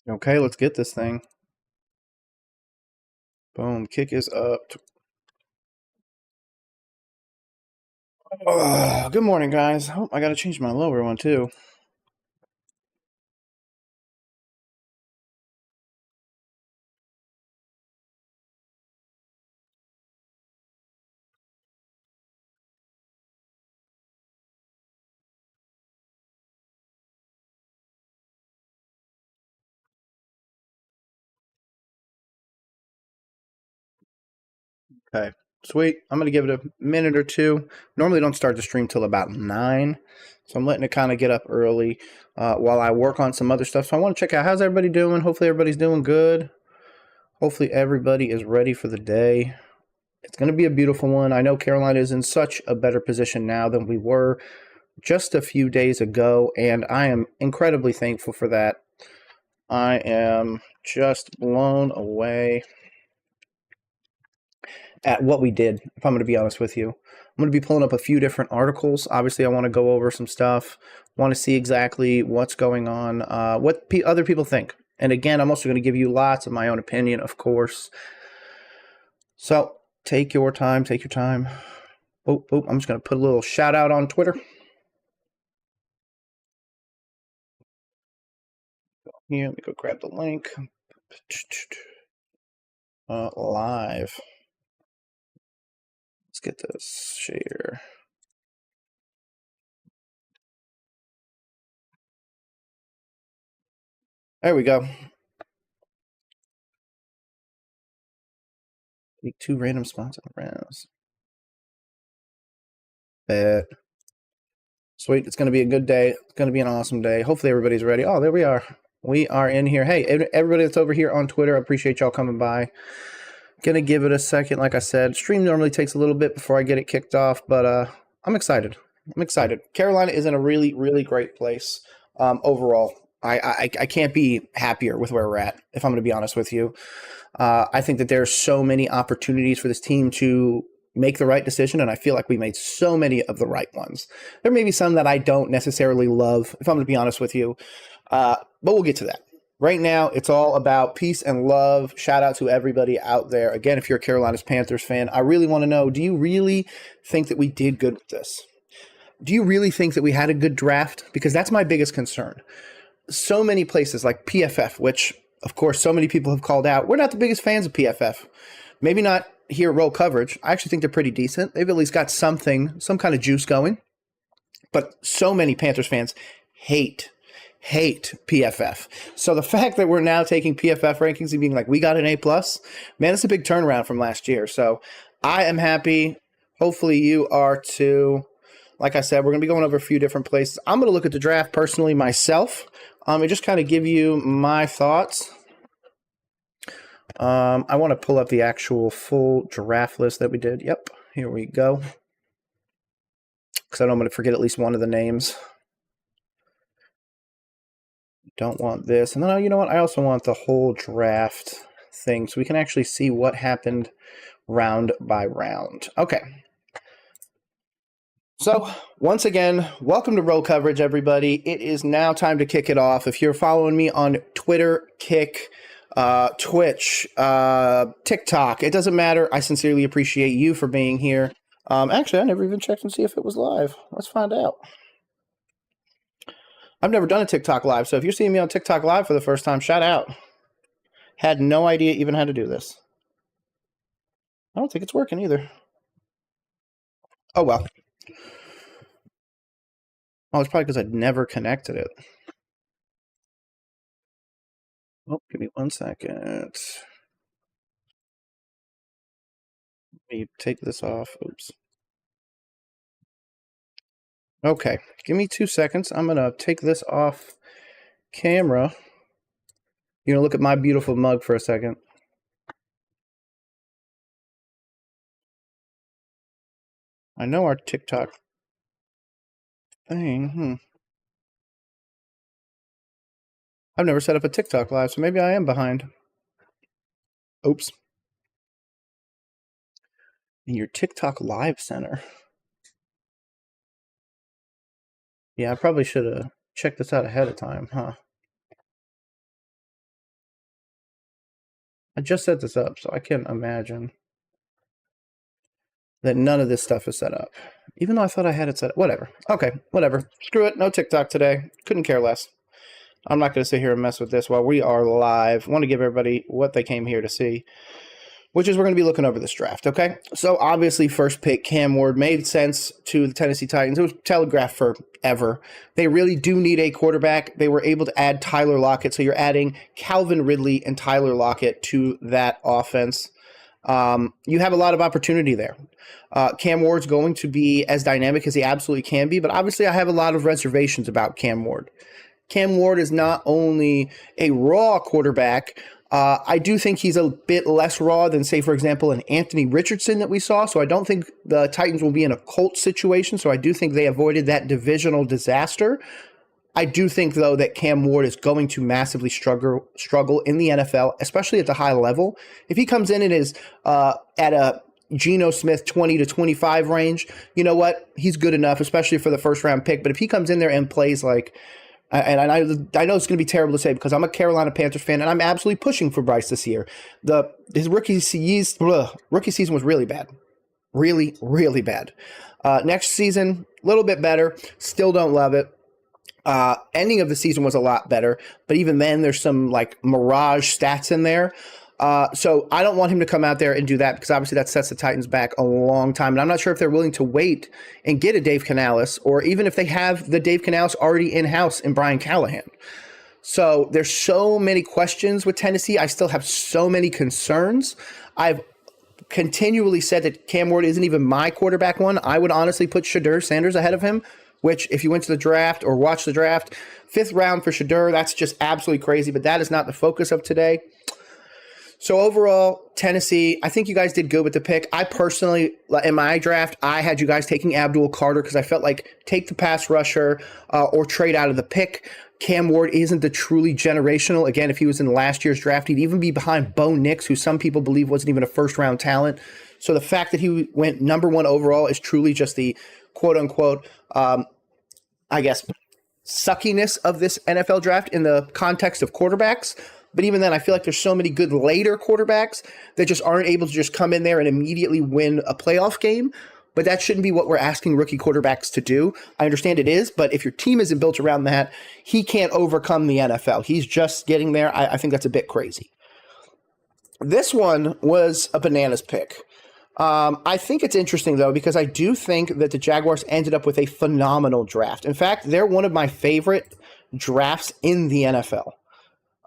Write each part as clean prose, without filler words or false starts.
Okay, let's get this thing. Boom, kick is up. Oh, good morning, guys. Oh, I gotta change my lower one, too. Okay, sweet. I'm gonna give it a minute or two. Normally don't start the stream till about 9, so I'm letting it kind of get up early while I work on some other stuff. So I want to check out how's everybody doing. Hopefully everybody's doing good. Hopefully everybody is ready for the day. It's going to be a beautiful one. I know Carolina is in such a better position now than we were just a few days ago, and I am incredibly thankful for that. I am just blown away at what we did, if I'm going to be honest with you. I'm going to be pulling up a few different articles. Obviously, I want to go over some stuff, want to see exactly what's going on, what other people think. And again, I'm also going to give you lots of my own opinion, of course. So take your time, take your time. Oh, I'm just going to put a little shout out on Twitter. Here, let me go grab the link. Live. Let's get this share. There we go. Take 2 random spots on the rounds. Bet. Sweet. It's going to be a good day. It's going to be an awesome day. Hopefully everybody's ready. Oh, there we are. We are in here. Hey, everybody that's over here on Twitter, I appreciate y'all coming by. Going to give it a second. Like I said, stream normally takes a little bit before I get it kicked off, but I'm excited. I'm excited. Carolina is in a really, really great place overall. I can't be happier with where we're at, if I'm going to be honest with you. I think that there's so many opportunities for this team to make the right decision, and I feel like we made so many of the right ones. There may be some that I don't necessarily love, if I'm going to be honest with you, but we'll get to that. Right now, it's all about peace and love. Shout out to everybody out there. Again, if you're a Carolina Panthers fan, I really want to know, do you really think that we did good with this? Do you really think that we had a good draft? Because that's my biggest concern. So many places like PFF, which, of course, so many people have called out, we're not the biggest fans of PFF. Maybe not here at Roll Coverage. I actually think they're pretty decent. They've at least got some kind of juice going. But so many Panthers fans hate PFF. So the fact that we're now taking PFF rankings and being like, we got an A+, man, it's a big turnaround from last year. So I am happy. Hopefully you are too. Like I said, we're going to be going over a few different places. I'm going to look at the draft personally myself and just kind of give you my thoughts. I want to pull up the actual full draft list that we did. Yep, here we go. Because I know I'm going to forget at least one of the names. Don't want this. And then, you know what? I also want the whole draft thing so we can actually see what happened round by round. Okay. So, once again, welcome to Roll Coverage, everybody. It is now time to kick it off. If you're following me on Twitter, Kick, Twitch, TikTok, it doesn't matter. I sincerely appreciate you for being here. Actually, I never even checked and see if it was live. Let's find out. I've never done a TikTok live, so if you're seeing me on TikTok live for the first time, shout out. Had no idea even how to do this. I don't think it's working either. Oh, well. Oh, it's probably because I'd never connected it. Oh, give me 1 second. Let me take this off. Oops. Okay, give me 2 seconds. I'm going to take this off camera. You're going to look at my beautiful mug for a second. I know our TikTok thing. I've never set up a TikTok live, so maybe I am behind. Oops. In your TikTok live center. Yeah, I probably should have checked this out ahead of time, huh? I just set this up, so I can't imagine that none of this stuff is set up. Even though I thought I had it set up. Whatever. Okay, whatever. Screw it. No TikTok today. Couldn't care less. I'm not going to sit here and mess with this while we are live. I want to give everybody what they came here to see, which is we're going to be looking over this draft, okay? So, obviously, first pick, Cam Ward, made sense to the Tennessee Titans. It was telegraphed forever. They really do need a quarterback. They were able to add Tyler Lockett, so you're adding Calvin Ridley and Tyler Lockett to that offense. You have a lot of opportunity there. Cam Ward's going to be as dynamic as he absolutely can be, but obviously I have a lot of reservations about Cam Ward. Cam Ward is not only a raw quarterback, I do think he's a bit less raw than, say, for example, an Anthony Richardson that we saw. So I don't think the Titans will be in a Colts situation. So I do think they avoided that divisional disaster. I do think, though, that Cam Ward is going to massively struggle in the NFL, especially at the high level. If he comes in and is at a Geno Smith 20 to 25 range, you know what? He's good enough, especially for the first-round pick. But if he comes in there and plays like... And I know it's going to be terrible to say because I'm a Carolina Panthers fan and I'm absolutely pushing for Bryce this year. His rookie season was really bad. Really, really bad. Next season, a little bit better. Still don't love it. Ending of the season was a lot better. But even then, there's some like mirage stats in there. So I don't want him to come out there and do that because obviously that sets the Titans back a long time. And I'm not sure if they're willing to wait and get a Dave Canales or even if they have the Dave Canales already in-house in Brian Callahan. So there's so many questions with Tennessee. I still have so many concerns. I've continually said that Cam Ward isn't even my quarterback one. I would honestly put Shedeur Sanders ahead of him, which if you went to the draft or watched the draft, 5th round for Shedeur, that's just absolutely crazy. But that is not the focus of today. So overall, Tennessee, I think you guys did good with the pick. I personally, in my draft, I had you guys taking Abdul Carter because I felt like take the pass rusher or trade out of the pick. Cam Ward isn't the truly generational. Again, if he was in last year's draft, he'd even be behind Bo Nix, who some people believe wasn't even a first-round talent. So the fact that he went number 1 overall is truly just the quote-unquote, I guess, suckiness of this NFL draft in the context of quarterbacks. But even then, I feel like there's so many good later quarterbacks that just aren't able to just come in there and immediately win a playoff game. But that shouldn't be what we're asking rookie quarterbacks to do. I understand it is, but if your team isn't built around that, he can't overcome the NFL. He's just getting there. I think that's a bit crazy. This one was a bananas pick. I think it's interesting, though, because I do think that the Jaguars ended up with a phenomenal draft. In fact, they're one of my favorite drafts in the NFL.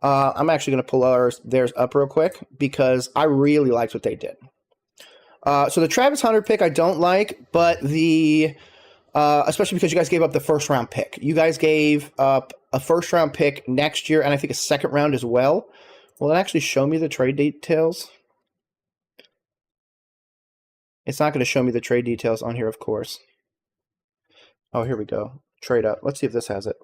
I'm actually going to pull theirs up real quick because I really liked what they did. So the Travis Hunter pick I don't like, but especially because you guys gave up the first-round pick. You guys gave up a first-round pick next year and I think a second round as well. Will it actually show me the trade details? It's not going to show me the trade details on here, of course. Oh, here we go. Trade up. Let's see if this has it.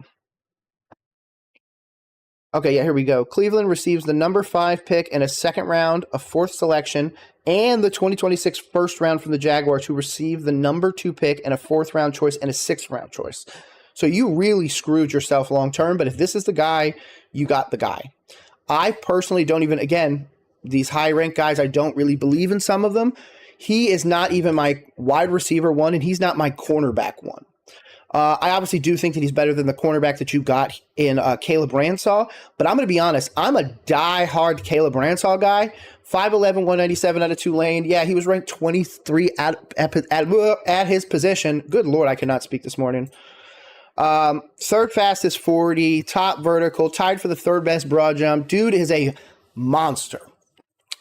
Okay, yeah, here we go. Cleveland receives the number 5 pick in a second round, a 4th selection, and the 2026 first round from the Jaguars, who receive the number 2 pick and a 4th round choice and a 6th round choice. So you really screwed yourself long term, but if this is the guy, you got the guy. I personally don't even, again, these high-ranked guys, I don't really believe in some of them. He is not even my wide receiver one, and he's not my cornerback one. I obviously do think that he's better than the cornerback that you got in Caleb Branshaw, but I'm going to be honest. I'm a die-hard Caleb Branshaw guy. 5'11", 197 out of Tulane. Yeah, he was ranked 23 at his position. Good Lord, I cannot speak this morning. 3rd fastest 40, top vertical, tied for the 3rd best broad jump. Dude is a monster.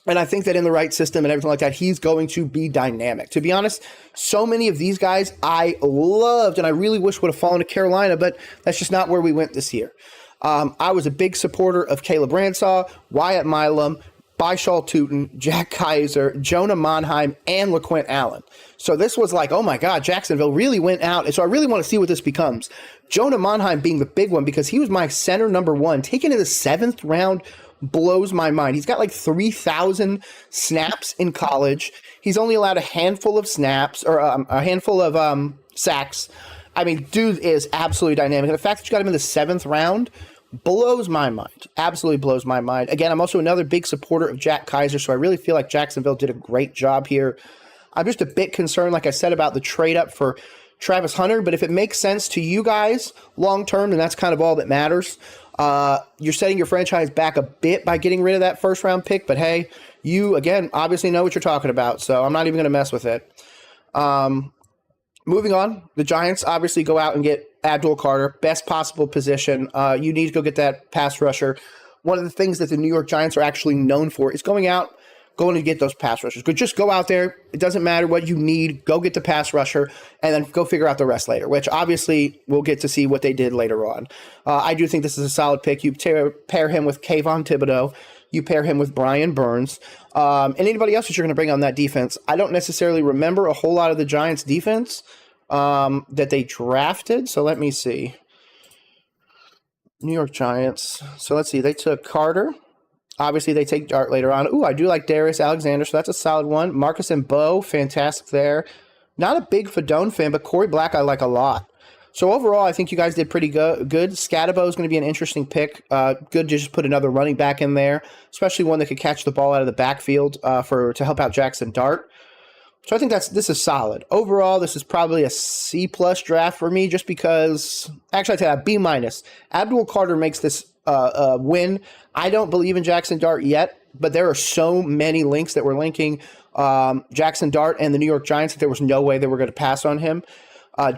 And I think that in the right system and everything like that, he's going to be dynamic. To be honest, so many of these guys I loved and I really wish would have fallen to Carolina, but that's just not where we went this year. I was a big supporter of Caleb Branshaw, Wyatt Milam, Byshal Tootin, Jack Kaiser, Jonah Monheim, and LaQuint Allen. So this was like, oh my God, Jacksonville really went out. And so I really want to see what this becomes. Jonah Monheim being the big one because he was my center number 1, taken in the 7th round. Blows my mind. He's got like 3,000 snaps in college. He's only allowed a handful of snaps or a handful of sacks. I mean, dude is absolutely dynamic. And the fact that you got him in the 7th round blows my mind. Absolutely blows my mind. Again, I'm also another big supporter of Jack Kaiser, so I really feel like Jacksonville did a great job here. I'm just a bit concerned, like I said, about the trade up for Travis Hunter, but if it makes sense to you guys long term, then that's kind of all that matters. You're setting your franchise back a bit by getting rid of that first round pick, but hey, you, again, obviously know what you're talking about, so I'm not even going to mess with it. Moving on, the Giants obviously go out and get Abdul Carter, best possible position. You need to go get that pass rusher. One of the things that the New York Giants are actually known for is going to get those pass rushers. Just go out there. It doesn't matter what you need. Go get the pass rusher and then go figure out the rest later, which obviously we'll get to see what they did later on. I do think this is a solid pick. You pair him with Kayvon Thibodeau. You pair him with Brian Burns. And anybody else that you're going to bring on that defense. I don't necessarily remember a whole lot of the Giants' defense that they drafted. So let me see. New York Giants. So let's see. They took Carter. Obviously, they take Dart later on. Ooh, I do like Darius Alexander, so that's a solid one. Marcus and Bo, fantastic there. Not a big Fedone fan, but Corey Black I like a lot. So overall, I think you guys did pretty good. Scatabo is going to be an interesting pick. Good to just put another running back in there, especially one that could catch the ball out of the backfield to help out Jackson Dart. So I think this is solid. Overall, this is probably a C+ draft for me, just because. Actually, I tell you, B-. Abdul Carter makes this win. I don't believe in Jackson Dart yet, but there are so many links that were linking Jackson Dart and the New York Giants that there was no way they were going to pass on him.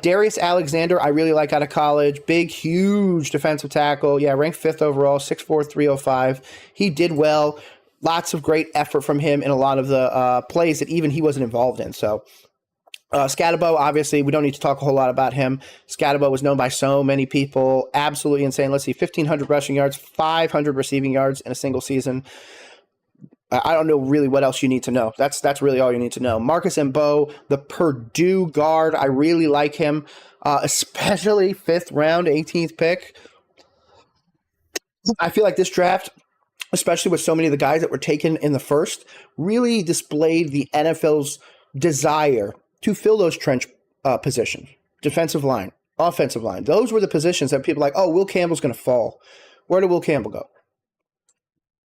Darius Alexander, I really like out of college. Big, huge defensive tackle. Yeah, ranked 5th overall, 6'4", 305. He did well. Lots of great effort from him in a lot of the plays that even he wasn't involved in. So Scatabo, obviously, we don't need to talk a whole lot about him. Scatabo was known by so many people. Absolutely insane. Let's see, 1,500 rushing yards, 500 receiving yards in a single season. I don't know really what else you need to know. That's really all you need to know. Marcus Mbo, the Purdue guard, I really like him, especially 5th round, 18th pick. I feel like this draft, especially with so many of the guys that were taken in the first, really displayed the NFL's desire to fill those trench positions, defensive line, offensive line. Those were the positions that people were like, oh, Will Campbell's going to fall. Where did Will Campbell go?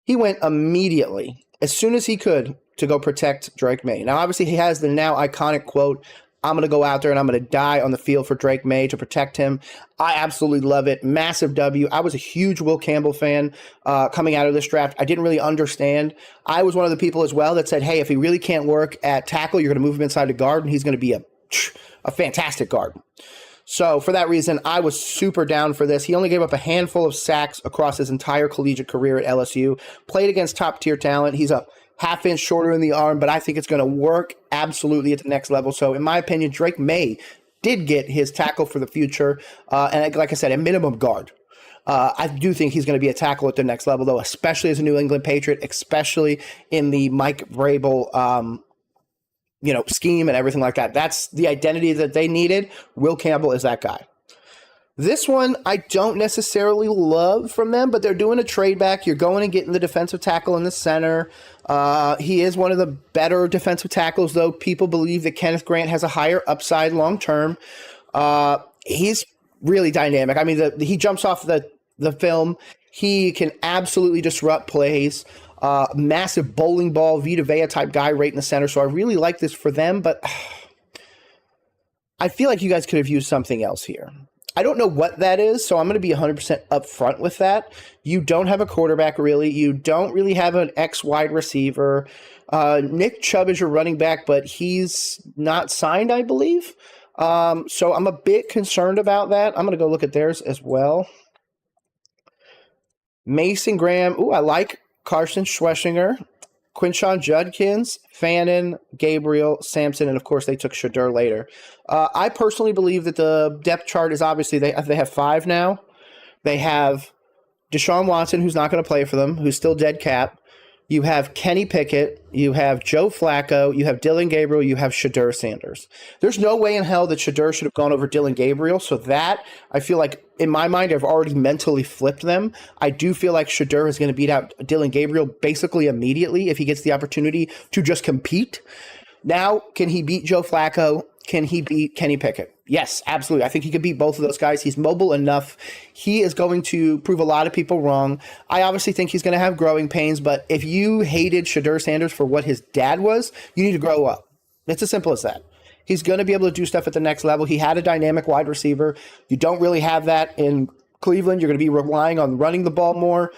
He went immediately, as soon as he could, to go protect Drake May. Now, obviously, he has the now iconic quote, I'm going to go out there and I'm going to die on the field for Drake May to protect him. I absolutely love it. Massive W. I was a huge Will Campbell fan coming out of this draft. I didn't really understand. I was one of the people as well that said, hey, if he really can't work at tackle, you're going to move him inside the guard, and he's going to be a fantastic guard. So for that reason, I was super down for this. He only gave up a handful of sacks across his entire collegiate career at LSU. Played against top-tier talent. He's a half-inch shorter in the arm, but I think it's going to work absolutely at the next level. So in my opinion, Drake May did get his tackle for the future. And like I said, a minimum guard. I do think he's going to be a tackle at the next level, though, especially as a New England Patriot, especially in the Mike Vrabel scheme and everything like that. That's the identity that they needed. Will Campbell is that guy. This one, I don't necessarily love from them, but they're doing a trade back. You're going and getting the defensive tackle in the center. He is one of the better defensive tackles, though. People believe that Kenneth Grant has a higher upside long term. He's really dynamic. I mean, he jumps off the film. He can absolutely disrupt plays. Massive bowling ball, Vita Vea type guy right in the center. So I really like this for them, but I feel like you guys could have used something else here. I don't know what that is, so I'm going to be 100% upfront with that. You don't have a quarterback, really. You don't really have an X-wide receiver. Nick Chubb is your running back, but he's not signed, I believe. So I'm a bit concerned about that. I'm going to go look at theirs as well. Mason Graham. Ooh, I like Carson Schweschinger, Quinshon Judkins, Fannin, Gabriel, Sampson, and of course they took Shedeur later. I personally believe that the depth chart is obviously they have 5 now. They have Deshaun Watson, who's not going to play for them, who's still dead cap. You have Kenny Pickett, you have Joe Flacco, you have Dylan Gabriel, you have Shedeur Sanders. There's no way in hell that Shedeur should have gone over Dylan Gabriel, so that, I feel like, in my mind, I've already mentally flipped them. I do feel like Shedeur is going to beat out Dylan Gabriel basically immediately if he gets the opportunity to just compete. Now, can he beat Joe Flacco? Can he beat Kenny Pickett? Yes, absolutely. I think he could beat both of those guys. He's mobile enough. He is going to prove a lot of people wrong. I obviously think he's going to have growing pains, but if you hated Shadur Sanders for what his dad was, you need to grow up. It's as simple as that. He's going to be able to do stuff at the next level. He had a dynamic wide receiver. You don't really have that in Cleveland. You're going to be relying on running the ball more.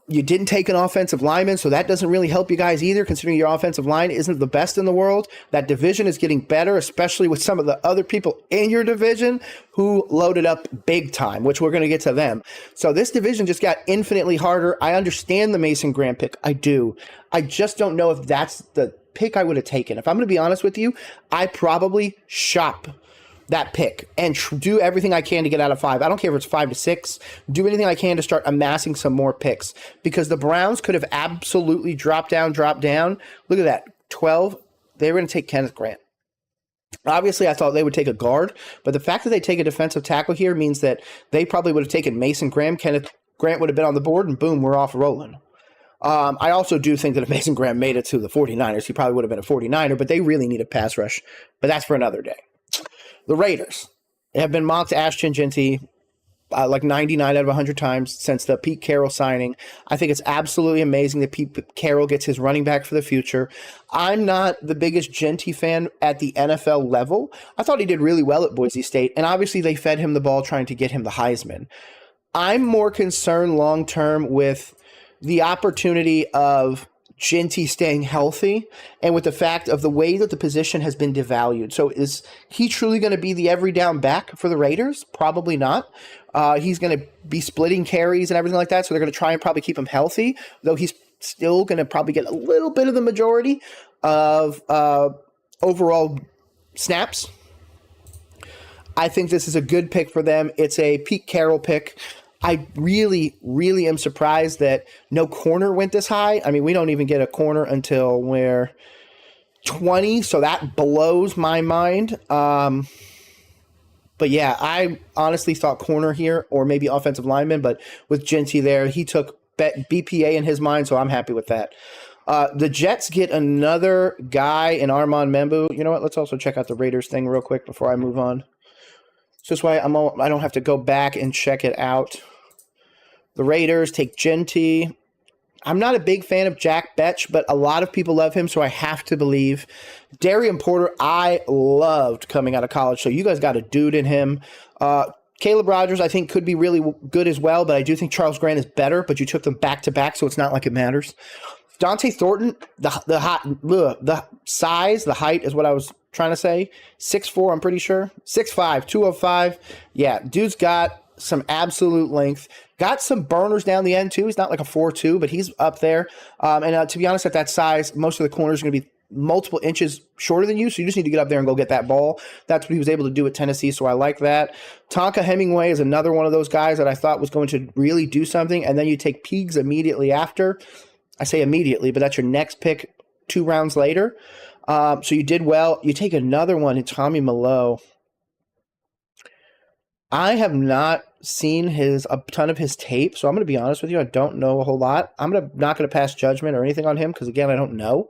You didn't take an offensive lineman, so that doesn't really help you guys either, considering your offensive line isn't the best in the world. That division is getting better, especially with some of the other people in your division who loaded up big time, which we're going to get to them. So this division just got infinitely harder. I understand the Mason Graham pick. I do. I just don't know if that's the pick I would have taken. If I'm going to be honest with you, I probably shop that pick and do everything I can to get out of 5. I don't care if it's 5 to 6. Do anything I can to start amassing some more picks, because the Browns could have absolutely dropped down. Look at that. 12. They were going to take Kenneth Grant. Obviously, I thought they would take a guard, but the fact that they take a defensive tackle here means that they probably would have taken Mason Graham. Kenneth Grant would have been on the board, and boom, we're off rolling. I also do think that if Mason Graham made it to the 49ers, he probably would have been a 49er, but they really need a pass rush. But that's for another day. The Raiders have been mocked Ashton Jeanty like 99 out of 100 times since the Pete Carroll signing. I think it's absolutely amazing that Pete Carroll gets his running back for the future. I'm not the biggest Jeanty fan at the NFL level. I thought he did really well at Boise State, and obviously they fed him the ball trying to get him the Heisman. I'm more concerned long-term with the opportunity of Jeanty staying healthy and with the fact of the way that the position has been devalued. So is he truly going to be the every down back for the Raiders? Probably not. He's going to be splitting carries and everything like that. So they're going to try and probably keep him healthy, though he's still going to probably get a little bit of the majority of overall snaps. I think this is a good pick for them. It's a Pete Carroll pick. I really, really am surprised that no corner went this high. I mean, we don't even get a corner until we're 20, so that blows my mind. But yeah, I honestly thought corner here or maybe offensive lineman, but with Jeanty there, he took BPA in his mind, so I'm happy with that. The Jets get another guy in Armand Membu. You know what? Let's also check out the Raiders thing real quick before I move on. So this way I don't have to go back and check it out. The Raiders take Jeanty. I'm not a big fan of Jack Betch, but a lot of people love him, so I have to believe. Darian Porter, I loved coming out of college, so you guys got a dude in him. Caleb Rogers, I think, could be really good as well, but I do think Charles Grant is better, but you took them back-to-back, so it's not like it matters. Dante Thornton, the size, the height is what I was trying to say. 6'4", I'm pretty sure. 6'5", 205. Yeah, dude's got some absolute length. Got some burners down the end, too. He's not like a 4'2", but he's up there. And to be honest, at that size, most of the corners are going to be multiple inches shorter than you, so you just need to get up there and go get that ball. That's what he was able to do at Tennessee, so I like that. Tonka Hemingway is another one of those guys that I thought was going to really do something, and then you take Peegs immediately after. I say immediately, but that's your next pick 2 rounds later. So you did well. You take another one in Tommy Malone. I have not seen a ton of his tape, so I'm going to be honest with you. I don't know a whole lot. I'm not going to pass judgment or anything on him because, again, I don't know.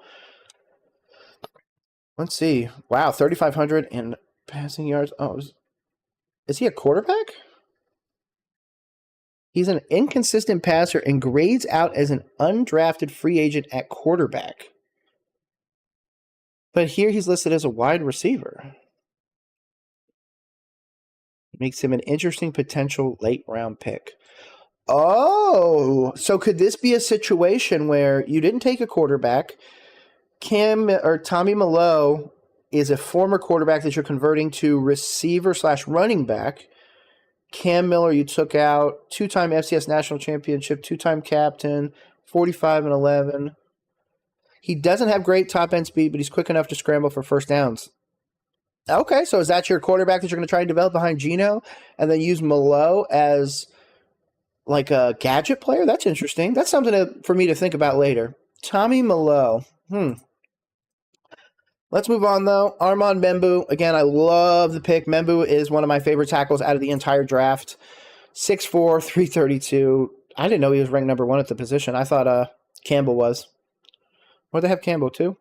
Let's see. Wow, 3,500 in passing yards. Oh, is he a quarterback? He's an inconsistent passer and grades out as an undrafted free agent at quarterback. But here he's listed as a wide receiver. Makes him an interesting potential late round pick. Oh, so could this be a situation where you didn't take a quarterback? Tommy Malone is a former quarterback that you're converting to receiver / running back. Cam Miller, you took out 2-time FCS national championship, 2-time captain, 45-11. He doesn't have great top end speed, but he's quick enough to scramble for first downs. Okay, so is that your quarterback that you're going to try and develop behind Geno and then use Malone as like a gadget player? That's interesting. That's something for me to think about later. Tommy Malone. Let's move on, though. Armand Membu. Again, I love the pick. Membu is one of my favorite tackles out of the entire draft. 6'4", 332. I didn't know he was ranked number 1 at the position. I thought Campbell was. Where'd they have Campbell, 2?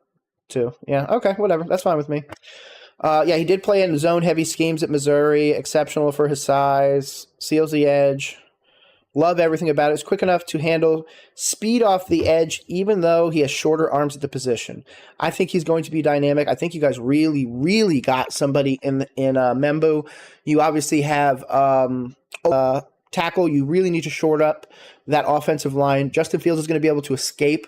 2. Yeah, okay, whatever. That's fine with me. Yeah, he did play in zone-heavy schemes at Missouri. Exceptional for his size. Seals the edge. Love everything about it. It's quick enough to handle speed off the edge, even though he has shorter arms at the position. I think he's going to be dynamic. I think you guys really, really got somebody in Membu. You obviously have tackle. You really need to short up that offensive line. Justin Fields is going to be able to escape.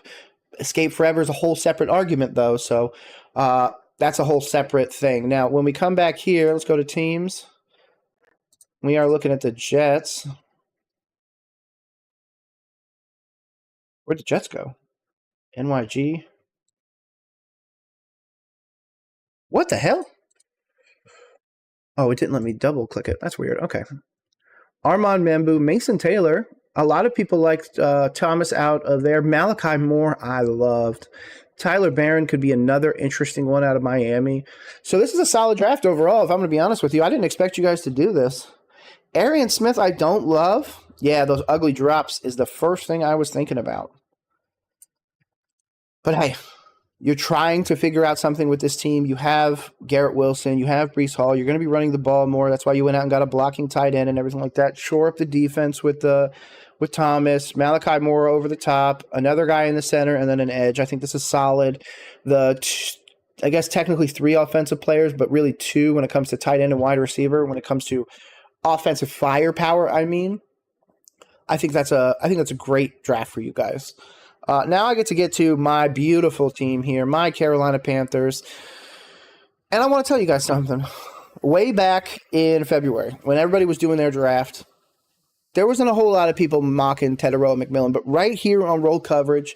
Escape forever is a whole separate argument, though. So that's a whole separate thing. Now, when we come back here, let's go to teams. We are looking at the Jets. Where'd the Jets go? NYG. What the hell? Oh, it didn't let me double click it. That's weird. Okay. Armand Membu, Mason Taylor. A lot of people liked Thomas out of there. Malachi Moore, I loved. Tyler Barron could be another interesting one out of Miami. So this is a solid draft overall, if I'm going to be honest with you. I didn't expect you guys to do this. Arian Smith, I don't love. Yeah, those ugly drops is the first thing I was thinking about. But hey, you're trying to figure out something with this team. You have Garrett Wilson. You have Breece Hall. You're going to be running the ball more. That's why you went out and got a blocking tight end and everything like that. Shore up the defense with Thomas. Malachi Moore over the top. Another guy in the center and then an edge. I think this is solid. I guess technically 3 offensive players, but really 2 when it comes to tight end and wide receiver. When it comes to offensive firepower, I think that's a great draft for you guys. Now I get to my beautiful team here, my Carolina Panthers. And I want to tell you guys something. Way back in February, when everybody was doing their draft, there wasn't a whole lot of people mocking Teteroa McMillan. But right here on Roll Coverage,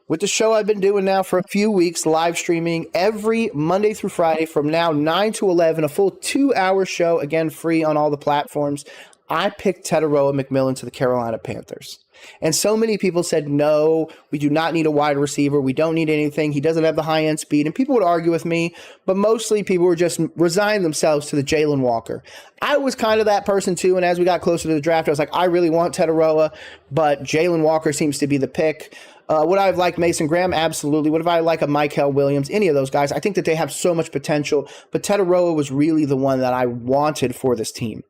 with the show I've been doing now for a few weeks, live streaming every Monday through Friday from now 9 to 11, a full 2-hour show, again, free on all the platforms, I picked Teteroa McMillan to the Carolina Panthers. And so many people said, no, we do not need a wide receiver. We don't need anything. He doesn't have the high-end speed. And people would argue with me, but mostly people were just resigning themselves to the Jalen Walker. I was kind of that person too, and as we got closer to the draft, I was like, I really want Teteroa, but Jalen Walker seems to be the pick. Would I have liked Mason Graham? Absolutely. Would I like a Mykel Williams? Any of those guys? I think that they have so much potential, but Teteroa was really the one that I wanted for this team.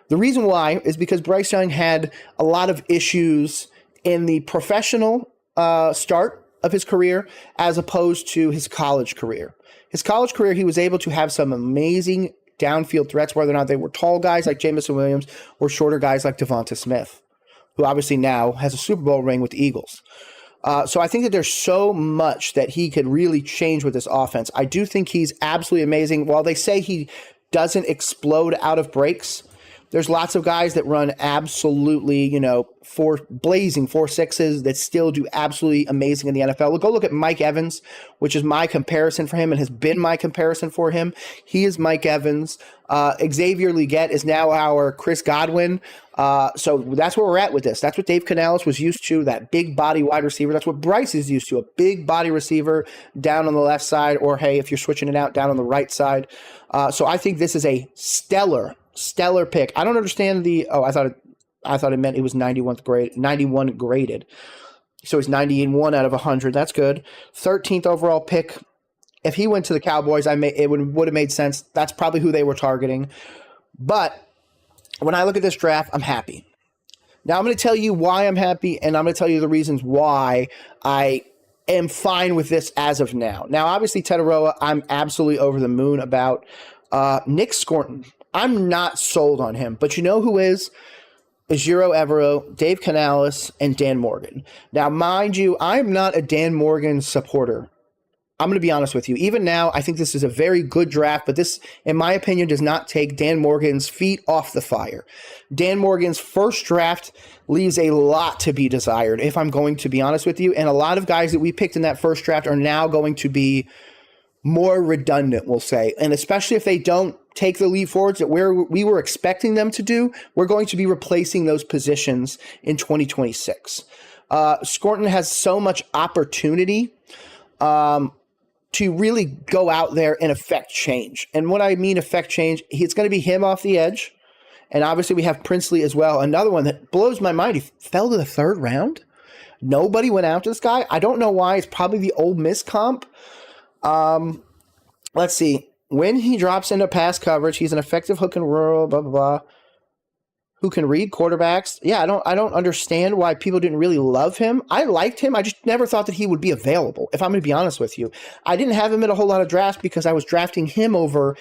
The reason why is because Bryce Young had a lot of issues in the professional start of his career as opposed to his college career. His college career, he was able to have some amazing downfield threats, whether or not they were tall guys like Jameson Williams or shorter guys like Devonta Smith, who obviously now has a Super Bowl ring with the Eagles. So I think that there's so much that he could really change with this offense. I do think he's absolutely amazing. While they say he doesn't explode out of breaks, there's lots of guys that run absolutely, blazing 4.6s that still do absolutely amazing in the NFL. Go look at Mike Evans, which is my comparison for him and has been my comparison for him. He is Mike Evans. Xavier Legette is now our Chris Godwin. So that's where we're at with this. That's what Dave Canales was used to, that big body wide receiver. That's what Bryce is used to, a big body receiver down on the left side, or hey, if you're switching it out, down on the right side. So I think this is a stellar pick. I don't understand I thought it meant it was 91 graded. So he's 91 out of 100. That's good. 13th overall pick. If he went to the Cowboys, it would have made sense. That's probably who they were targeting. But when I look at this draft, I'm happy. Now I'm going to tell you why I'm happy, and I'm going to tell you the reasons why I am fine with this as of now. Now, obviously, Teteroa, I'm absolutely over the moon about. Nick Scorton, I'm not sold on him, but you know who is? Ejiro Evero, Dave Canales, and Dan Morgan. Now, mind you, I'm not a Dan Morgan supporter. I'm going to be honest with you. Even now, I think this is a very good draft, but this, in my opinion, does not take Dan Morgan's feet off the fire. Dan Morgan's first draft leaves a lot to be desired, if I'm going to be honest with you. And a lot of guys that we picked in that first draft are now going to be more redundant, we'll say. And especially if they don't take the leap forwards that we were expecting them to do, we're going to be replacing those positions in 2026. Scorton has so much opportunity to really go out there and affect change. And what I mean affect change, it's going to be him off the edge. And obviously we have Princely as well. Another one that blows my mind. He fell to the 3rd round. Nobody went after this guy. I don't know why. It's probably the Ole Miss comp. Let's see. when he drops into pass coverage, he's an effective hook and roll, blah, blah, blah, who can read quarterbacks. Yeah, I don't understand why people didn't really love him. I liked him. I just never thought that he would be available, if I'm going to be honest with you. I didn't have him in a whole lot of drafts because I was drafting him over,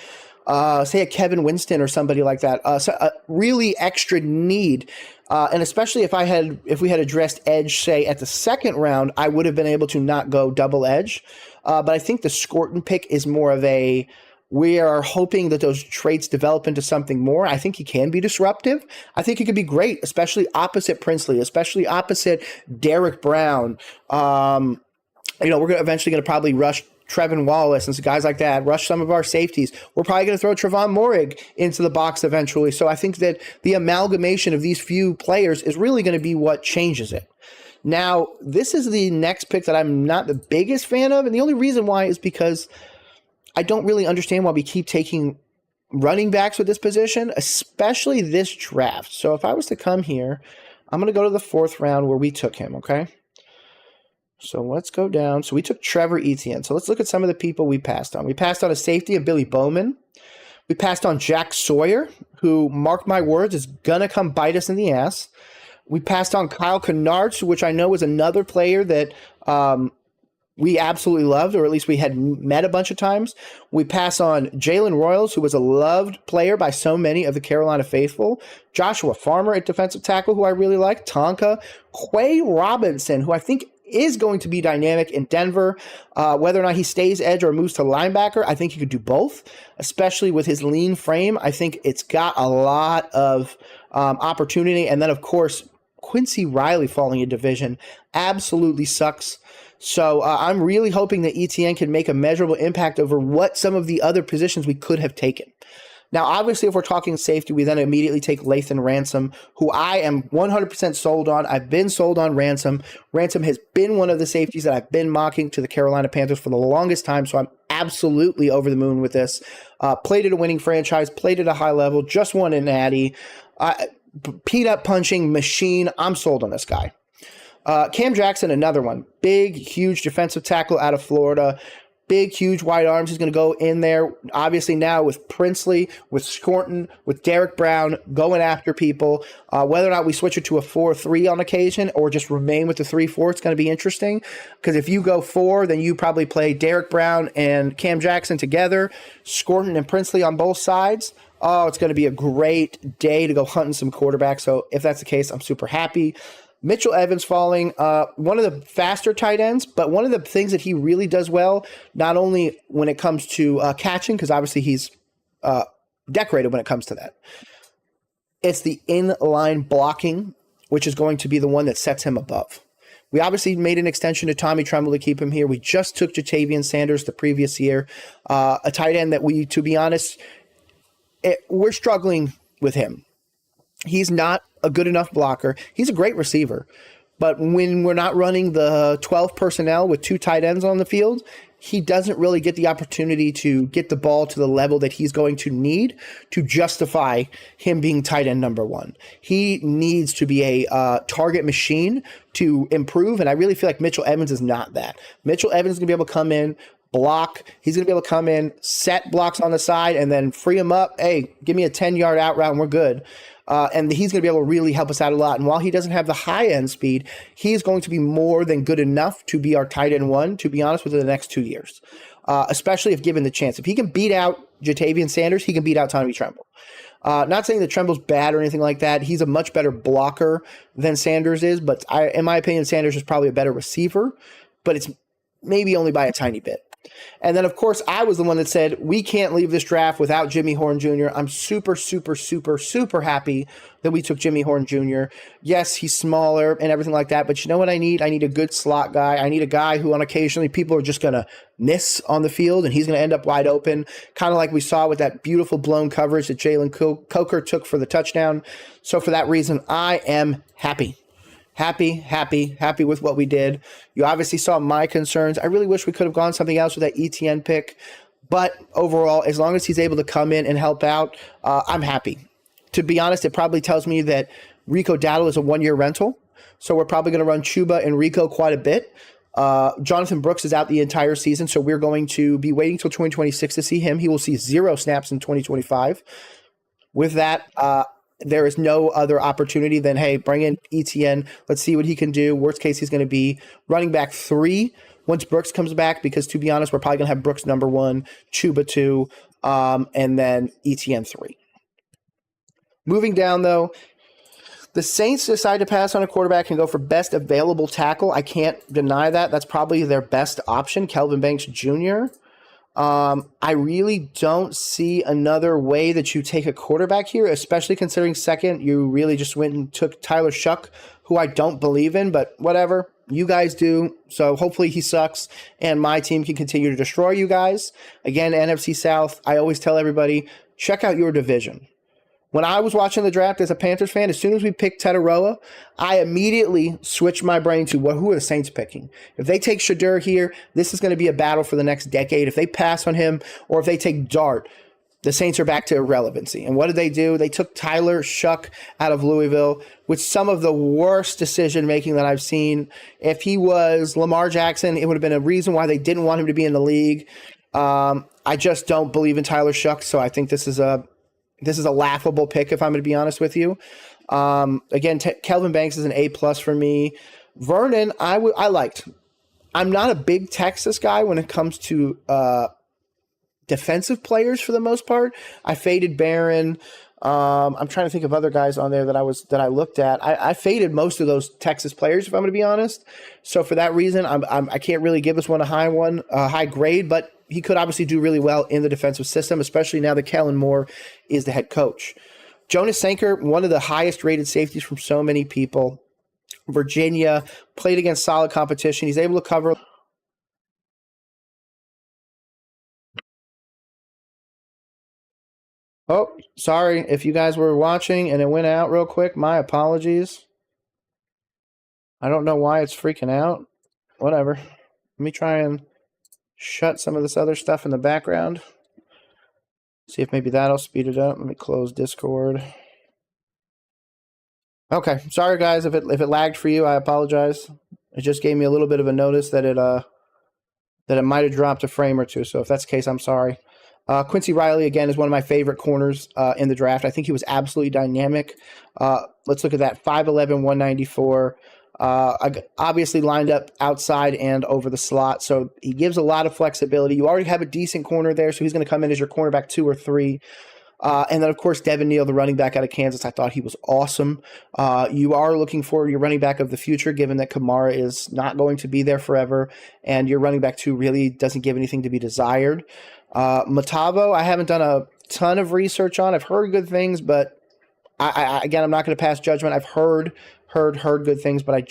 say, a Kevin Winston or somebody like that. So a really extra need. And especially if we had addressed edge, say, at the second round, I would have been able to not go double edge. But I think the Scorton pick is more of a, we are hoping that those traits develop into something more. I think he can be disruptive. I think he could be great, especially opposite Princely, especially opposite Derek Brown. We're eventually going to probably rush Trevin Wallace and guys like that, rush some of our safeties. We're probably going to throw Trevon Moehrig into the box eventually. So I think that the amalgamation of these few players is really going to be what changes it. Now, this is the next pick that I'm not the biggest fan of, and the only reason why is because I don't really understand why we keep taking running backs with this position, especially this draft. So if I was to come here, I'm going to go to the 4th round where we took him, okay? So let's go down. So we took Trevor Etienne. So let's look at some of the people we passed on. We passed on a safety of Billy Bowman. We passed on Jack Sawyer, who, mark my words, is going to come bite us in the ass. We passed on Kyle Kennard, which I know is another player that we absolutely loved, or at least we had met a bunch of times. We pass on Jalen Royals, who was a loved player by so many of the Carolina faithful. Joshua Farmer at defensive tackle, who I really like. Tonka. Quay Robinson, who I think is going to be dynamic in Denver. Whether or not he stays edge or moves to linebacker, I think he could do both, especially with his lean frame. I think it's got a lot of opportunity. And then, of course, Quincy Riley falling a division absolutely sucks. So I'm really hoping that ETN can make a measurable impact over what some of the other positions we could have taken. Now, obviously, if we're talking safety, we then immediately take Lathan Ransom, who I am 100% sold on. I've been sold on Ransom. Ransom has been one of the safeties that I've been mocking to the Carolina Panthers for the longest time, so I'm absolutely over the moon with this. Played at a winning franchise, played at a high level, just won an Natty. Peanut punching machine. I'm sold on this guy. Cam Jackson, another one. Big, huge defensive tackle out of Florida. Big, huge wide arms. He's going to go in there, obviously now with Princely, with Scorton, with Derek Brown, going after people. Whether or not we switch it to a 4-3 on occasion or just remain with the 3-4, it's going to be interesting. Because if you go 4, then you probably play Derek Brown and Cam Jackson together, Scorton and Princely on both sides. Oh, it's going to be a great day to go hunting some quarterbacks. So if that's the case, I'm super happy. Mitchell Evans falling, one of the faster tight ends, but one of the things that he really does well, not only when it comes to catching, because obviously he's decorated when it comes to that, it's the in-line blocking, which is going to be the one that sets him above. We obviously made an extension to Tommy Tremble to keep him here. We just took Jatavian Sanders the previous year, a tight end that we, to be honest, we're struggling with him. He's not a good enough blocker. He's a great receiver. But when we're not running the 12 personnel with 2 tight ends on the field, he doesn't really get the opportunity to get the ball to the level that he's going to need to justify him being tight end number 1. He needs to be a target machine to improve, and I really feel like Mitchell Evans is not that. Mitchell Evans is going to be able to come in, block. He's going to be able to come in, set blocks on the side, and then free him up. Hey, give me a 10-yard out route and we're good. And he's going to be able to really help us out a lot. And while he doesn't have the high-end speed, he's going to be more than good enough to be our tight end 1, to be honest, within the next 2 years, especially if given the chance. If he can beat out Jatavian Sanders, he can beat out Tommy Tremble. Not saying that Tremble's bad or anything like that. He's a much better blocker than Sanders is, but in my opinion, Sanders is probably a better receiver, but it's maybe only by a tiny bit. And then, of course, I was the one that said, we can't leave this draft without Jimmy Horn Jr. I'm super, super, super, super happy that we took Jimmy Horn Jr. Yes, he's smaller and everything like that, but you know what I need? I need a good slot guy. I need a guy who on occasionally people are just going to miss on the field, and he's going to end up wide open, kind of like we saw with that beautiful blown coverage that Jalen Coker took for the touchdown. So for that reason, I am happy. Happy with what we did. You obviously saw my concerns. I really wish we could have gone something else with that ETN pick. But overall, as long as he's able to come in and help out, I'm happy. To be honest, it probably tells me that Rico Dowdle is a 1-year rental. So we're probably going to run Chuba and Rico quite a bit. Jonathan Brooks is out the entire season, so we're going to be waiting till 2026 to see him. He will see 0 snaps in 2025. With that, there is no other opportunity than, hey, bring in ETN. Let's see what he can do. Worst case, he's going to be running back 3 once Brooks comes back, because to be honest, we're probably going to have Brooks number 1, Chuba 2, and then ETN 3. Moving down, though, the Saints decide to pass on a quarterback and go for best available tackle. I can't deny that. That's probably their best option, Kelvin Banks Jr. I really don't see another way that you take a quarterback here, especially considering second, you really just went and took Tyler Shuck, who I don't believe in, but whatever. You guys do. So hopefully he sucks and my team can continue to destroy you guys. Again, NFC South, I always tell everybody, check out your division. When I was watching the draft as a Panthers fan, as soon as we picked Tataroa, I immediately switched my brain to who are the Saints picking? If they take Shadur here, this is going to be a battle for the next decade. If they pass on him, or if they take Dart, the Saints are back to irrelevancy. And what did they do? They took Tyler Shuck out of Louisville with some of the worst decision-making that I've seen. If he was Lamar Jackson, it would have been a reason why they didn't want him to be in the league. I just don't believe in Tyler Shuck, so I think this is a laughable pick, if I'm going to be honest with you. Again, Kelvin Banks is an A+ for me. Vernon, I liked. I'm not a big Texas guy when it comes to defensive players for the most part. I faded Barron. I'm trying to think of other guys on there that I looked at. I faded most of those Texas players, if I'm going to be honest. So for that reason, I can't really give this one a high grade, but he could obviously do really well in the defensive system, especially now that Kellen Moore is the head coach. Jonas Sanker, one of the highest rated safeties from so many people. Virginia, played against solid competition. He's able to cover. Oh, sorry if you guys were watching and it went out real quick. My apologies. I don't know why it's freaking out. Whatever. Let me try and shut some of this other stuff in the background. See if maybe that'll speed it up. Let me close Discord. Okay, sorry guys if it lagged for you. I apologize. It just gave me a little bit of a notice that it might have dropped a frame or two. So if that's the case, I'm sorry. Quincy Riley, again, is one of my favorite corners in the draft. I think he was absolutely dynamic. Let's look at that. 5'11", 194. Obviously lined up outside and over the slot, so he gives a lot of flexibility. You already have a decent corner there, so he's going to come in as your cornerback 2 or 3. And then, of course, Devin Neal, the running back out of Kansas. I thought he was awesome. You are looking for your running back of the future, given that Kamara is not going to be there forever, and your running back 2 really doesn't give anything to be desired. Matavo, I haven't done a ton of research on. I've heard good things, but again, I'm not going to pass judgment. I've heard good things, but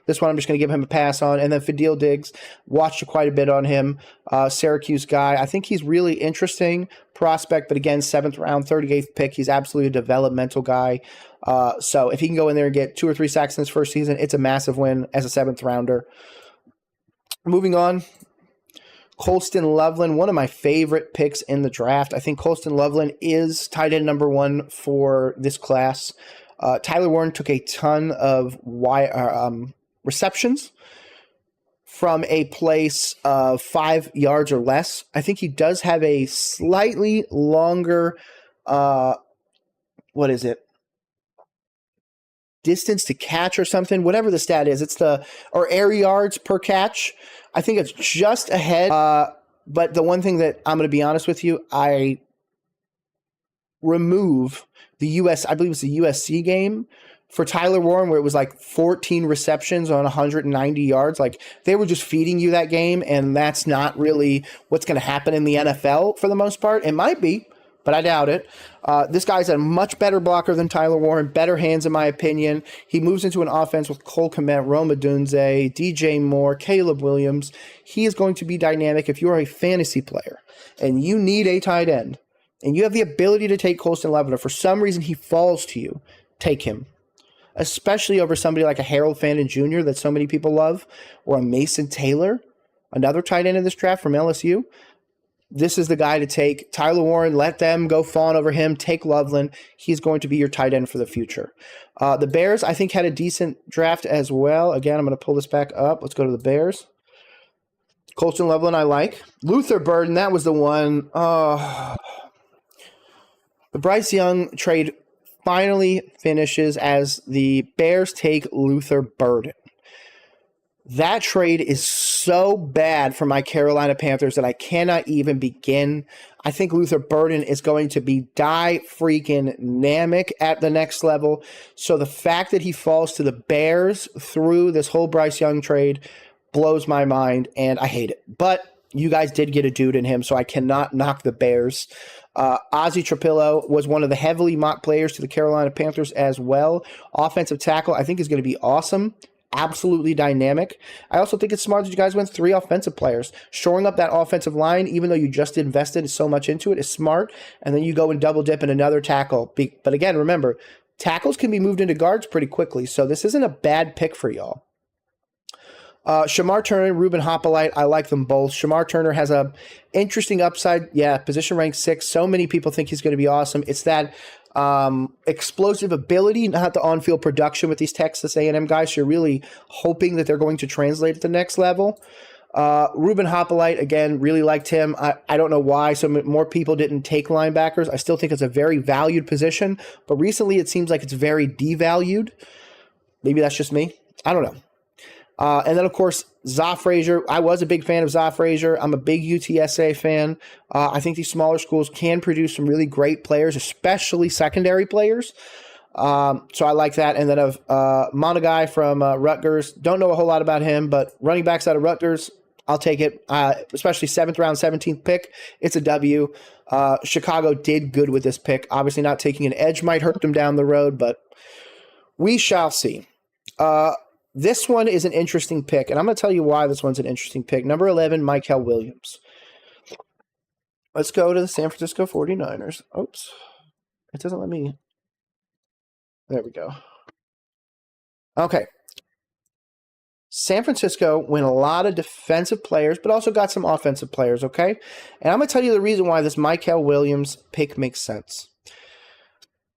this one I'm just going to give him a pass on. And then Fadil Diggs, watched quite a bit on him. Syracuse guy. I think he's really interesting prospect, but again, 7th round, 38th pick. He's absolutely a developmental guy. So if he can go in there and get 2 or 3 sacks in his first season, it's a massive win as a 7th rounder. Moving on. Colston Loveland, one of my favorite picks in the draft. I think Colston Loveland is tight end number 1 for this class. Tyler Warren took a ton of receptions from a place of 5 yards or less. I think he does have a slightly longer, distance to catch or something, whatever the stat is. Or air yards per catch. I think it's just ahead. But the one thing that I'm going to be honest with you, I remove I believe it's the USC game for Tyler Warren, where it was like 14 receptions on 190 yards. Like, they were just feeding you that game, and that's not really what's going to happen in the NFL for the most part. It might be, but I doubt it. This guy's a much better blocker than Tyler Warren, better hands in my opinion. He moves into an offense with Cole Kmet, Rome Odunze, DJ Moore, Caleb Williams. He is going to be dynamic. If you're a fantasy player and you need a tight end, and you have the ability to take Colston Loveland, for some reason he falls to you, take him. Especially over somebody like a Harold Fandon Jr. that so many people love, or a Mason Taylor, another tight end in this draft from LSU. this is the guy to take. Tyler Warren, let them go fawn over him. Take Loveland. He's going to be your tight end for the future. The Bears, I think, had a decent draft as well. Again, I'm going to pull this back up. Let's go to the Bears. Colston Loveland, I like. Luther Burden, that was the one. The Bryce Young trade finally finishes as the Bears take Luther Burden. That trade is so bad for my Carolina Panthers that I cannot even begin. I think Luther Burden is going to be die-freaking-namic at the next level. So the fact that he falls to the Bears through this whole Bryce Young trade blows my mind, and I hate it. But you guys did get a dude in him, so I cannot knock the Bears. Ozzie Trapillo was one of the heavily mocked players to the Carolina Panthers as well. Offensive tackle, I think, is going to be awesome. Absolutely dynamic. I also think it's smart that you guys went 3 offensive players. Shoring up that offensive line, even though you just invested so much into it, is smart. And then you go and double dip in another tackle. But again, remember, tackles can be moved into guards pretty quickly. So this isn't a bad pick for y'all. Shamar Turner, Ruben Hoplite, I like them both. Shamar Turner has a interesting upside. Yeah, position rank 6. So many people think he's going to be awesome. It's that explosive ability, not the on-field production with these Texas A&M guys. So you're really hoping that they're going to translate at the next level. Ruben Hoplite, again, really liked him. I don't know why some more people didn't take linebackers. I still think it's a very valued position, but recently it seems like it's very devalued. Maybe that's just me. I don't know. And then, of course, Za Frazier. I was a big fan of Za Frazier. I'm a big UTSA fan. I think these smaller schools can produce some really great players, especially secondary players. So I like that. And then of Monagai from Rutgers. Don't know a whole lot about him, but running backs out of Rutgers, I'll take it. Especially 7th round, 17th pick. It's a W. Chicago did good with this pick. Obviously not taking an edge might hurt them down the road, but we shall see. This one is an interesting pick, and I'm going to tell you why this one's an interesting pick. Number 11, Mykel Williams. Let's go to the San Francisco 49ers. Oops. It doesn't let me. There we go. Okay. San Francisco went a lot of defensive players, but also got some offensive players, okay? And I'm going to tell you the reason why this Mykel Williams pick makes sense.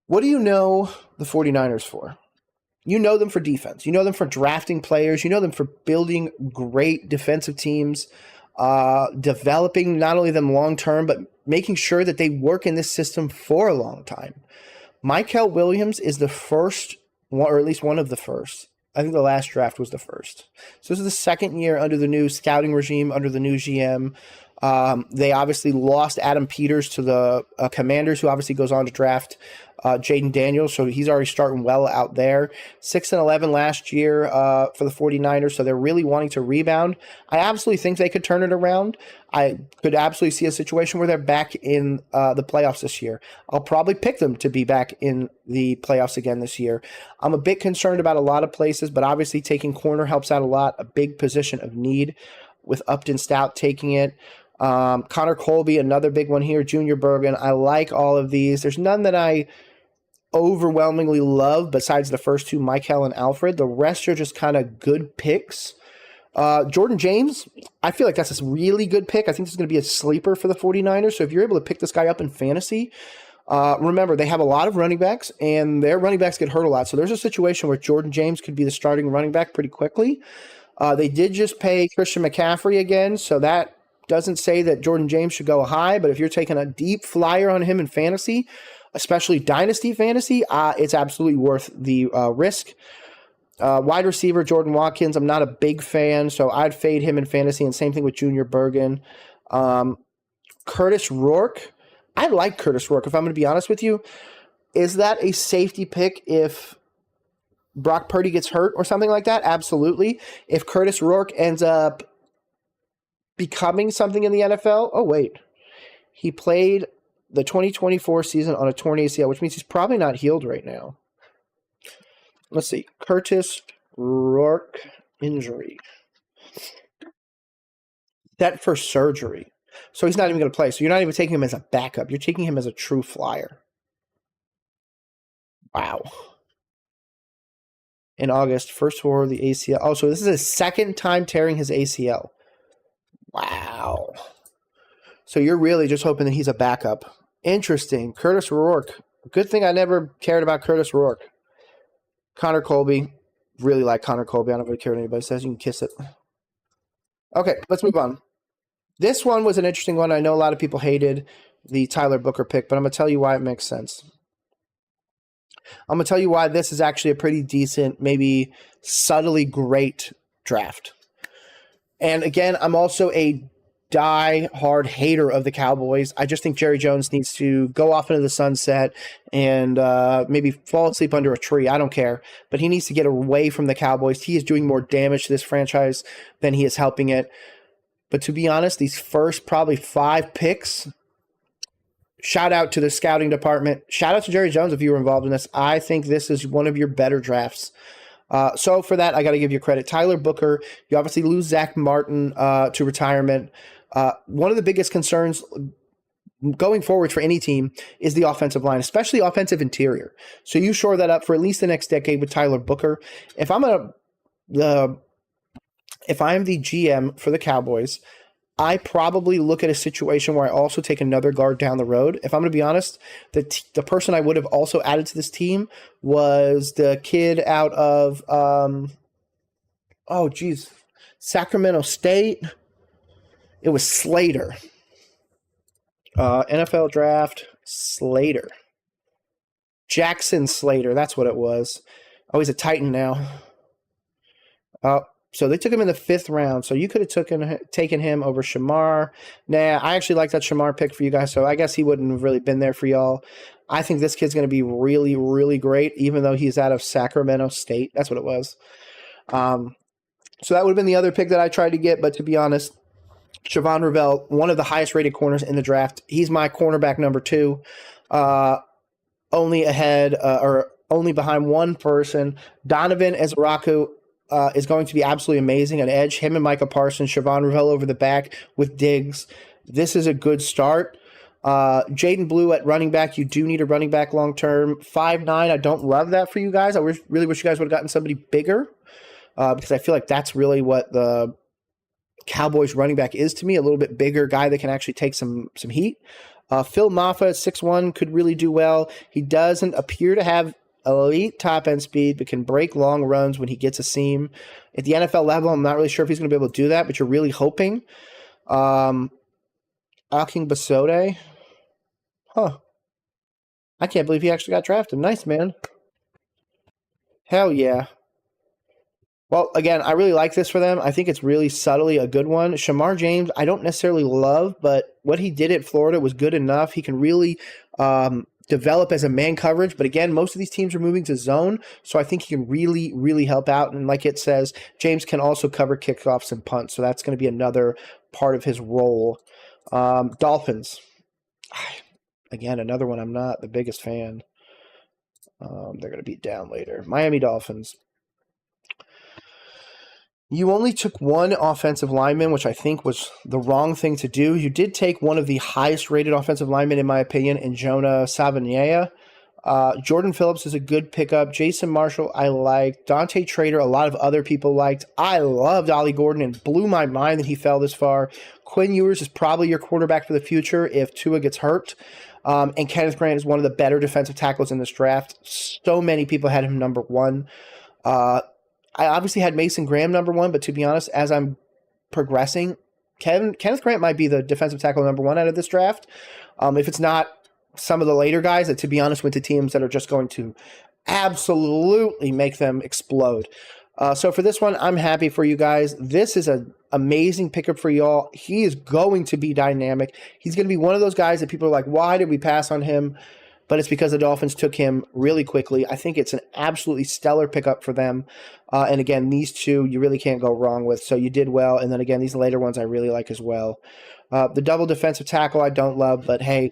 What do you know the 49ers for? You know them for defense. You know them for drafting players. You know them for building great defensive teams, developing not only them long-term, but making sure that they work in this system for a long time. Mykel Williams is the first, or at least one of the first. I think the last draft was the first. So this is the second year under the new scouting regime, under the new GM. They obviously lost Adam Peters to the Commanders, who obviously goes on to draft Jaden Daniels, so he's already starting well out there. 6-11 last year for the 49ers, so they're really wanting to rebound. I absolutely think they could turn it around. I could absolutely see a situation where they're back in the playoffs this year. I'll probably pick them to be back in the playoffs again this year. I'm a bit concerned about a lot of places, but obviously taking corner helps out a lot, a big position of need with Upton Stout taking it. Connor Colby, another big one here. Junior Bergen. I like all of these. There's none that I overwhelmingly love besides the first two, Mykel and Alfred. The rest are just kind of good picks. Jordan James, I feel like that's a really good pick. I think this is going to be a sleeper for the 49ers. So if you're able to pick this guy up in fantasy, remember, they have a lot of running backs, and their running backs get hurt a lot. So there's a situation where Jordan James could be the starting running back pretty quickly. They did just pay Christian McCaffrey again, so that doesn't say that Jordan James should go high, but if you're taking a deep flyer on him in fantasy, especially dynasty fantasy, it's absolutely worth the risk. Wide receiver Jordan Watkins, I'm not a big fan, so I'd fade him in fantasy, and same thing with Junior Bergen. Curtis Rourke, I like Curtis Rourke, if I'm going to be honest with you. Is that a safety pick if Brock Purdy gets hurt or something like that? Absolutely. If Curtis Rourke ends up becoming something in the NFL, oh wait, he played the 2024 season on a torn ACL, which means he's probably not healed right now. Let's see. Curtis Rourke injury. Set for surgery. So he's not even going to play. So you're not even taking him as a backup. You're taking him as a true flyer. Wow. In August, first for the ACL. Oh, so this is his second time tearing his ACL. Wow. So you're really just hoping that he's a backup. Interesting. Curtis Rourke. Good thing I never cared about Curtis Rourke. Connor Colby. Really like Connor Colby. I don't really care what anybody says. You can kiss it. Okay, let's move on. This one was an interesting one. I know a lot of people hated the Tyler Booker pick, but I'm going to tell you why it makes sense. I'm going to tell you why this is actually a pretty decent, maybe subtly great draft. And again, I'm also a die-hard hater of the Cowboys. I just think Jerry Jones needs to go off into the sunset and maybe fall asleep under a tree. I don't care. But he needs to get away from the Cowboys. He is doing more damage to this franchise than he is helping it. But to be honest, these first probably 5 picks, shout out to the scouting department. Shout out to Jerry Jones if you were involved in this. I think this is one of your better drafts. So for that, I got to give you credit. Tyler Booker, you obviously lose Zach Martin to retirement. One of the biggest concerns going forward for any team is the offensive line, especially offensive interior. So you shore that up for at least the next decade with Tyler Booker. If I'm the GM for the Cowboys, I probably look at a situation where I also take another guard down the road. If I'm going to be honest, the person I would have also added to this team was the kid out of Sacramento State. It was Slater. NFL draft, Slater. Jackson Slater, that's what it was. Oh, he's a Titan now. So they took him in the 5th round. So you could have taken him over Shamar. Nah, I actually like that Shamar pick for you guys, so I guess he wouldn't have really been there for y'all. I think this kid's going to be really, really great, even though he's out of Sacramento State. That's what it was. So that would have been the other pick that I tried to get, but to be honest, Siobhan Revell, one of the highest rated corners in the draft. He's my cornerback number 2, only behind one person. Donovan Ezraku is going to be absolutely amazing on edge. Him and Micah Parsons, Siobhan Revell over the back with Diggs. This is a good start. Jaden Blue at running back. You do need a running back long term. 5'9". I don't love that for you guys. I really wish you guys would have gotten somebody bigger because I feel like that's really what the Cowboys running back is to me, a little bit bigger guy that can actually take some heat. Phil Maffa at 6'1", could really do well. He doesn't appear to have elite top-end speed, but can break long runs when he gets a seam. At the NFL level, I'm not really sure if he's going to be able to do that, but you're really hoping. Aking Basode. Huh. I can't believe he actually got drafted. Nice, man. Hell yeah. Well, again, I really like this for them. I think it's really subtly a good one. Shamar James, I don't necessarily love, but what he did at Florida was good enough. He can really develop as a man coverage. But again, most of these teams are moving to zone, so I think he can really, really help out. And like it says, James can also cover kickoffs and punts, so that's going to be another part of his role. Dolphins. Again, another one I'm not the biggest fan. They're going to be down later. Miami Dolphins. You only took one offensive lineman, which I think was the wrong thing to do. You did take one of the highest rated offensive linemen, in my opinion, in Jonah Savaiinaea. Jordan Phillips is a good pickup. Jason Marshall, I liked. Dante Trader, a lot of other people liked. I loved Ollie Gordon and blew my mind that he fell this far. Quinn Ewers is probably your quarterback for the future if Tua gets hurt. And Kenneth Grant is one of the better defensive tackles in this draft. So many people had him number 1. I obviously had Mason Graham number 1, but to be honest, as I'm progressing, Kenneth Grant might be the defensive tackle number 1 out of this draft. If it's not some of the later guys that, to be honest, went to teams that are just going to absolutely make them explode. So for this one, I'm happy for you guys. This is an amazing pickup for y'all. He is going to be dynamic. He's going to be one of those guys that people are like, why did we pass on him? But it's because the Dolphins took him really quickly. I think it's an absolutely stellar pickup for them. And again, these two you really can't go wrong with. So you did well. And then again, these later ones I really like as well. The double defensive tackle I don't love, but hey,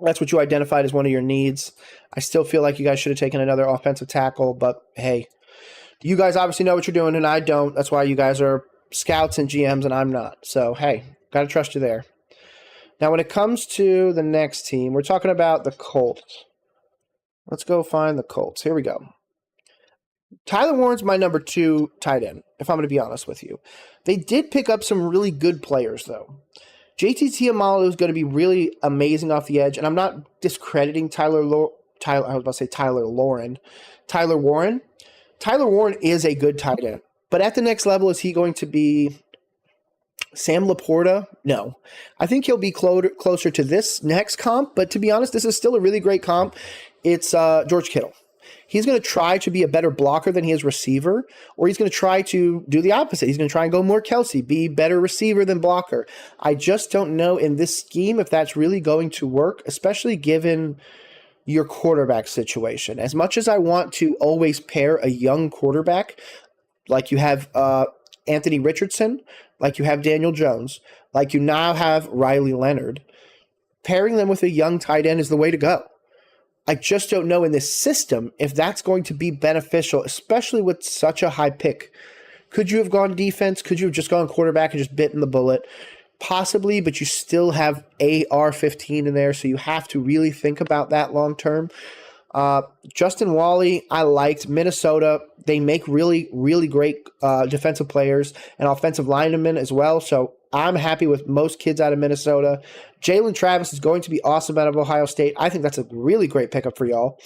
that's what you identified as one of your needs. I still feel like you guys should have taken another offensive tackle, but hey, you guys obviously know what you're doing and I don't. That's why you guys are scouts and GMs and I'm not. So hey, got to trust you there. Now, when it comes to the next team, we're talking about the Colts. Let's go find the Colts. Here we go. Tyler Warren's my number 2 tight end, if I'm going to be honest with you. They did pick up some really good players, though. JT Tiamalu is going to be really amazing off the edge, and I'm not discrediting Tyler Warren. Tyler Warren. Tyler Warren is a good tight end, but at the next level, is he going to be Sam Laporta? No. I think he'll be closer to this next comp, but to be honest, this is still a really great comp. It's George Kittle. He's going to try to be a better blocker than he is receiver, or he's going to try to do the opposite. He's going to try and go more Kelsey, be better receiver than blocker. I just don't know in this scheme if that's really going to work, especially given your quarterback situation. As much as I want to always pair a young quarterback, like you have Anthony Richardson, like you have Daniel Jones, like you now have Riley Leonard, pairing them with a young tight end is the way to go. I just don't know in this system if that's going to be beneficial, especially with such a high pick. Could you have gone defense? Could you have just gone quarterback and just bitten the bullet? Possibly, but you still have AR-15 in there, so you have to really think about that long term. Justin Wally, I liked. Minnesota, they make really, really great defensive players and offensive linemen as well, so I'm happy with most kids out of Minnesota. Jalen Travis is going to be awesome out of Ohio State. I think that's a really great pickup for y'all.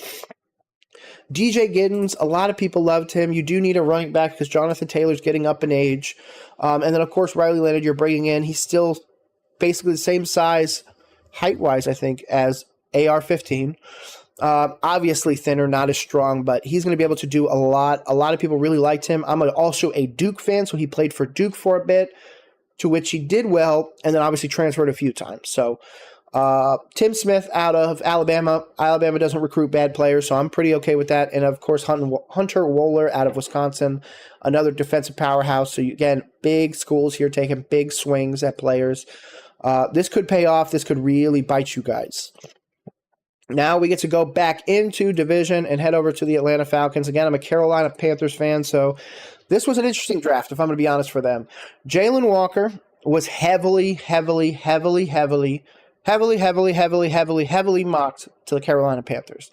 DJ Giddens, a lot of people loved him. You do need a running back because Jonathan Taylor's getting up in age. And then, of course, Riley Leonard you're bringing in. He's still basically the same size, height-wise, I think, as AR-15. Obviously thinner, not as strong, but he's going to be able to do a lot. A lot of people really liked him. I'm also a Duke fan, so he played for Duke for a bit, to which he did well, and then obviously transferred a few times. So Tim Smith out of Alabama. Alabama doesn't recruit bad players, so I'm pretty okay with that. And, of course, Hunter Wohler out of Wisconsin, another defensive powerhouse. So, again, big schools here taking big swings at players. This could pay off. This could really bite you guys. Now we get to go back into division and head over to the Atlanta Falcons. Again, I'm a Carolina Panthers fan, so this was an interesting draft, if I'm going to be honest, for them. Jalen Walker was heavily mocked to the Carolina Panthers,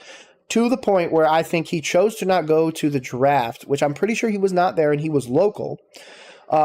to the point where I think he chose to not go to the draft, which I'm pretty sure he was not there, and he was local,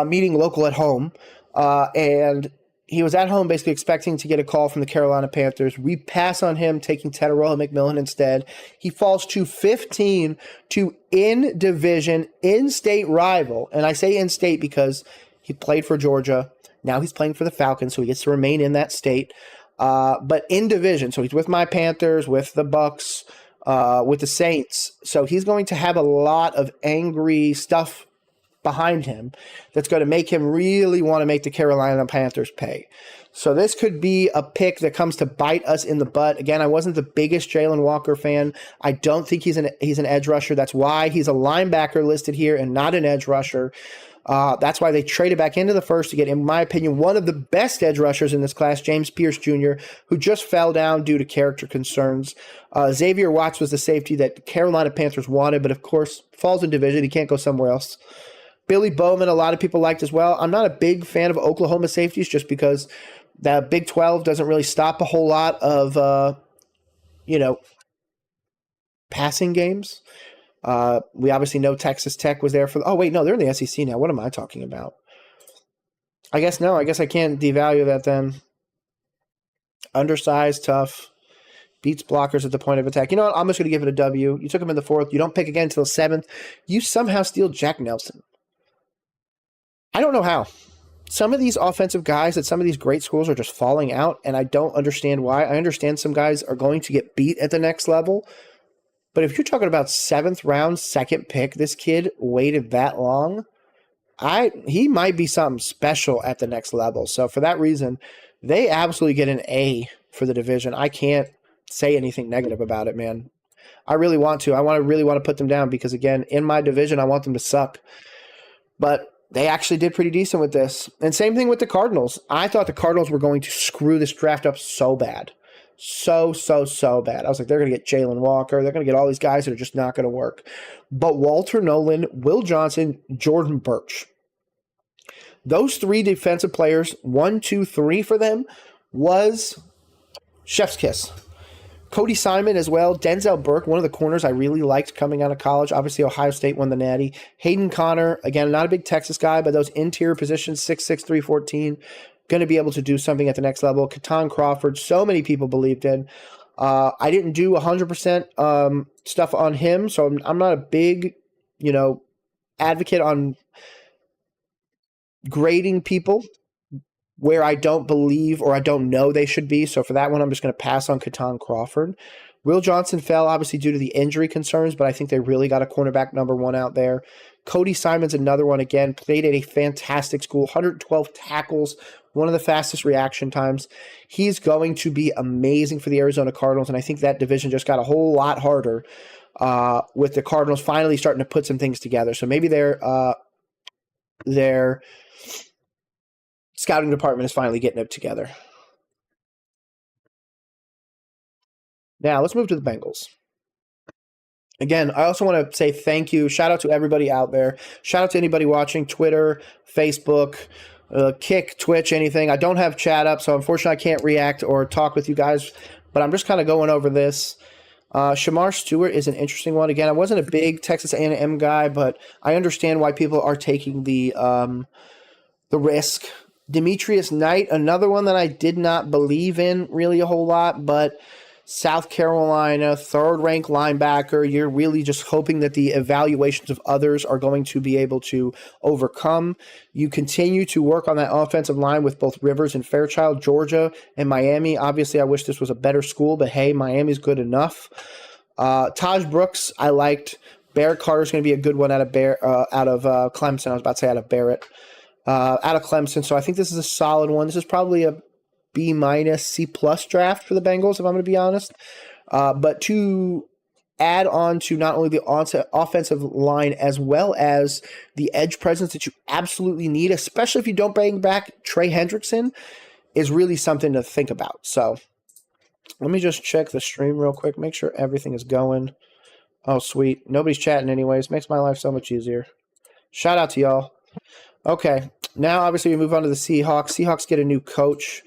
meeting local at home, and he was at home basically expecting to get a call from the Carolina Panthers. We pass on him, taking Tedoroha McMillan instead. He falls to 15 to in-division, in-state rival. And I say in-state because he played for Georgia. Now he's playing for the Falcons, so he gets to remain in that state. But in division, so he's with my Panthers, with the Bucks, with the Saints. So he's going to have a lot of angry stuff behind him that's going to make him really want to make the Carolina Panthers pay. So this could be a pick that comes to bite us in the butt. Again, I wasn't the biggest Jalen Walker fan. I don't think he's an edge rusher. That's why he's a linebacker listed here and not an edge rusher. That's why they traded back into the first to get, in my opinion, one of the best edge rushers in this class, James Pierce Jr., who just fell down due to character concerns. Xavier Watts was the safety that the Carolina Panthers wanted, but of course, falls in division. He can't go somewhere else. Billy Bowman, a lot of people liked as well. I'm not a big fan of Oklahoma safeties just because the Big 12 doesn't really stop a whole lot of, passing games. We obviously know Texas Tech was there for. Oh, wait, no, they're in the SEC now. What am I talking about? I guess I can't devalue that then. Undersized, tough, beats blockers at the point of attack. You know what? I'm just going to give it a W. You took him in the 4th. You don't pick again until the 7th. You somehow steal Jack Nelson. I don't know how. Some of these offensive guys at some of these great schools are just falling out, and I don't understand why. I understand some guys are going to get beat at the next level, but if you're talking about 7th round, 2nd pick, this kid waited that long, he might be something special at the next level. So for that reason, they absolutely get an A for the division. I can't say anything negative about it, man. I really want to. Really want to put them down because, again, in my division, I want them to suck. But they actually did pretty decent with this. And same thing with the Cardinals. I thought the Cardinals were going to screw this draft up so bad. So bad. I was like, they're going to get Jalen Walker. They're going to get all these guys that are just not going to work. But Walter Nolan, Will Johnson, Jordan Burch. Those 3 defensive players, 1, 2, 3 for them, was chef's kiss. Cody Simon as well. Denzel Burke, one of the corners I really liked coming out of college. Obviously, Ohio State won the Natty. Hayden Connor, again, not a big Texas guy, but those interior positions, 6'6", 314. going to be able to do something at the next level. Keaton Crawford, so many people believed in. I didn't do 100% stuff on him, so I'm not a big, advocate on grading people where I don't believe or I don't know they should be. So for that one, I'm just going to pass on Keaton Crawford. Will Johnson fell, obviously, due to the injury concerns, but I think they really got a cornerback number one out there. Cody Simon's another one, again, played at a fantastic school, 112 tackles, one of the fastest reaction times. He's going to be amazing for the Arizona Cardinals, and I think that division just got a whole lot harder with the Cardinals finally starting to put some things together. So maybe their scouting department is finally getting it together. Now, let's move to the Bengals. Again, I also want to say thank you. Shout out to everybody out there. Shout out to anybody watching Twitter, Facebook, Kick, Twitch, anything. I don't have chat up, so unfortunately I can't react or talk with you guys, but I'm just kind of going over this. Shamar Stewart is an interesting one. Again, I wasn't a big Texas A&M guy, but I understand why people are taking the risk. Demetrius Knight, another one that I did not believe in really a whole lot, but South Carolina, third-ranked linebacker. You're really just hoping that the evaluations of others are going to be able to overcome. You continue to work on that offensive line with both Rivers and Fairchild, Georgia and Miami. Obviously, I wish this was a better school, but hey, Miami's good enough. Taj Brooks, I liked. Barrett Carter's going to be a good one out of Clemson. I was about to say out of Barrett. Out of Clemson. So I think this is a solid one. This is probably a B-, C+ draft for the Bengals, if I'm going to be honest. But to add on to not only the offensive line as well as the edge presence that you absolutely need, especially if you don't bring back Trey Hendrickson, is really something to think about. So let me just check the stream real quick, make sure everything is going. Oh, sweet. Nobody's chatting anyways. Makes my life so much easier. Shout out to y'all. Okay, now obviously we move on to the Seahawks. Seahawks get a new coach.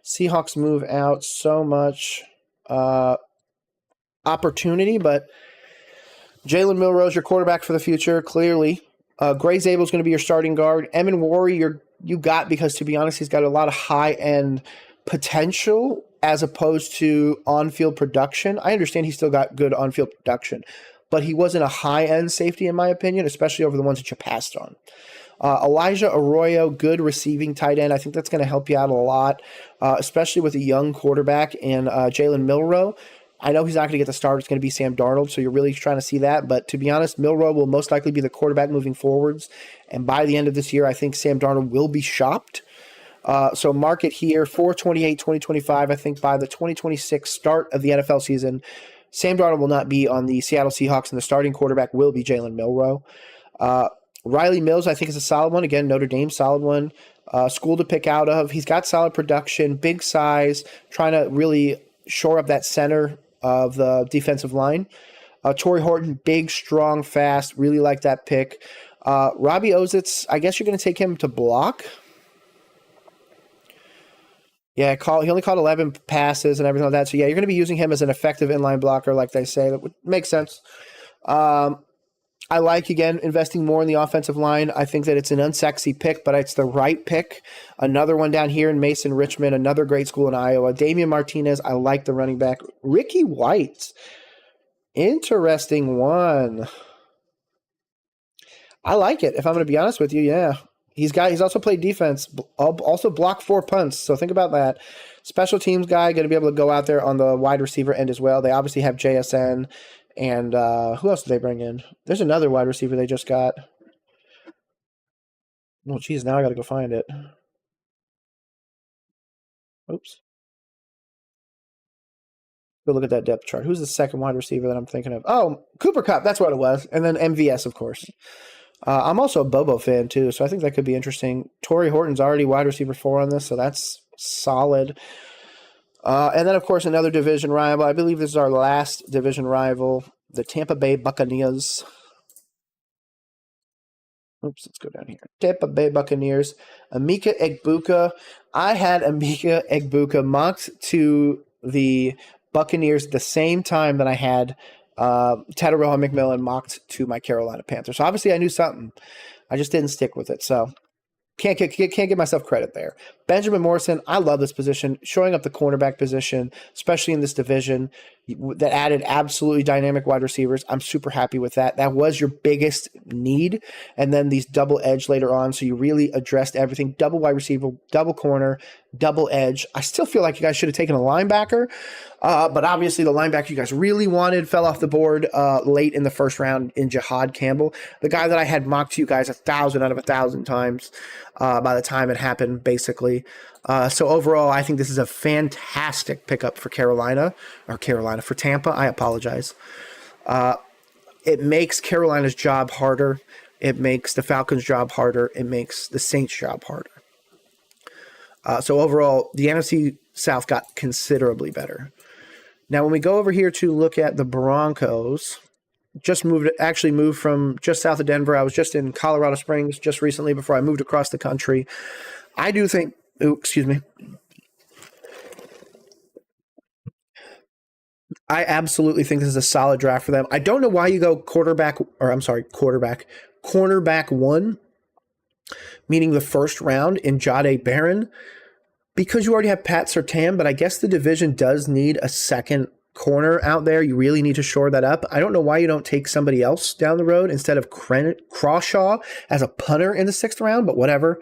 Seahawks move out so much opportunity, but Jalen Milroe's your quarterback for the future, clearly. Gray Zabel's going to be your starting guard. Emin Wari, you got because, to be honest, he's got a lot of high-end potential as opposed to on-field production. I understand he's still got good on-field production, but he wasn't a high-end safety, in my opinion, especially over the ones that you passed on. Elijah Arroyo, good receiving tight end. I think that's going to help you out a lot, especially with a young quarterback and Jalen Milroe. I know he's not going to get the start. It's going to be Sam Darnold, so you're really trying to see that. But to be honest, Milroe will most likely be the quarterback moving forwards. And by the end of this year, I think Sam Darnold will be shopped. So mark it here, 4/28/2025. I think by the 2026 start of the NFL season, Sam Darnold will not be on the Seattle Seahawks, and the starting quarterback will be Jalen Milroe. Riley Mills, I think, is a solid one. Again, Notre Dame, solid one. School to pick out of. He's got solid production, big size, trying to really shore up that center of the defensive line. Torrey Horton, big, strong, fast. Really like that pick. Robbie Ozitz, I guess you're going to take him to block. Yeah, he only caught 11 passes and everything like that. So, yeah, you're going to be using him as an effective inline blocker, like they say. That would make sense. I like, again, investing more in the offensive line. I think that it's an unsexy pick, but it's the right pick. Another one down here in Mason Richmond, another great school in Iowa. Damian Martinez, I like the running back. Ricky White, interesting one. I like it, if I'm going to be honest with you, yeah. He's also played defense, also blocked 4 punts, so think about that. Special teams guy, going to be able to go out there on the wide receiver end as well. They obviously have JSN. And who else did they bring in? There's another wide receiver they just got. Oh, geez, now I got to go find it. Oops. Go look at that depth chart. Who's the second wide receiver that I'm thinking of? Oh, Cooper Kupp. That's what it was. And then MVS, of course. I'm also a Bobo fan, too, so I think that could be interesting. Torrey Horton's already wide receiver 4 on this, so that's solid. And then, of course, another division rival. I believe this is our last division rival, the Tampa Bay Buccaneers. Oops, let's go down here. Tampa Bay Buccaneers. Emeka Egbuka. I had Emeka Egbuka mocked to the Buccaneers at the same time that I had Tataroa McMillan mocked to my Carolina Panthers. So obviously I knew something. I just didn't stick with it. So Can't give myself credit there. Benjamin Morrison, I love this position, showing up the cornerback position, especially in this division that added absolutely dynamic wide receivers. I'm super happy with that. That was your biggest need. And then these double edge later on. So you really addressed everything. Double wide receiver, double corner, double edge. I still feel like you guys should have taken a linebacker. But obviously the linebacker you guys really wanted fell off the board late in the first round in Jihad Campbell, the guy that I had mocked to you guys 1,000 out of 1,000 times by the time it happened, basically. So overall, I think this is a fantastic pickup for for Tampa. I apologize. It makes Carolina's job harder. It makes the Falcons' job harder. It makes the Saints' job harder. So overall, the NFC South got considerably better. Now, when we go over here to look at the Broncos, moved from just south of Denver. I was just in Colorado Springs just recently before I moved across the country. I do think, I absolutely think this is a solid draft for them. I don't know why you go cornerback one, meaning the first round in Jahdae Barron, because you already have Pat Surtain, but I guess the division does need a second corner out there. You really need to shore that up. I don't know why you don't take somebody else down the road instead of Crawshaw as a punter in the 6th round, but whatever.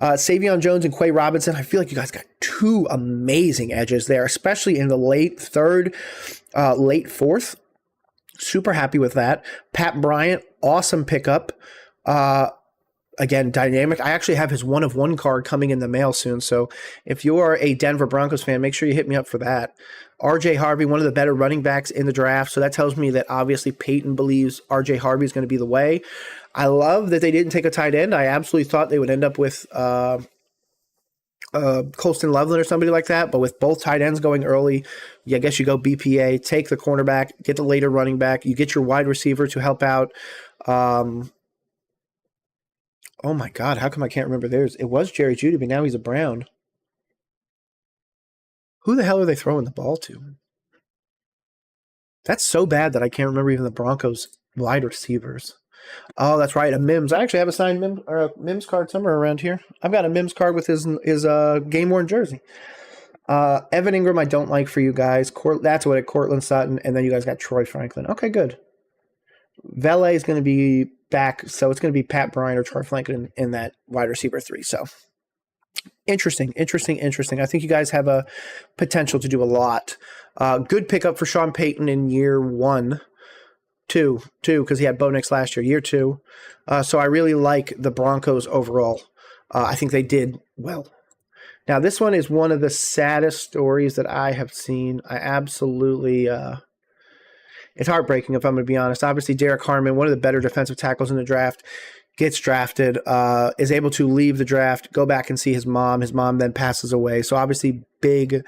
Savion Jones and Quay Robinson, I feel like you guys got two amazing edges there, especially in the late 3rd, late 4th. Super happy with that. Pat Bryant, awesome pickup. Again, dynamic. I actually have his 1-of-1 card coming in the mail soon. So if you are a Denver Broncos fan, make sure you hit me up for that. RJ Harvey, one of the better running backs in the draft. So that tells me that obviously Peyton believes RJ Harvey is going to be the way. I love that they didn't take a tight end. I absolutely thought they would end up with Colston Loveland or somebody like that. But with both tight ends going early, I guess you go BPA, take the cornerback, get the later running back. You get your wide receiver to help out. Oh my God, how come I can't remember theirs? It was Jerry Jeudy, but now he's a Brown. Who the hell are they throwing the ball to? That's so bad that I can't remember even the Broncos wide receivers. Oh, that's right, a Mims. I actually have a signed Mims card somewhere around here. I've got a Mims card with his game-worn jersey. Evan Ingram I don't like for you guys. That's what Cortland Sutton, and then you guys got Troy Franklin. Okay, good. Valet is going to be back, so it's going to be Pat Bryant or Troy Franklin in that wide receiver 3. So interesting. I think you guys have a potential to do a lot. Good pickup for Sean Payton in year 1, 2, because he had Bo Nix last year, year 2. So I really like the Broncos overall. I think they did well. Now, this one is one of the saddest stories that I have seen. I absolutely... it's heartbreaking, if I'm going to be honest. Obviously, Derek Harmon, one of the better defensive tackles in the draft, gets drafted, is able to leave the draft, go back and see his mom. His mom then passes away. So obviously, big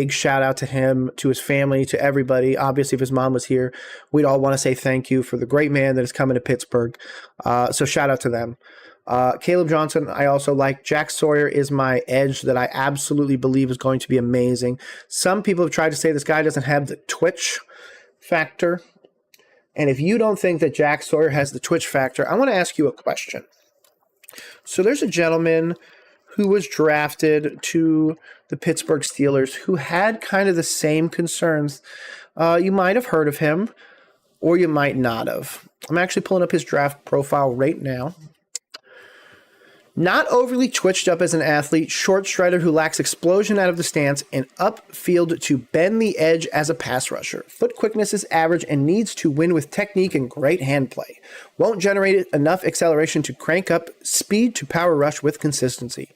shout out to him, to his family, to everybody. Obviously, if his mom was here, we'd all want to say thank you for the great man that is coming to Pittsburgh. So shout out to them. Caleb Johnson, I also like. Jack Sawyer is my edge that I absolutely believe is going to be amazing. Some people have tried to say this guy doesn't have the twitch factor. And if you don't think that Jack Sawyer has the twitch factor, I want to ask you a question. So there's a gentleman who was drafted to the Pittsburgh Steelers who had kind of the same concerns. You might have heard of him, or you might not have. I'm actually pulling up his draft profile right now. Not overly twitched up as an athlete, short strider who lacks explosion out of the stance and upfield to bend the edge as a pass rusher. Foot quickness is average and needs to win with technique and great hand play. Won't generate enough acceleration to crank up speed to power rush with consistency.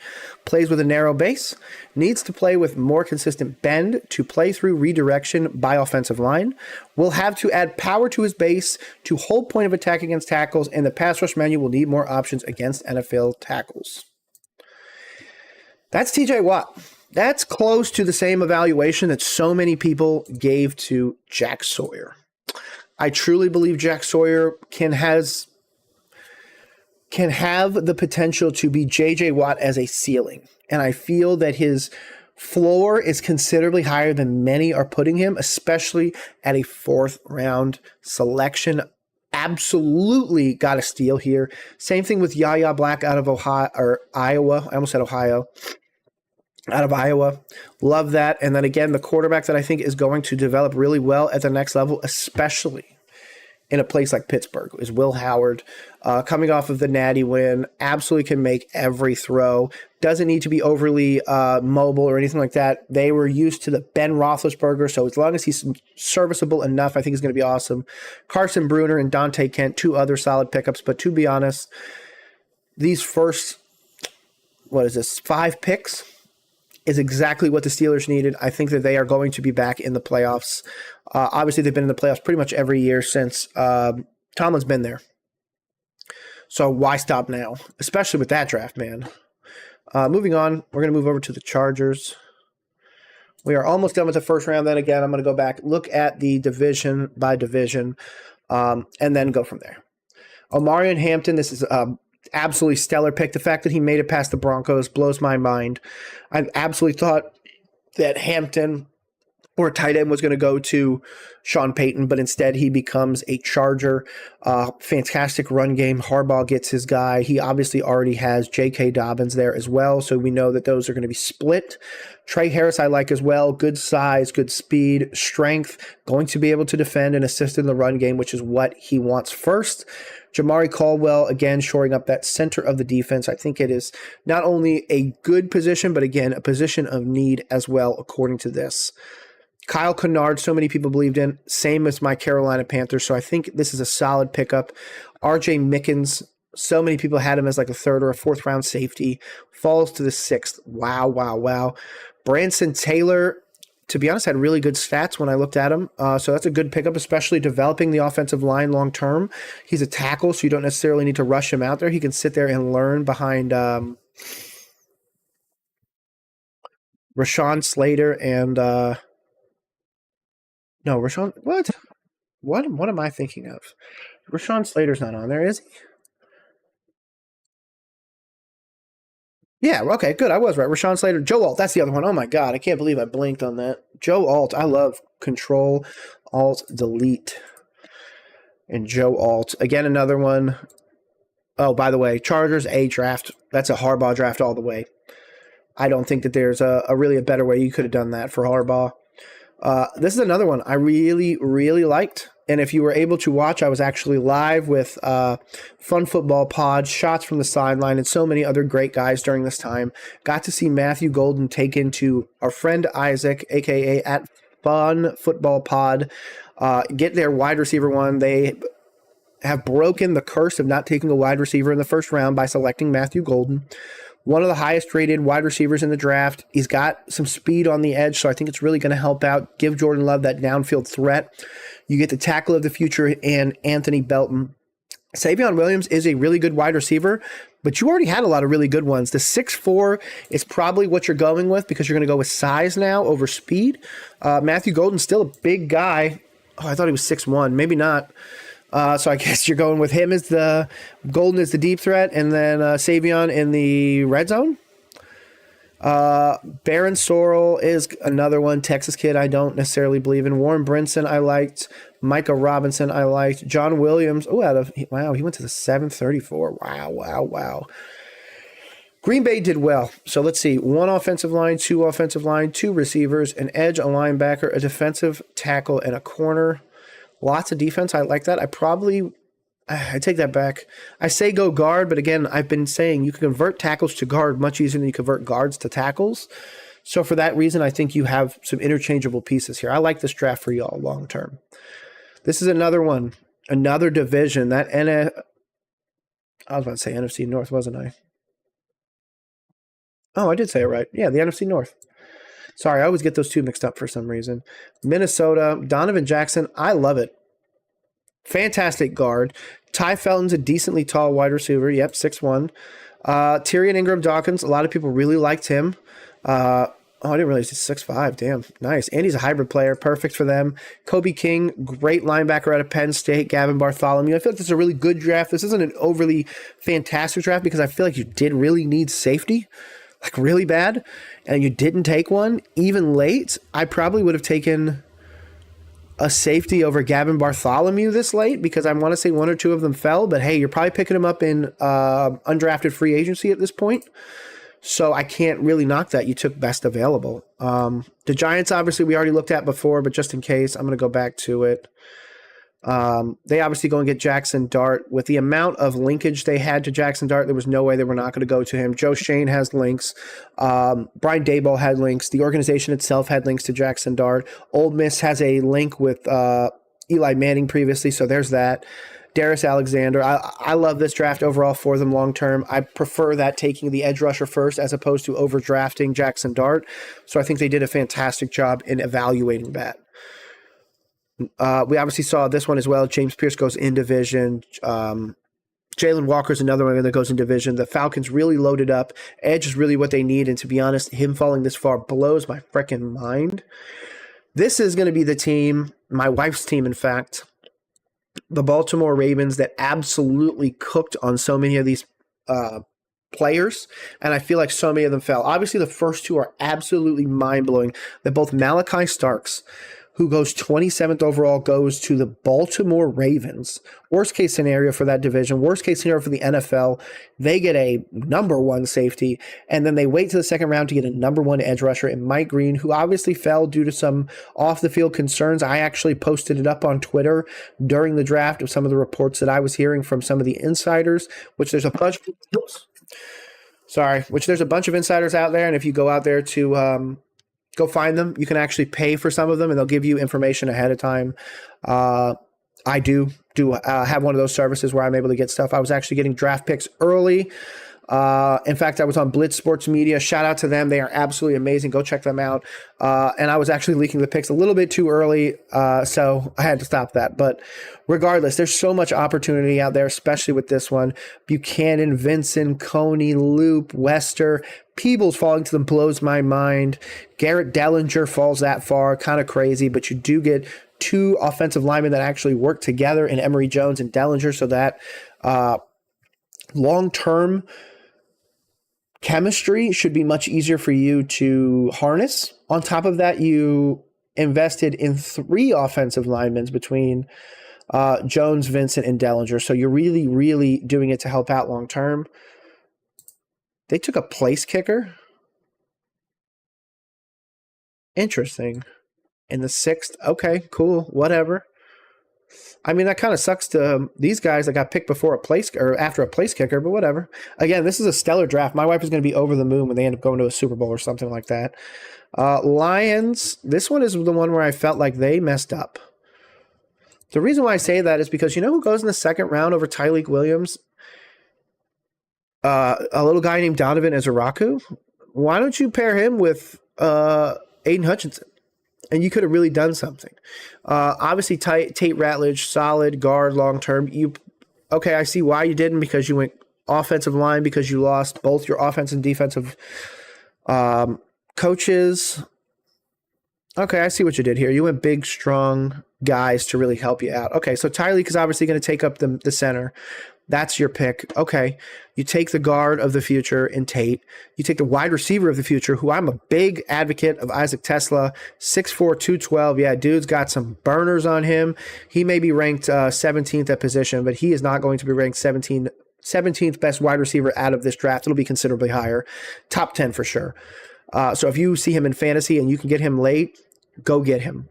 Plays with a narrow base. Needs to play with more consistent bend to play through redirection by offensive line. Will have to add power to his base to hold point of attack against tackles, and the pass rush menu will need more options against NFL tackles. That's TJ Watt. That's close to the same evaluation that so many people gave to Jack Sawyer. I truly believe Jack Sawyer can have the potential to be J.J. Watt as a ceiling. And I feel that his floor is considerably higher than many are putting him, especially at a 4th round selection. absolutely got a steal here. Same thing with Yaya Black out of Iowa. I almost said Ohio. Out of Iowa. Love that. And then again, the quarterback that I think is going to develop really well at the next level, especially in a place like Pittsburgh, is Will Howard. Coming off of the Natty win, absolutely can make every throw. Doesn't need to be overly mobile or anything like that. They were used to the Ben Roethlisberger, so as long as he's serviceable enough, I think he's going to be awesome. Carson Bruner and Dante Kent, 2 other solid pickups. But to be honest, these first, 5 picks is exactly what the Steelers needed. I think that they are going to be back in the playoffs. Obviously, they've been in the playoffs pretty much every year since Tomlin's been there. So why stop now? Especially with that draft, man. Moving on, we're going to move over to the Chargers. We are almost done with the first round. Then again, I'm going to go back, look at the division by division, and then go from there. Omarion Hampton, this is absolutely stellar pick. The fact that he made it past the Broncos blows my mind. I absolutely thought that Hampton or tight end was going to go to Sean Payton, but instead he becomes a Charger. Fantastic run game. Harbaugh gets his guy. He obviously already has J.K. Dobbins there as well, so we know that those are going to be split. Trey Harris I like as well. Good size, good speed, strength, going to be able to defend and assist in the run game, which is what he wants first. Jamari Caldwell, again, shoring up that center of the defense. I think it is not only a good position, but again, a position of need as well, according to this. Kyle Kennard, so many people believed in, same as my Carolina Panthers, so I think this is a solid pickup. RJ Mickens, so many people had him as like a 3rd or a 4th round safety, falls to the 6th. Wow. Branson Taylor, to be honest, had really good stats when I looked at him, so that's a good pickup, especially developing the offensive line long term. He's a tackle, so you don't necessarily need to rush him out there. He can sit there and learn behind Rashawn Slater and no, Rashawn. What? What am I thinking of? Rashawn Slater's not on there, is he? Yeah, okay, good. I was right. Rashawn Slater. Joe Alt, that's the other one. Oh my God, I can't believe I blinked on that. Joe Alt. I love Control, Alt, Delete. And Joe Alt. Again, another one. Oh, by the way, Chargers A draft. That's a Harbaugh draft all the way. I don't think that there's a really a better way you could have done that for Harbaugh. This is another one I really, really liked. And if you were able to watch, I was actually live with Fun Football Pod, Shots from the Sideline, and so many other great guys during this time. Got to see Matthew Golden take into our friend Isaac, a.k.a. at Fun Football Pod, get their wide receiver one. They have broken the curse of not taking a wide receiver in the first round by selecting Matthew Golden. One of the highest rated wide receivers in the draft. He's got some speed on the edge, so I think it's really going to help out, give Jordan Love that downfield threat. You get the tackle of the future and Anthony Belton. Savion Williams is a really good wide receiver, but you already had a lot of really good ones. The 6'4" is probably what you're going with because you're going to go with size now over speed. Matthew Golden's still a big guy. Oh, I thought he was 6'1". Maybe not. So I guess you're going with him as the Golden is the deep threat, and then Savion in the red zone. Baron Sorrell is another one. Texas kid I don't necessarily believe in. Warren Brinson I liked. Micah Robinson I liked. John Williams. Oh, wow, he went to the 734. Wow. Green Bay did well. So let's see. 1 offensive line, 2 offensive line, 2 receivers, an edge, a linebacker, a defensive tackle, and a corner. Lots of defense. I like that. I take that back. I say go guard, but again, I've been saying you can convert tackles to guard much easier than you convert guards to tackles. So for that reason, I think you have some interchangeable pieces here. I like this draft for y'all long term. This is another one, another division. I was about to say NFC North, wasn't I? Oh, I did say it right. Yeah, the NFC North. Sorry, I always get those two mixed up for some reason. Minnesota, Donovan Jackson, I love it. Fantastic guard. Ty Felton's a decently tall wide receiver. Yep, 6'1". Tyrion Ingram-Dawkins, a lot of people really liked him. I didn't realize he's 6'5". Damn, nice. And he's a hybrid player. Perfect for them. Kobe King, great linebacker out of Penn State. Gavin Bartholomew. I feel like this is a really good draft. This isn't an overly fantastic draft because I feel like you did really need safety. Like really bad, and you didn't take one, even late. I probably would have taken a safety over Gavin Bartholomew this late because I want to say one or two of them fell, but hey, you're probably picking him up in undrafted free agency at this point. So I can't really knock that. You took best available. The Giants, obviously, we already looked at before, but just in case, I'm going to go back to it. They obviously go and get Jackson Dart. With the amount of linkage they had to Jackson Dart, there was no way they were not going to go to him. Joe Shane has links. Brian Daboll had links. The organization itself had links to Jackson Dart. Ole Miss has a link with Eli Manning previously, so there's that. Darius Alexander. I love this draft overall for them long term. I prefer that taking the edge rusher first as opposed to overdrafting Jackson Dart. So I think they did a fantastic job in evaluating that. We obviously saw this one as well. James Pierce goes in division. Jalen Walker's another one that goes in division. The Falcons really loaded up. Edge is really what they need. And to be honest, him falling this far blows my freaking mind. This is going to be the team, my wife's team, in fact, the Baltimore Ravens, that absolutely cooked on so many of these players, and I feel like so many of them fell. Obviously, the first two are absolutely mind-blowing, that both Malachi Starks, who goes 27th overall, goes to the Baltimore Ravens. Worst case scenario for that division, worst case scenario for the NFL, they get a number one safety, and then they wait to the second round to get a number one edge rusher in Mike Green, who obviously fell due to some off-the-field concerns. I actually posted it up on Twitter during the draft of some of the reports that I was hearing from some of the insiders, which there's a bunch there's a bunch of insiders out there, and if you go out there to go find them, you can actually pay for some of them, and they'll give you information ahead of time. I do have one of those services where I'm able to get stuff. I was actually getting draft picks early. In fact, I was on Blitz Sports Media. Shout out to them. They are absolutely amazing. Go check them out. And I was actually leaking the picks a little bit too early, so I had to stop that. But regardless, there's so much opportunity out there, especially with this one. Buchanan, Vincent, Coney, Loop, Wester, Peebles falling to them blows my mind. Garrett Dellinger falls that far, kind of crazy, but you do get two offensive linemen that actually work together in Emory Jones and Dellinger, so that long-term chemistry should be much easier for you to harness. On top of that, you invested in three offensive linemen between Jones, Vincent, and Dellinger, so you're really, really doing it to help out long-term. They took a place kicker. Interesting. In the 6th. Okay, cool. Whatever. I mean, that kind of sucks to these guys that got picked before a place or after a place kicker, but whatever. Again, this is a stellar draft. My wife is going to be over the moon when they end up going to a Super Bowl or something like that. Lions. This one is the one where I felt like they messed up. The reason why I say that is because you know who goes in the second round over Tyleik Williams? A little guy named Donovan Ezeraku. Why don't you pair him with Aiden Hutchinson? And you could have really done something. Obviously, Tate Ratledge, solid guard long term. Okay, I see why you didn't, because you went offensive line, because you lost both your offensive and defensive coaches. Okay, I see what you did here. You went big, strong guys to really help you out. Okay, so Tyleik is obviously going to take up the center. That's your pick. Okay. You take the guard of the future in Tate. You take the wide receiver of the future, who I'm a big advocate of, Isaac Tesla, 6'4", 212. Yeah, dude's got some burners on him. He may be ranked 17th at position, but he is not going to be ranked 17th best wide receiver out of this draft. It'll be considerably higher. Top 10 for sure. So if you see him in fantasy and you can get him late, go get him.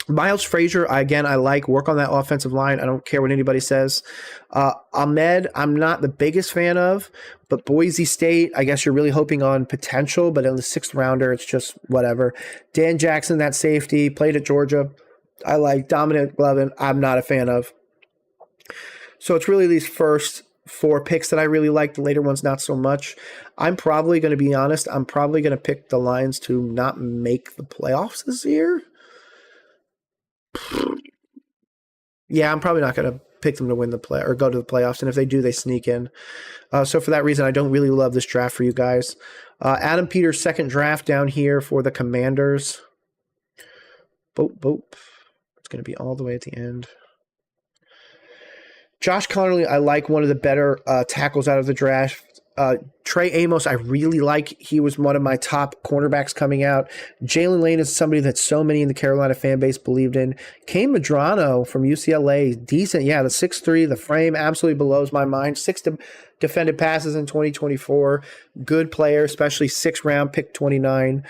Miles Frazier, again, I like. Work on that offensive line. I don't care what anybody says. Ahmed, I'm not the biggest fan of, but Boise State, I guess you're really hoping on potential, but in the 6th rounder, it's just whatever. Dan Jackson, that safety, played at Georgia. I like. Dominic Levin, I'm not a fan of. So it's really these first 4 picks that I really like. The later ones, not so much. I'm probably going to be honest. I'm probably going to pick the Lions to not make the playoffs this year. Yeah, I'm probably not going to pick them to win the play or go to the playoffs, and if they do, they sneak in. So for that reason, I don't really love this draft for you guys. Adam Peters' second draft down here for the Commanders. Boop. It's going to be all the way at the end. Josh Connerly, I like, one of the better tackles out of the draft. Trey Amos, I really like. He was one of my top cornerbacks coming out. Jalen Lane is somebody that so many in the Carolina fan base believed in. Kane Medrano from UCLA, decent. Yeah, the 6'3", the frame absolutely blows my mind. 6 defended passes in 2024. Good player, especially 6th round, pick 29.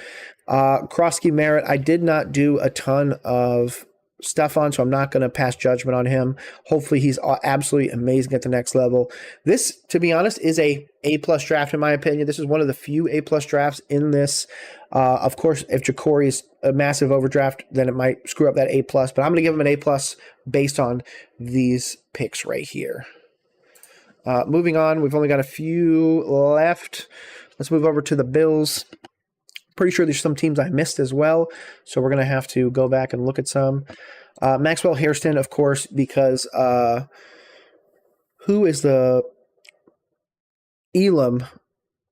Krosky Merritt, I did not do a ton of stuff on, so I'm not going to pass judgment on him. Hopefully he's absolutely amazing at the next level. This, to be honest, is a A-plus draft in my opinion. This is one of the few A-plus drafts in this. Of course, if Ja'Cory is a massive overdraft, then it might screw up that A-plus, but I'm going to give him an A-plus based on these picks right here. Moving on, we've only got a few left. Let's move over to the Bills. Pretty sure there's some teams I missed as well, so we're going to have to go back and look at some. Maxwell Hairston, of course, because who is the Elam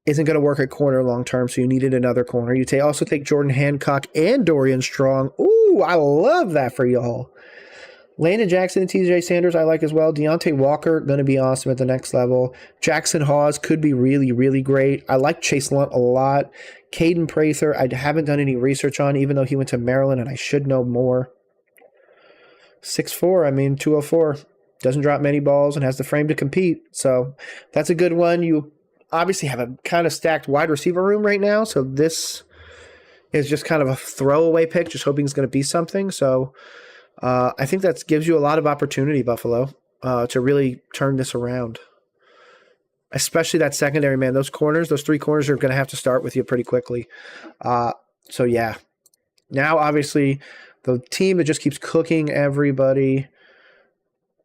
isn't going to work at corner long term, so you needed another corner. You also take Jordan Hancock and Dorian Strong. Ooh, I love that for y'all. Landon Jackson and TJ Sanders I like as well. Deontay Walker, going to be awesome at the next level. Jackson Hawes could be really, really great. I like Chase Lunt a lot. Caden Prather, I haven't done any research on, even though he went to Maryland, and I should know more. 6'4", 204. Doesn't drop many balls and has the frame to compete. So that's a good one. You obviously have a kind of stacked wide receiver room right now, so this is just kind of a throwaway pick, just hoping it's going to be something. So I think that gives you a lot of opportunity, Buffalo, to really turn this around. Especially that secondary, man. Those corners, those 3 corners are going to have to start with you pretty quickly. So, yeah. Now, obviously, the team that just keeps cooking everybody.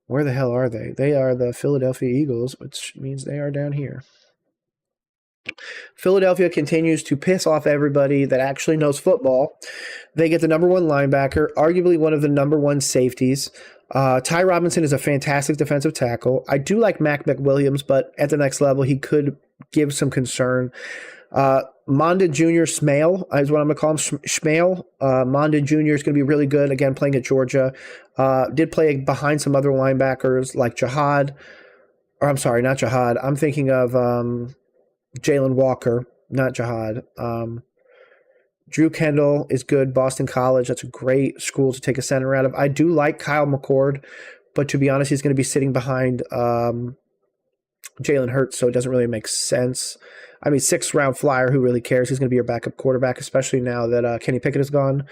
Where the hell are they? They are the Philadelphia Eagles, which means they are down here. Philadelphia continues to piss off everybody that actually knows football. They get the number 1 linebacker, arguably one of the number 1 safeties. Ty Robinson is a fantastic defensive tackle. I do like Mac McWilliams, but at the next level, he could give some concern. Monda Jr. Smale is what I'm going to call him. Schmale. Monda Jr. is going to be really good, again, playing at Georgia. Did play behind some other linebackers like Jihad. Or I'm sorry, not Jihad. I'm thinking of Jalen Walker, not Jihad. Drew Kendall is good. Boston College, that's a great school to take a center out of. I do like Kyle McCord, but to be honest, he's going to be sitting behind Jalen Hurts, so it doesn't really make sense. 6th round flyer, who really cares? He's going to be your backup quarterback, especially now that Kenny Pickett is gone.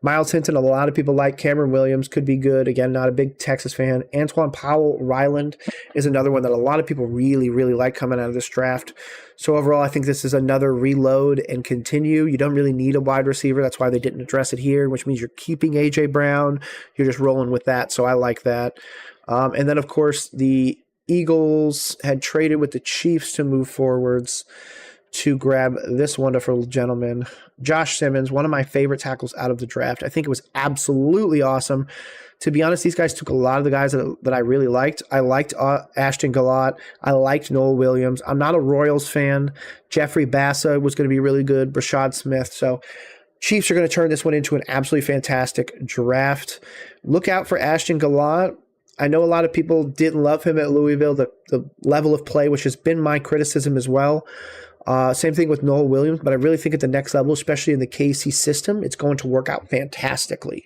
Miles Hinton, a lot of people like. Cameron Williams could be good. Again, not a big Texas fan. Antoine Powell-Ryland is another one that a lot of people really, really like coming out of this draft. So overall, I think this is another reload and continue. You don't really need a wide receiver. That's why they didn't address it here, which means you're keeping A.J. Brown. You're just rolling with that, so I like that. And then, of course, the Eagles had traded with the Chiefs to move forwards to grab this wonderful gentleman, Josh Simmons, one of my favorite tackles out of the draft. I think it was absolutely awesome. To be honest, these guys took a lot of the guys that I really liked. I liked Ashton Gallott. I liked Noel Williams. I'm not a Royals fan. Jeffrey Bassa was going to be really good. Brashad Smith. So Chiefs are going to turn this one into an absolutely fantastic draft. Look out for Ashton Gallott. I know a lot of people didn't love him at Louisville, the level of play, which has been my criticism as well. Same thing with Noel Williams, but I really think at the next level, especially in the KC system, it's going to work out fantastically.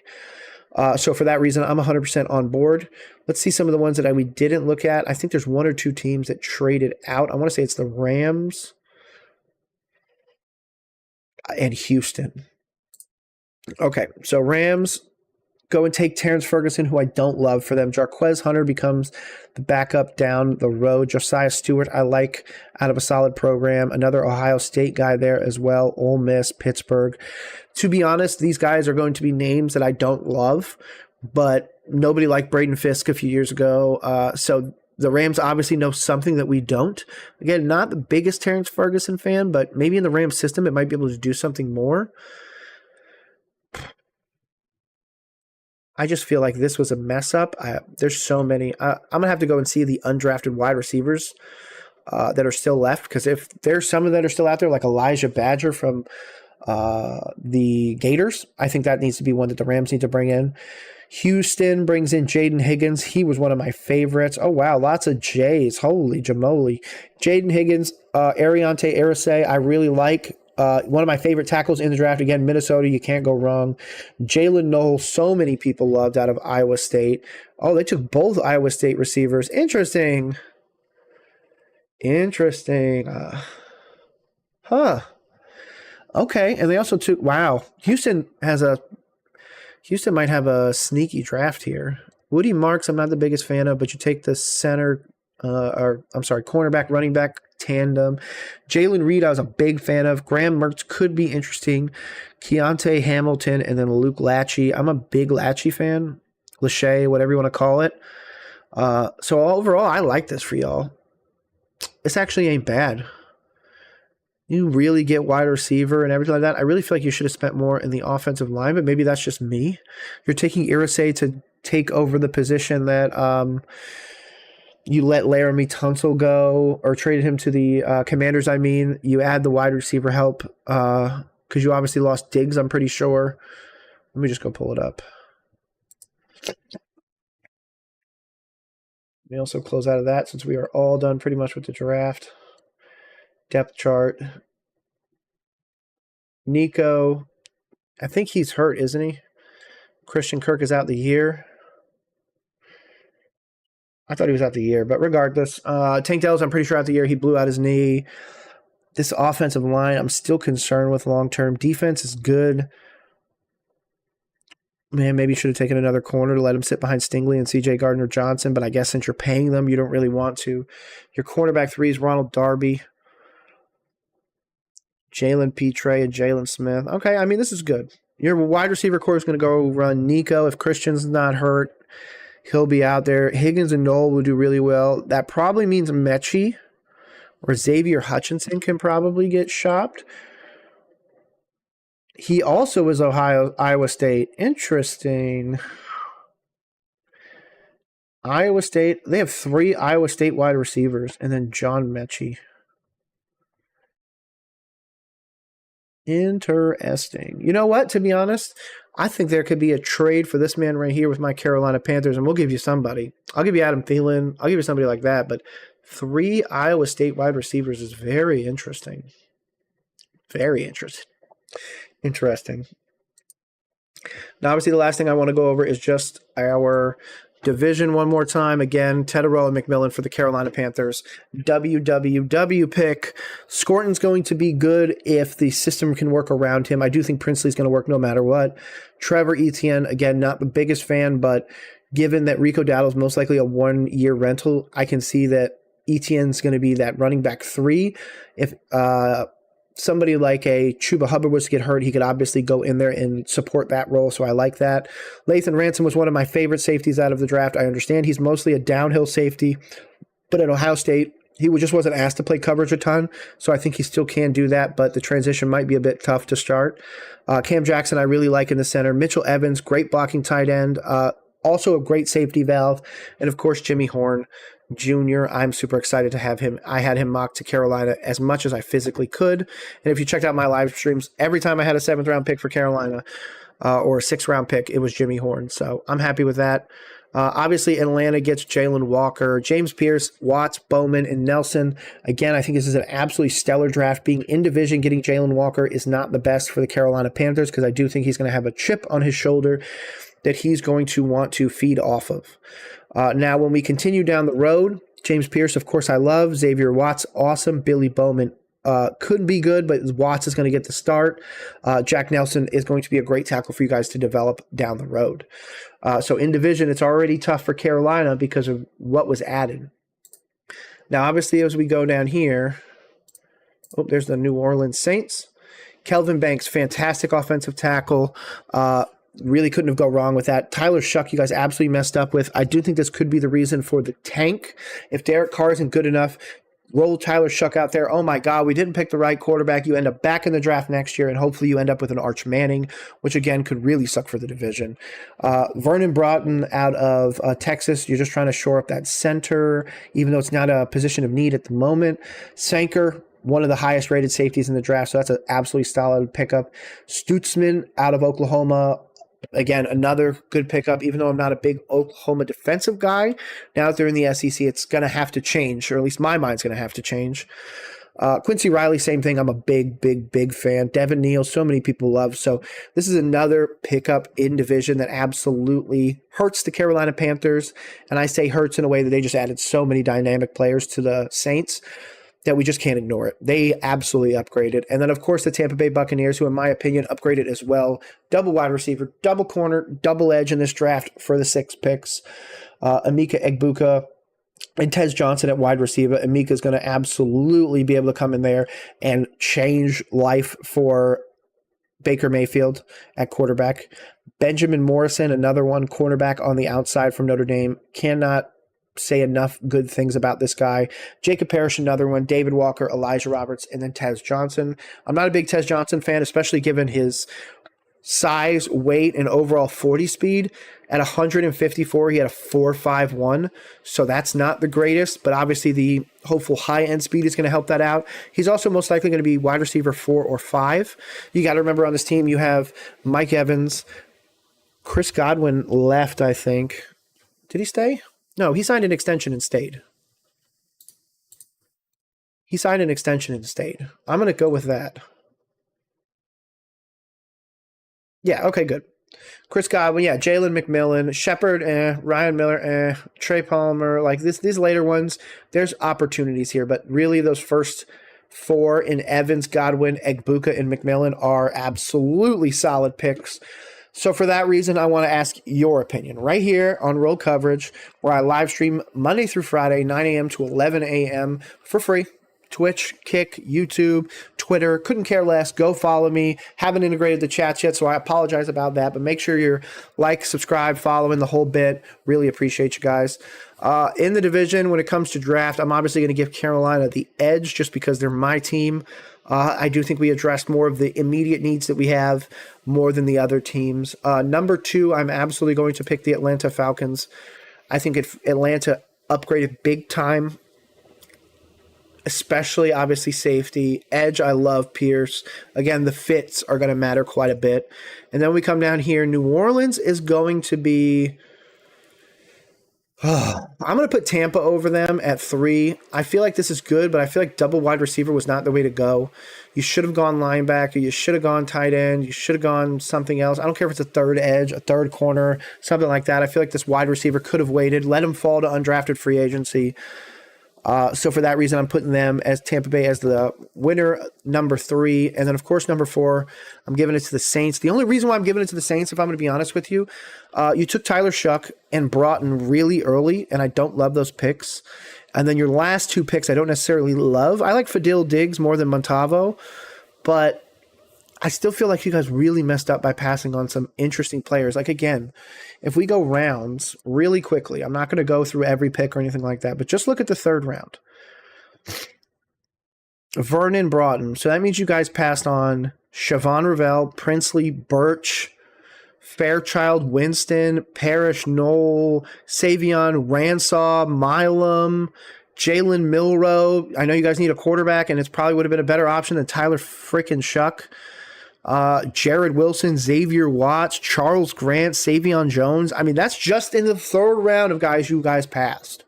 So for that reason, I'm 100% on board. Let's see some of the ones that we didn't look at. I think there's 1 or 2 teams that traded out. I want to say it's the Rams and Houston. Okay, so Rams go and take Terrence Ferguson, who I don't love for them. Jarquez Hunter becomes the backup down the road. Josiah Stewart, I like out of a solid program. Another Ohio State guy there as well. Ole Miss, Pittsburgh. To be honest, these guys are going to be names that I don't love, but nobody liked Braden Fisk a few years ago. So the Rams obviously know something that we don't. Again, not the biggest Terrence Ferguson fan, but maybe in the Rams system, it might be able to do something more. I just feel like this was a mess up. There's so many. I'm going to have to go and see the undrafted wide receivers that are still left, because if there's some that are still out there, like Elijah Badger from the Gators, I think that needs to be one that the Rams need to bring in. Houston brings in Jaden Higgins. He was one of my favorites. Oh, wow. Lots of J's. Holy jamoli. Jaden Higgins, Ariante Arase, I really like. One of my favorite tackles in the draft. Again, Minnesota, you can't go wrong. Jalen Noel, so many people loved out of Iowa State. Oh, they took both Iowa State receivers. Interesting. Okay, and they also took, wow, Houston might have a sneaky draft here. Woody Marks, I'm not the biggest fan of, but you take the cornerback, running back tandem. Jalen Reed, I was a big fan of. Graham Mertz could be interesting. Keontae Hamilton, and then Luke Lachey. I'm a big Lachey fan. Lachey, whatever you want to call it. So overall, I like this for y'all. This actually ain't bad. You really get wide receiver and everything like that. I really feel like you should have spent more in the offensive line, but maybe that's just me. You're taking Irisay to take over the position that you let Laramie Tunsil go, or traded him to the Commanders, I mean. You add the wide receiver help because you obviously lost Diggs, I'm pretty sure. Let me just go pull it up. We also close out of that since we are all done pretty much with the draft. Depth chart. Nico, I think he's hurt, isn't he? Christian Kirk is out the year. I thought he was out the year, but regardless. Tank Dell's, I'm pretty sure out the year. He blew out his knee. This offensive line, I'm still concerned with long-term. Defense is good. Man, maybe you should have taken another corner to let him sit behind Stingley and C.J. Gardner-Johnson, but I guess since you're paying them, you don't really want to. Your cornerback 3 is Ronald Darby, Jalen Petre, and Jalen Smith. Okay, I mean, this is good. Your wide receiver core is going to go run Nico. If Christian's not hurt, he'll be out there. Higgins and Knoll will do really well. That probably means Mechie or Xavier Hutchinson can probably get shopped. He also is Iowa State. Interesting. Iowa State. They have 3 Iowa State wide receivers, and then John Mechie. Interesting. You know what? To be honest, I think there could be a trade for this man right here with my Carolina Panthers, and we'll give you somebody. I'll give you Adam Thielen. I'll give you somebody like that, but 3 Iowa State wide receivers is very interesting. Very interesting. Now, obviously, the last thing I want to go over is just our division one more time. Again, Tedero and McMillan for the Carolina Panthers. WWW pick. Scorton's going to be good if the system can work around him. I do think Princely's going to work no matter what. Trevor Etienne, again, not the biggest fan, but given that Rico Dowdle's most likely a 1-year rental, I can see that Etienne's going to be that running back 3. If somebody like a Chuba Hubbard was to get hurt, he could obviously go in there and support that role, so I like that. Lathan Ransom was one of my favorite safeties out of the draft. I understand he's mostly a downhill safety, but at Ohio State, he just wasn't asked to play coverage a ton, so I think he still can do that, but the transition might be a bit tough to start. Cam Jackson, I really like in the center. Mitchell Evans, great blocking tight end, also a great safety valve, and of course, Jimmy Horn Jr. I'm super excited to have him. I had him mocked to Carolina as much as I physically could. And if you checked out my live streams, every time I had a 7th round pick for Carolina or a 6th round pick, it was Jimmy Horn. So I'm happy with that. Obviously, Atlanta gets Jalen Walker, James Pierce, Watts, Bowman, and Nelson. Again, I think this is an absolutely stellar draft. Being in division, getting Jalen Walker is not the best for the Carolina Panthers because I do think he's going to have a chip on his shoulder that he's going to want to feed off of. Now, when we continue down the road, James Pierce, of course, I love. Xavier Watts, awesome. Billy Bowman could be good, but Watts is going to get the start. Jack Nelson is going to be a great tackle for you guys to develop down the road. So in division, it's already tough for Carolina because of what was added. Now, obviously, as we go down here, there's the New Orleans Saints. Kelvin Banks, fantastic offensive tackle. Really couldn't have gone wrong with that. Tyler Shuck, you guys absolutely messed up with. I do think this could be the reason for the tank. If Derek Carr isn't good enough, roll Tyler Shuck out there. Oh my God, we didn't pick the right quarterback. You end up back in the draft next year, and hopefully you end up with an Arch Manning, which again could really suck for the division. Vernon Broughton out of Texas. You're just trying to shore up that center, even though it's not a position of need at the moment. Sanker, one of the highest rated safeties in the draft, so that's an absolutely solid pickup. Stutzman out of Oklahoma. again, another good pickup, even though I'm not a big Oklahoma defensive guy. Now that they're in the SEC, it's going to have to change, or at least my mind's going to have to change. Quincy Riley, same thing. I'm a big fan. Devin Neal, so many people love. So this is another pickup in division that absolutely hurts the Carolina Panthers. And I say hurts in a way that they just added so many dynamic players to the Saints that we just can't ignore it. They absolutely upgraded. And then, of course, the Tampa Bay Buccaneers, who, in my opinion, upgraded as well. Double wide receiver, double corner, double edge in this draft for the 6 picks. Emeka Egbuka and Tez Johnson at wide receiver. Emeka is going to absolutely be able to come in there and change life for Baker Mayfield at quarterback. Benjamin Morrison, another one, cornerback on the outside from Notre Dame. Cannot say enough good things about this guy. Jacob Parrish, another one. David Walker, Elijah Roberts, and then Tez Johnson. I'm not a big Tez Johnson fan, especially given his size, weight, and overall 40 speed. At 154, he had a 4.51, so that's not the greatest, but obviously the hopeful high-end speed is going to help that out. He's also most likely going to be wide receiver 4 or 5. You got to remember on this team you have Mike Evans. Chris Godwin left, I think. Did he stay? No, he signed an extension and stayed. I'm going to go with that. Yeah, okay, good. Chris Godwin, yeah, Jalen McMillan, Shepard, Ryan Miller, Trey Palmer, like these later ones, there's opportunities here, but really those first 4 in Evans, Godwin, Egbuka, and McMillan are absolutely solid picks. So for that reason, I want to ask your opinion right here on Roll Coverage, where I live stream Monday through Friday, 9 a.m. to 11 a.m. for free. Twitch, Kick, YouTube, Twitter, couldn't care less. Go follow me. Haven't integrated the chats yet, so I apologize about that. But make sure you're subscribe, following the whole bit. Really appreciate you guys. In the division, when it comes to draft, I'm obviously going to give Carolina the edge just because they're my team. I do think we addressed more of the immediate needs that we have more than the other teams. Number 2, I'm absolutely going to pick the Atlanta Falcons. I think if Atlanta upgraded big time, especially obviously safety. Edge, I love Pierce. Again, the fits are going to matter quite a bit. And then we come down here. New Orleans is going to be... I'm going to put Tampa over them at 3. I feel like this is good, but I feel like double wide receiver was not the way to go. You should have gone linebacker. You should have gone tight end. You should have gone something else. I don't care if it's a third edge, a third corner, something like that. I feel like this wide receiver could have waited, let him fall to undrafted free agency. So for that reason, I'm putting them as Tampa Bay as the winner, number 3. And then, of course, number 4, I'm giving it to the Saints. The only reason why I'm giving it to the Saints, if I'm going to be honest with you, you took Tyler Shuck and Broughton really early, and I don't love those picks. And then your last 2 picks I don't necessarily love. I like Fadil Diggs more than Montavo, but I still feel like you guys really messed up by passing on some interesting players. Like, again, if we go rounds really quickly, I'm not going to go through every pick or anything like that, but just look at the 3rd round. Vernon Broughton. So that means you guys passed on Siobhan Ravel, Princely, Birch, Fairchild, Winston, Parrish, Knoll, Savion, Ransaw, Milam, Jalen Milrow. I know you guys need a quarterback, and it probably would have been a better option than Tyler frickin' Shuck. Jared Wilson, Xavier Watts, Charles Grant, Savion Jones. I mean, that's just in the 3rd round of guys you guys passed.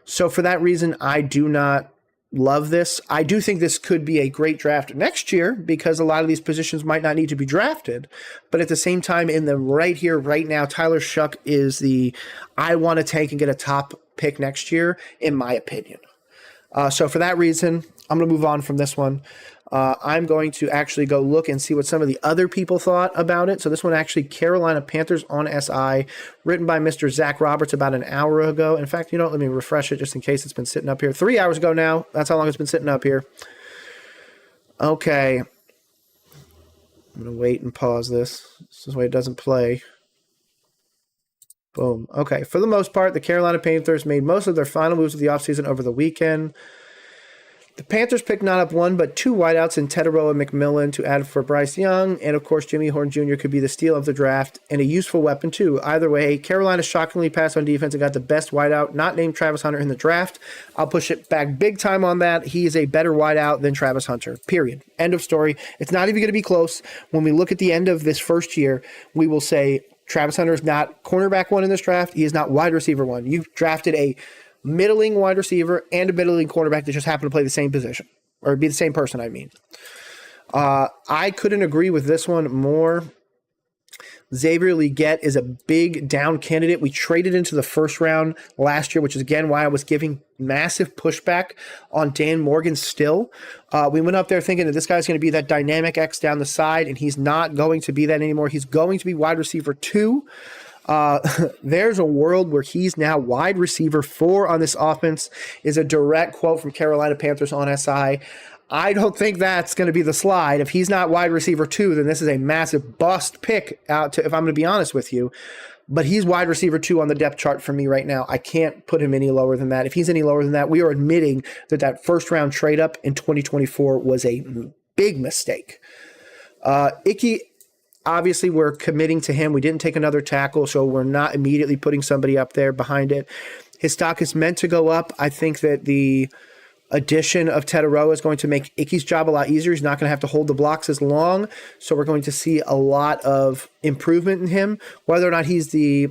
So for that reason, I do not love this. I do think this could be a great draft next year because a lot of these positions might not need to be drafted. But at the same time, in the right here, right now, Tyler Shuck is the I want to take and get a top pick next year, in my opinion. So for that reason, I'm going to move on from this one. I'm going to actually go look and see what some of the other people thought about it. So this one actually, Carolina Panthers on SI, written by Mr. Zach Roberts about an hour ago. In fact, let me refresh it just in case it's been sitting up here. 3 hours ago now. That's how long it's been sitting up here. Okay. I'm going to wait and pause this. This is why it doesn't play. Boom. Okay. For the most part, the Carolina Panthers made most of their final moves of the offseason over the weekend. The Panthers picked not up one, but two wideouts in Teterow and McMillan to add for Bryce Young. And, of course, Jimmy Horn Jr. could be the steal of the draft and a useful weapon, too. Either way, Carolina shockingly passed on defense and got the best wideout, not named Travis Hunter, in the draft. I'll push it back big time on that. He is a better wideout than Travis Hunter, period. End of story. It's not even going to be close. When we look at the end of this first year, we will say Travis Hunter is not cornerback one in this draft. He is not wide receiver one. You've drafted a middling wide receiver and a middling cornerback that just happen to play the same position, or be the same person, I mean. I couldn't agree with this one more. Xavier Legette is a big down candidate. We traded into the first round last year, which is, again, why I was giving massive pushback on Dan Morgan still. We went up there thinking that this guy's going to be that dynamic X down the side, and he's not going to be that anymore. He's going to be wide receiver 2. There's a world where he's now wide receiver 4 on this offense, is a direct quote from Carolina Panthers on SI. I don't think that's going to be the slide. If he's not wide receiver 2, then this is a massive bust pick out to, if I'm going to be honest with you. But he's wide receiver 2 on the depth chart for me right now. I can't put him any lower than that. If he's any lower than that, we are admitting that that first round trade up in 2024 was a big mistake. Icky, obviously, we're committing to him. We didn't take another tackle, so we're not immediately putting somebody up there behind it. His stock is meant to go up. I think that the addition of Teterow is going to make Icky's job a lot easier. He's not going to have to hold the blocks as long, so we're going to see a lot of improvement in him. Whether or not he's the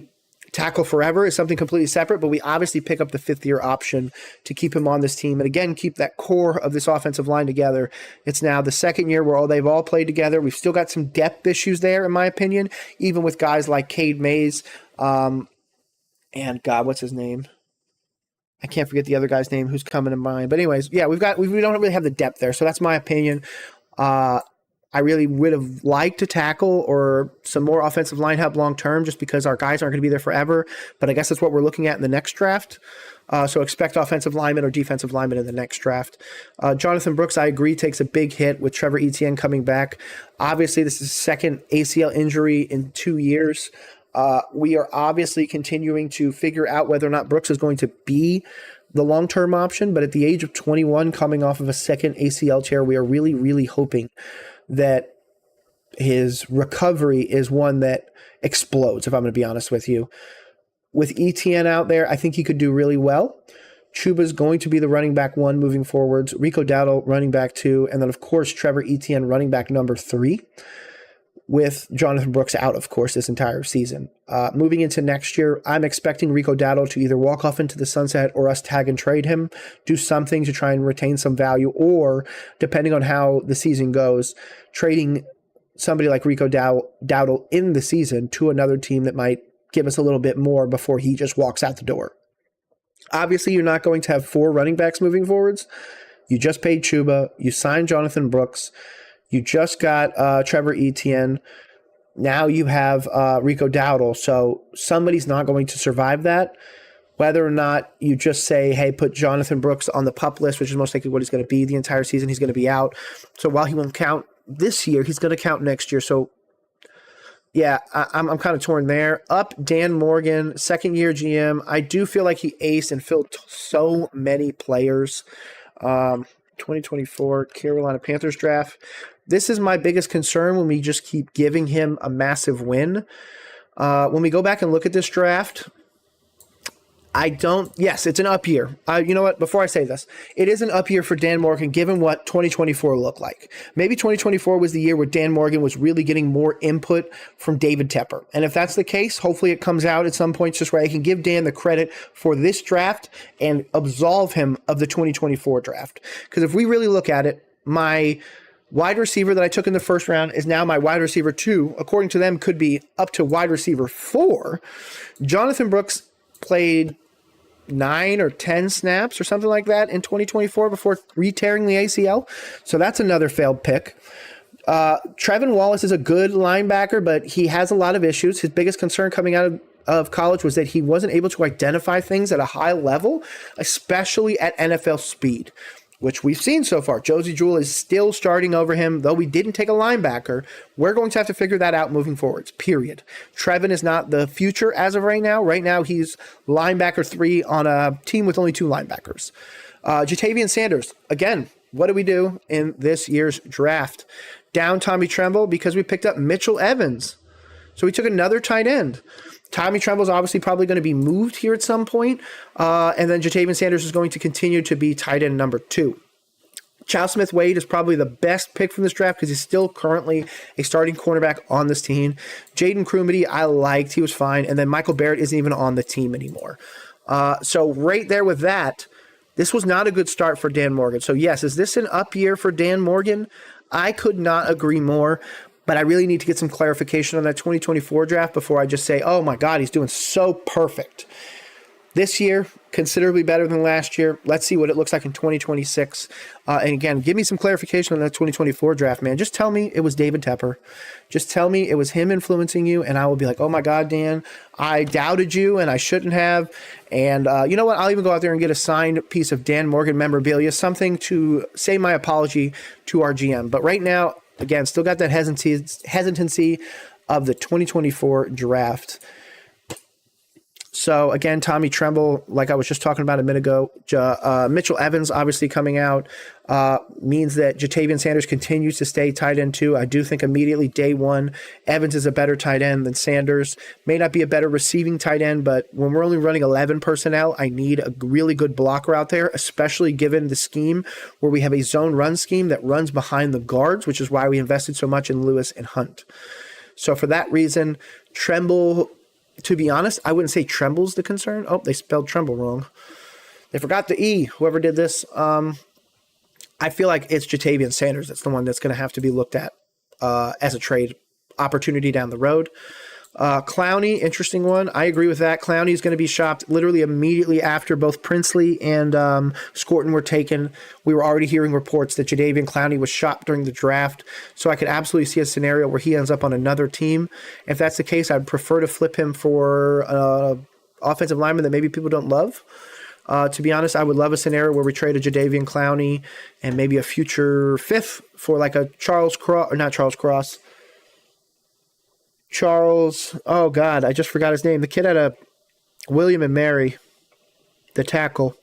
tackle forever is something completely separate, but we obviously pick up the 5th-year option to keep him on this team and, again, keep that core of this offensive line together. It's now the second year where they've all played together. We've still got some depth issues there, in my opinion, even with guys like Cade Mays and, God, what's his name? I can't forget the other guy's name who's coming to mind. But anyways, yeah, we don't really have the depth there, so that's my opinion. I really would have liked a tackle or some more offensive line help long term, just because our guys aren't going to be there forever. But I guess that's what we're looking at in the next draft. So expect offensive lineman or defensive lineman in the next draft. Jonathan Brooks, I agree, takes a big hit with Trevor Etienne coming back. Obviously, this is his second ACL injury in 2 years. We are obviously continuing to figure out whether or not Brooks is going to be the long-term option, but at the age of 21, coming off of a second ACL tear, we are really, really hoping that his recovery is one that explodes, if I'm going to be honest with you. With Etienne out there, I think he could do really well. Chuba's going to be the running back 1 moving forwards, Rico Dowdle running back 2, and then, of course, Trevor Etienne running back number 3. With Jonathan Brooks out, of course, this entire season. Moving into next year, I'm expecting Rico Dowdle to either walk off into the sunset or us tag and trade him, do something to try and retain some value, or, depending on how the season goes, trading somebody like Rico Dowdle in the season to another team that might give us a little bit more before he just walks out the door. Obviously, you're not going to have 4 running backs moving forwards. You just paid Chuba. You signed Jonathan Brooks. You just got Trevor Etienne. Now you have Rico Dowdle. So somebody's not going to survive that. Whether or not you just say, hey, put Jonathan Brooks on the PUP list, which is most likely what he's going to be the entire season, he's going to be out. So while he won't count this year, he's going to count next year. So, yeah, I'm kind of torn there. Up Dan Morgan, second-year GM. I do feel like he aced and filled so many players. 2024 Carolina Panthers draft. This is my biggest concern when we just keep giving him a massive win. When we go back and look at this draft, yes, it's an up year. You know what? Before I say this, it is an up year for Dan Morgan, given what 2024 looked like. Maybe 2024 was the year where Dan Morgan was really getting more input from David Tepper. And if that's the case, hopefully it comes out at some point just where I can give Dan the credit for this draft and absolve him of the 2024 draft. Because if we really look at it, my wide receiver that I took in the first round is now my wide receiver 2. According to them, could be up to wide receiver 4. Jonathan Brooks played 9 or 10 snaps or something like that in 2024 before re-tearing the ACL. So that's another failed pick. Trevin Wallace is a good linebacker, but he has a lot of issues. His biggest concern coming out of college was that he wasn't able to identify things at a high level, especially at NFL speed, which we've seen so far. Josie Jewell is still starting over him, though we didn't take a linebacker. We're going to have to figure that out moving forwards, period. Trevin is not the future as of right now. Right now, he's linebacker 3 on a team with only 2 linebackers. Jatavian Sanders, again, what do we do in this year's draft? Down Tommy Tremble because we picked up Mitchell Evans. So we took another tight end. Tommy Tremble is obviously probably going to be moved here at some point. And then Jatavian Sanders is going to continue to be tight end number 2. Charles Smith-Wade is probably the best pick from this draft because he's still currently a starting cornerback on this team. Jaden Crumedy, I liked. He was fine. And then Michael Barrett isn't even on the team anymore. So right there with that, this was not a good start for Dan Morgan. So yes, is this an up year for Dan Morgan? I could not agree more. But I really need to get some clarification on that 2024 draft before I just say, oh my God, he's doing so perfect. This year, considerably better than last year. Let's see what it looks like in 2026. And again, give me some clarification on that 2024 draft, man. Just tell me it was David Tepper. Just tell me it was him influencing you, and I will be like, oh my God, Dan, I doubted you, and I shouldn't have. And you know what? I'll even go out there and get a signed piece of Dan Morgan memorabilia, something to say my apology to our GM. But right now, again, still got that hesitancy of the 2024 draft. So, again, Tommy Tremble, like I was just talking about a minute ago, Mitchell Evans obviously coming out means that Jatavian Sanders continues to stay tight end 2. I do think immediately day 1, Evans is a better tight end than Sanders. May not be a better receiving tight end, but when we're only running 11 personnel, I need a really good blocker out there, especially given the scheme where we have a zone run scheme that runs behind the guards, which is why we invested so much in Lewis and Hunt. So for that reason, Tremble... To be honest, I wouldn't say Tremble's the concern. Oh, they spelled Tremble wrong. They forgot the E, whoever did this. I feel like it's Jatavian Sanders that's the one that's going to have to be looked at as a trade opportunity down the road. Clowney, interesting one. I agree with that. Clowney is going to be shopped literally immediately after both Princely and Scorton were taken. We were already hearing reports that Jadeveon Clowney was shopped during the draft, so I could absolutely see a scenario where he ends up on another team. If that's the case, I'd prefer to flip him for offensive lineman that maybe people don't love. To be honest, I would love a scenario where we trade a Jadeveon Clowney and maybe a future 5th for like a Charles, oh God, I just forgot his name. The kid out of William and Mary, the tackle.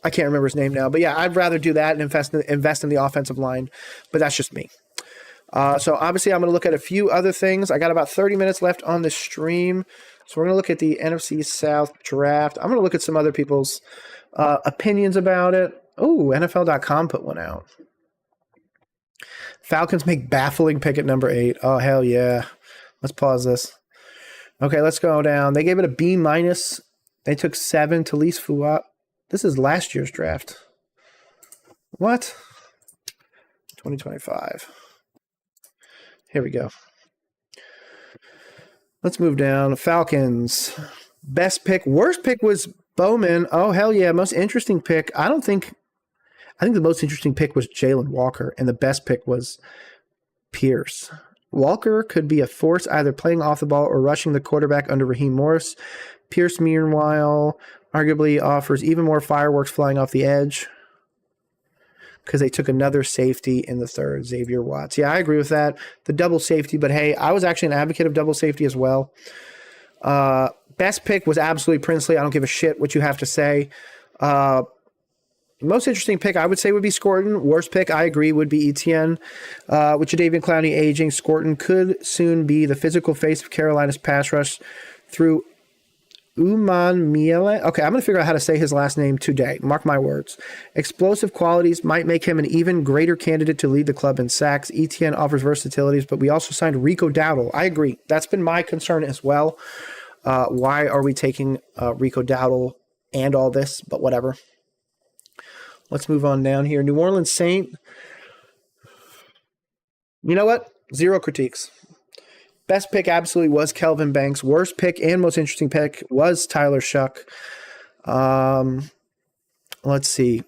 I can't remember his name now. But yeah, I'd rather do that and invest in the offensive line. But that's just me. So obviously I'm going to look at a few other things. I got about 30 minutes left on the stream. So we're going to look at the NFC South Draft. I'm going to look at some other people's opinions about it. Oh, NFL.com put one out. Falcons make baffling pick at number 8. Oh, hell yeah. Let's pause this. Okay, let's go down. They gave it a B-. They took 7 to Talise Fuat. This is last year's draft. What? 2025. Here we go. Let's move down. Falcons. Best pick. Worst pick was Bowman. Oh, hell yeah. Most interesting pick. I think the most interesting pick was Jalen Walker, and the best pick was Pierce. Walker could be a force either playing off the ball or rushing the quarterback under Raheem Morris. Pierce, meanwhile, arguably offers even more fireworks flying off the edge because they took another safety in the 3rd, Xavier Watts. Yeah, I agree with that. The double safety, but hey, I was actually an advocate of double safety as well. Best pick was absolutely Princely. I don't give a shit what you have to say. Most interesting pick, I would say, would be Scorton. Worst pick, I agree, would be Etienne. With Jadeveon Clowney aging, Scorton could soon be the physical face of Carolina's pass rush through Uman Miele. Okay, I'm going to figure out how to say his last name today. Mark my words. Explosive qualities might make him an even greater candidate to lead the club in sacks. Etienne offers versatilities, but we also signed Rico Dowdle. I agree. That's been my concern as well. Why are we taking Rico Dowdle and all this? But whatever. Let's move on down here. New Orleans Saint. You know what? 0 critiques. Best pick absolutely was Kelvin Banks. Worst pick and most interesting pick was Tyler Shuck. Let's see.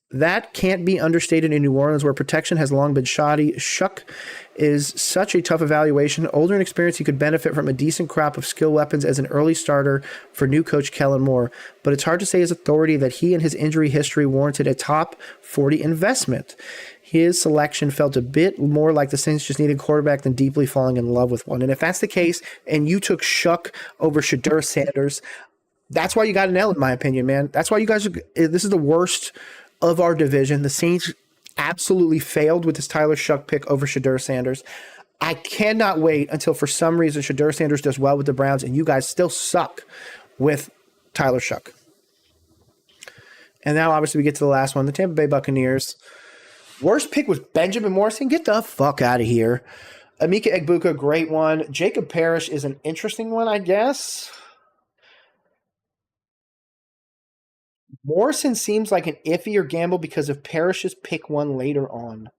That can't be understated in New Orleans, where protection has long been shoddy. Shuck is such a tough evaluation. Older and experienced, he could benefit from a decent crop of skill weapons as an early starter for new coach Kellen Moore. But it's hard to say his authority that he and his injury history warranted a top 40 investment. His selection felt a bit more like the Saints just needed a quarterback than deeply falling in love with one. And if that's the case, and you took Shuck over Shadur Sanders, that's why you got an L, in my opinion, man. That's why you guys this is the worst of our division. The Saints absolutely failed with this Tyler Shuck pick over Shadur Sanders. I cannot wait until for some reason Shadur Sanders does well with the Browns and you guys still suck with Tyler Shuck. And now obviously we get to the last one, the Tampa Bay Buccaneers. Worst pick was Benjamin Morrison. Get the fuck out of here. Emeka Egbuka, great one. Jacob Parrish is an interesting one, I guess. Morrison seems like an iffier gamble because of Parrish's pick one later on.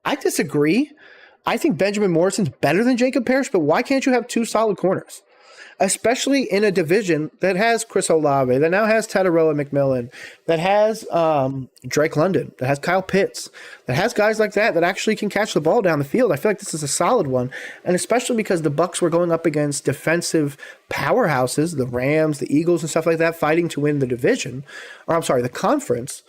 I disagree. I think Benjamin Morrison's better than Jacob Parrish, but why can't you have two solid corners? Especially in a division that has Chris Olave, that now has Tataroa McMillan, that has Drake London, that has Kyle Pitts, that has guys like that actually can catch the ball down the field. I feel like this is a solid one, and especially because the Bucs were going up against defensive powerhouses, the Rams, the Eagles, and stuff like that, fighting to win the division, or I'm sorry, the conference.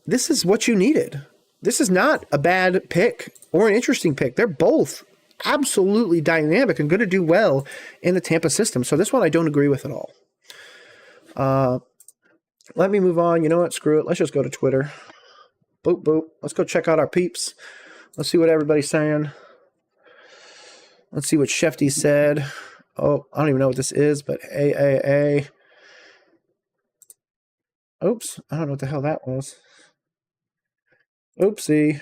This is what you needed. This is not a bad pick or an interesting pick. They're both absolutely dynamic and going to do well in the Tampa system. So this one I don't agree with at all. Let me move on. You know what? Screw it. Let's just go to Twitter. Boop, boop. Let's go check out our peeps. Let's see what everybody's saying. Let's see what Shefty said. Oh, I don't even know what this is, but AAA. Oops. I don't know what the hell that was. Oopsie.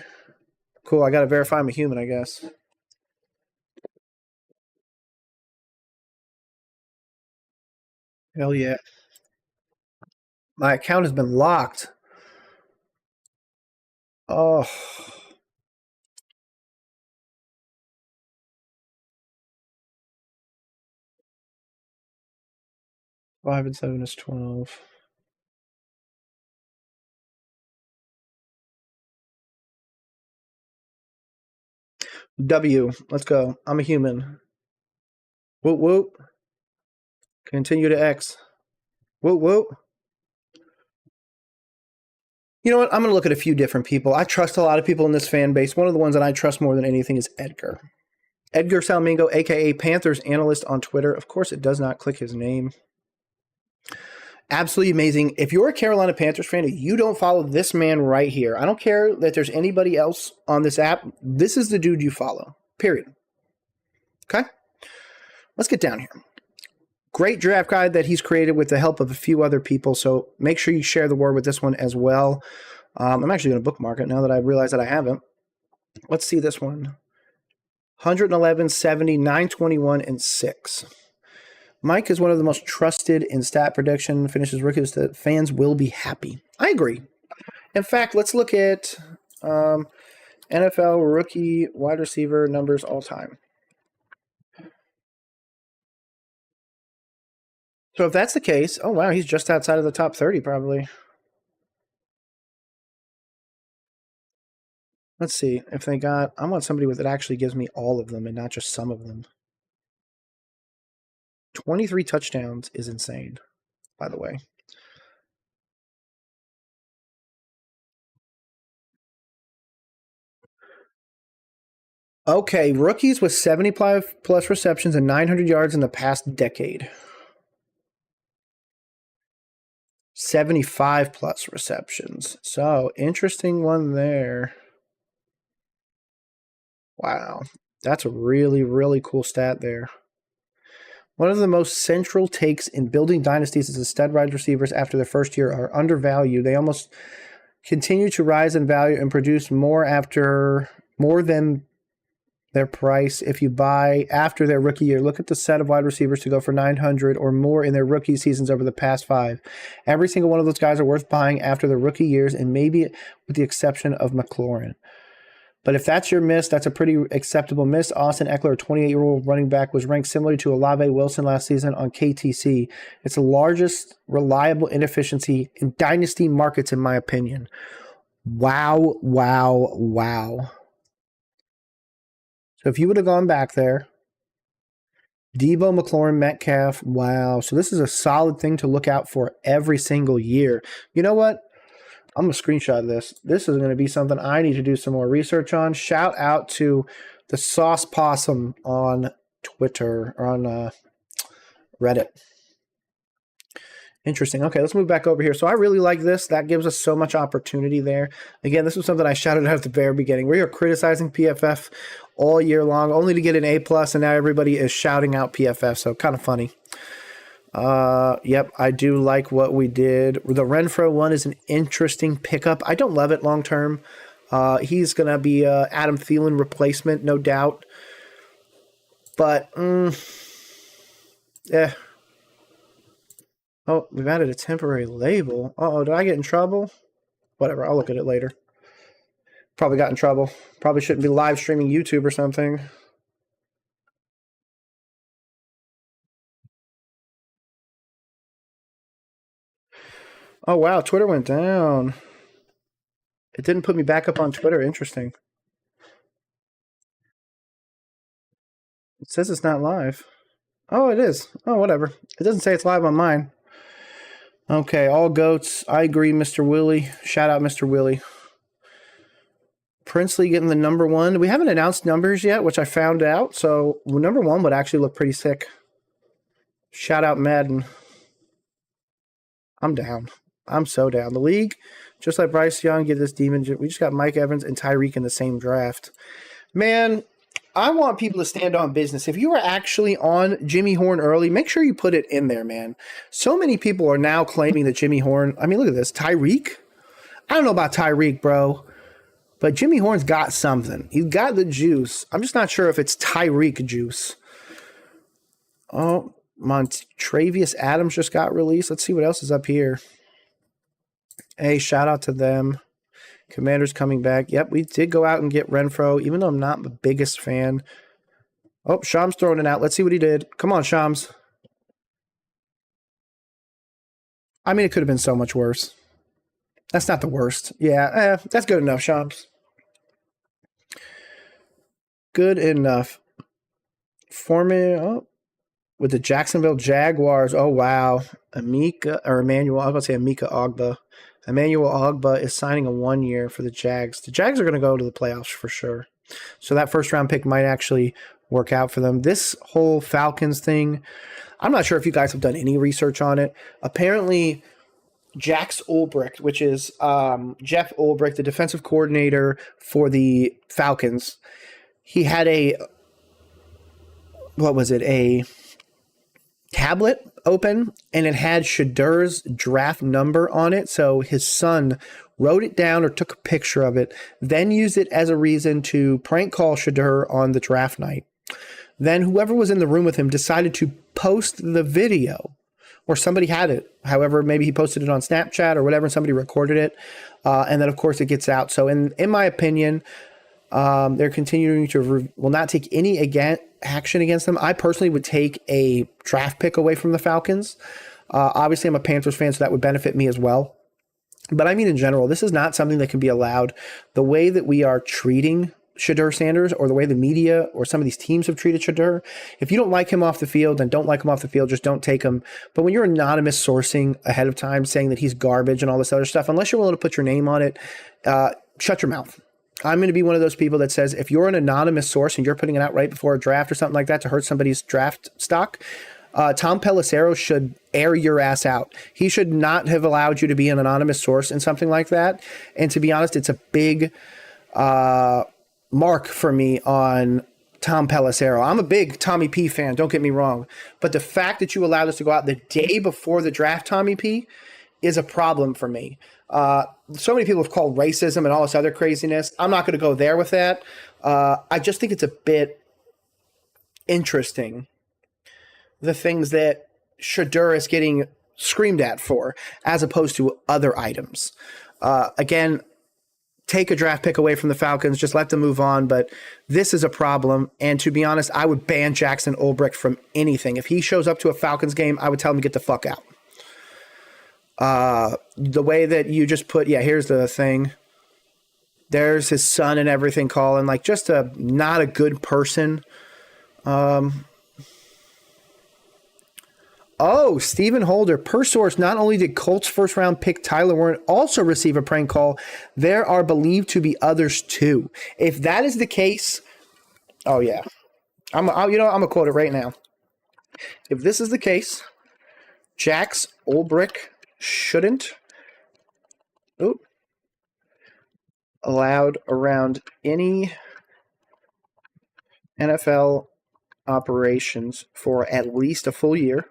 Cool. I got to verify I'm a human, I guess. Hell yeah. My account has been locked. Oh. Five and 7 is 12. W. Let's go. I'm a human. Whoop, whoop. Continue to X. Whoop, whoop. You know what? I'm going to look at a few different people. I trust a lot of people in this fan base. One of the ones that I trust more than anything is Edgar. Edgar Salmingo, a.k.a. Panthers analyst on Twitter. Of course, it does not click his name. Absolutely amazing. If you're a Carolina Panthers fan and you don't follow this man right here, I don't care that there's anybody else on this app. This is the dude you follow. Period. Okay? Let's get down here. Great draft guide that he's created with the help of a few other people, so make sure you share the word with this one as well. I'm actually going to bookmark it now that I realize that I haven't. Let's see this one. 111, 70, 921, and 6. Mike is one of the most trusted in stat prediction, finishes rookies that fans will be happy. I agree. In fact, let's look at NFL rookie wide receiver numbers all time. So if that's the case, oh wow, he's just outside of the top 30 probably. Let's see if they got, I want somebody that actually gives me all of them and not just some of them. 23 touchdowns is insane, by the way. Okay, rookies with 75 plus receptions and 900 yards in the past decade. 75 plus receptions. So, interesting one there. Wow. That's a really, really cool stat there. One of the most central takes in building dynasties is that stud wide receivers after their first year are undervalued. They almost continue to rise in value and produce more than their price if you buy after their rookie year. Look at the set of wide receivers to go for 900 or more in their rookie seasons over the past 5. Every single one of those guys are worth buying after their rookie years, and maybe with the exception of McLaurin. But if that's your miss, that's a pretty acceptable miss. Austin Eckler, a 28-year-old running back, was ranked similarly to Olave Wilson last season on KTC. It's the largest reliable inefficiency in dynasty markets, in my opinion. Wow, wow, wow. So if you would have gone back there, Debo, McLaurin, Metcalf, wow. So this is a solid thing to look out for every single year. You know what? I'm going to screenshot this. This is going to be something I need to do some more research on. Shout out to the Sauce Possum on Twitter, or on Reddit. Interesting. Okay, let's move back over here. So I really like this. That gives us so much opportunity there. Again, this was something I shouted out at the very beginning. We are criticizing PFF all year long, only to get an A+, and now everybody is shouting out PFF, so kind of funny. Yep, I do like what we did. The Renfro one is an interesting pickup. I don't love it long term. He's going to be a Adam Thielen replacement, no doubt. But, yeah. Oh, we've added a temporary label. Uh-oh, did I get in trouble? Whatever, I'll look at it later. Probably got in trouble. Probably shouldn't be live streaming YouTube or something. Oh, wow, Twitter went down. It didn't put me back up on Twitter. Interesting. It says it's not live. Oh, it is. Oh, whatever. It doesn't say it's live on mine. Okay, all goats. I agree, Mr. Willie. Shout out, Mr. Willie. Princely getting the number 1. We haven't announced numbers yet, which I found out. So number 1 would actually look pretty sick. Shout out, Madden. I'm down. I'm so down. The league, just like Bryce Young, get this demon. We just got Mike Evans and Tyreek in the same draft. Man, I want people to stand on business. If you were actually on Jimmy Horn early, make sure you put it in there, man. So many people are now claiming that Jimmy Horn, I mean, look at this. Tyreek? I don't know about Tyreek, bro, but Jimmy Horn's got something. He's got the juice. I'm just not sure if it's Tyreek juice. Oh, Montravius Adams just got released. Let's see what else is up here. Hey, shout out to them. Commanders coming back. Yep, we did go out and get Renfro, even though I'm not the biggest fan. Oh, Shams throwing it out. Let's see what he did. Come on, Shams. I mean, it could have been so much worse. That's not the worst. Yeah, that's good enough, Shams. Good enough. With the Jacksonville Jaguars. Oh, wow. Emmanuel Ogba. Emmanuel Ogba is signing a 1 year for the Jags. The Jags are going to go to the playoffs for sure. So that first round pick might actually work out for them. This whole Falcons thing, I'm not sure if you guys have done any research on it. Apparently, Jax Ulbrich, which is Jeff Ulbrich, the defensive coordinator for the Falcons, he had a tablet open, and it had Shedur's draft number on it. So his son wrote it down or took a picture of it, then used it as a reason to prank call Shedur on the draft night. Then whoever was in the room with him decided to post the video, or somebody had it. However, maybe he posted it on Snapchat or whatever, and somebody recorded it. And then, of course, it gets out. So in my opinion, they're continuing to will not take any action against them. I personally would take a draft pick away from the Falcons. Obviously, I'm a Panthers fan, so that would benefit me as well. But I mean, in general, this is not something that can be allowed. The way that we are treating Shedur Sanders, or the way the media or some of these teams have treated Shedur, if you don't like him off the field, then don't like him off the field, just don't take him. But when you're anonymous sourcing ahead of time, saying that he's garbage and all this other stuff, unless you're willing to put your name on it, shut your mouth. I'm going to be one of those people that says if you're an anonymous source and you're putting it out right before a draft or something like that to hurt somebody's draft stock, Tom Pelissero should air your ass out. He should not have allowed you to be an anonymous source in something like that. And to be honest, it's a big mark for me on Tom Pelissero. I'm a big Tommy P fan, don't get me wrong. But the fact that you allowed this to go out the day before the draft, Tommy P, is a problem for me. So many people have called racism and all this other craziness. I'm not going to go there with that. I just think it's a bit interesting, the things that Shedur is getting screamed at for, as opposed to other items. Again, take a draft pick away from the Falcons, just let them move on. But this is a problem. And to be honest, I would ban Jackson Ulbrich from anything. If he shows up to a Falcons game, I would tell him to get the fuck out. The way that you just put, here's the thing. There's his son and everything calling, like, just not a good person. Stephen Holder, per source, not only did Colts first round pick Tyler Warren also receive a prank call, there are believed to be others too. If that is the case, I'm gonna quote it right now. If this is the case, Jax Ulbrich shouldn't allowed around any NFL operations for at least a full year.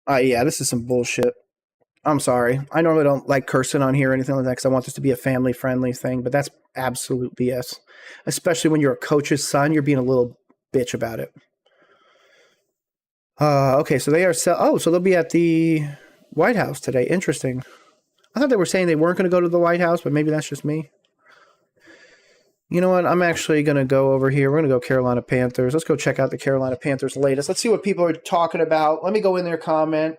Yeah, this is some bullshit. I'm sorry. I normally don't like cursing on here or anything like that because I want this to be a family-friendly thing, but that's absolute BS. Especially when you're a coach's son, you're being a little bitch about it. Okay, so they are so they'll be at the White House today. Interesting. I thought they were saying they weren't going to go to the White House, but maybe that's just me. You know what? I'm actually going to go over here. We're going to go Carolina Panthers. Let's go check out the Carolina Panthers latest. Let's see what people are talking about. Let me go in there, comment.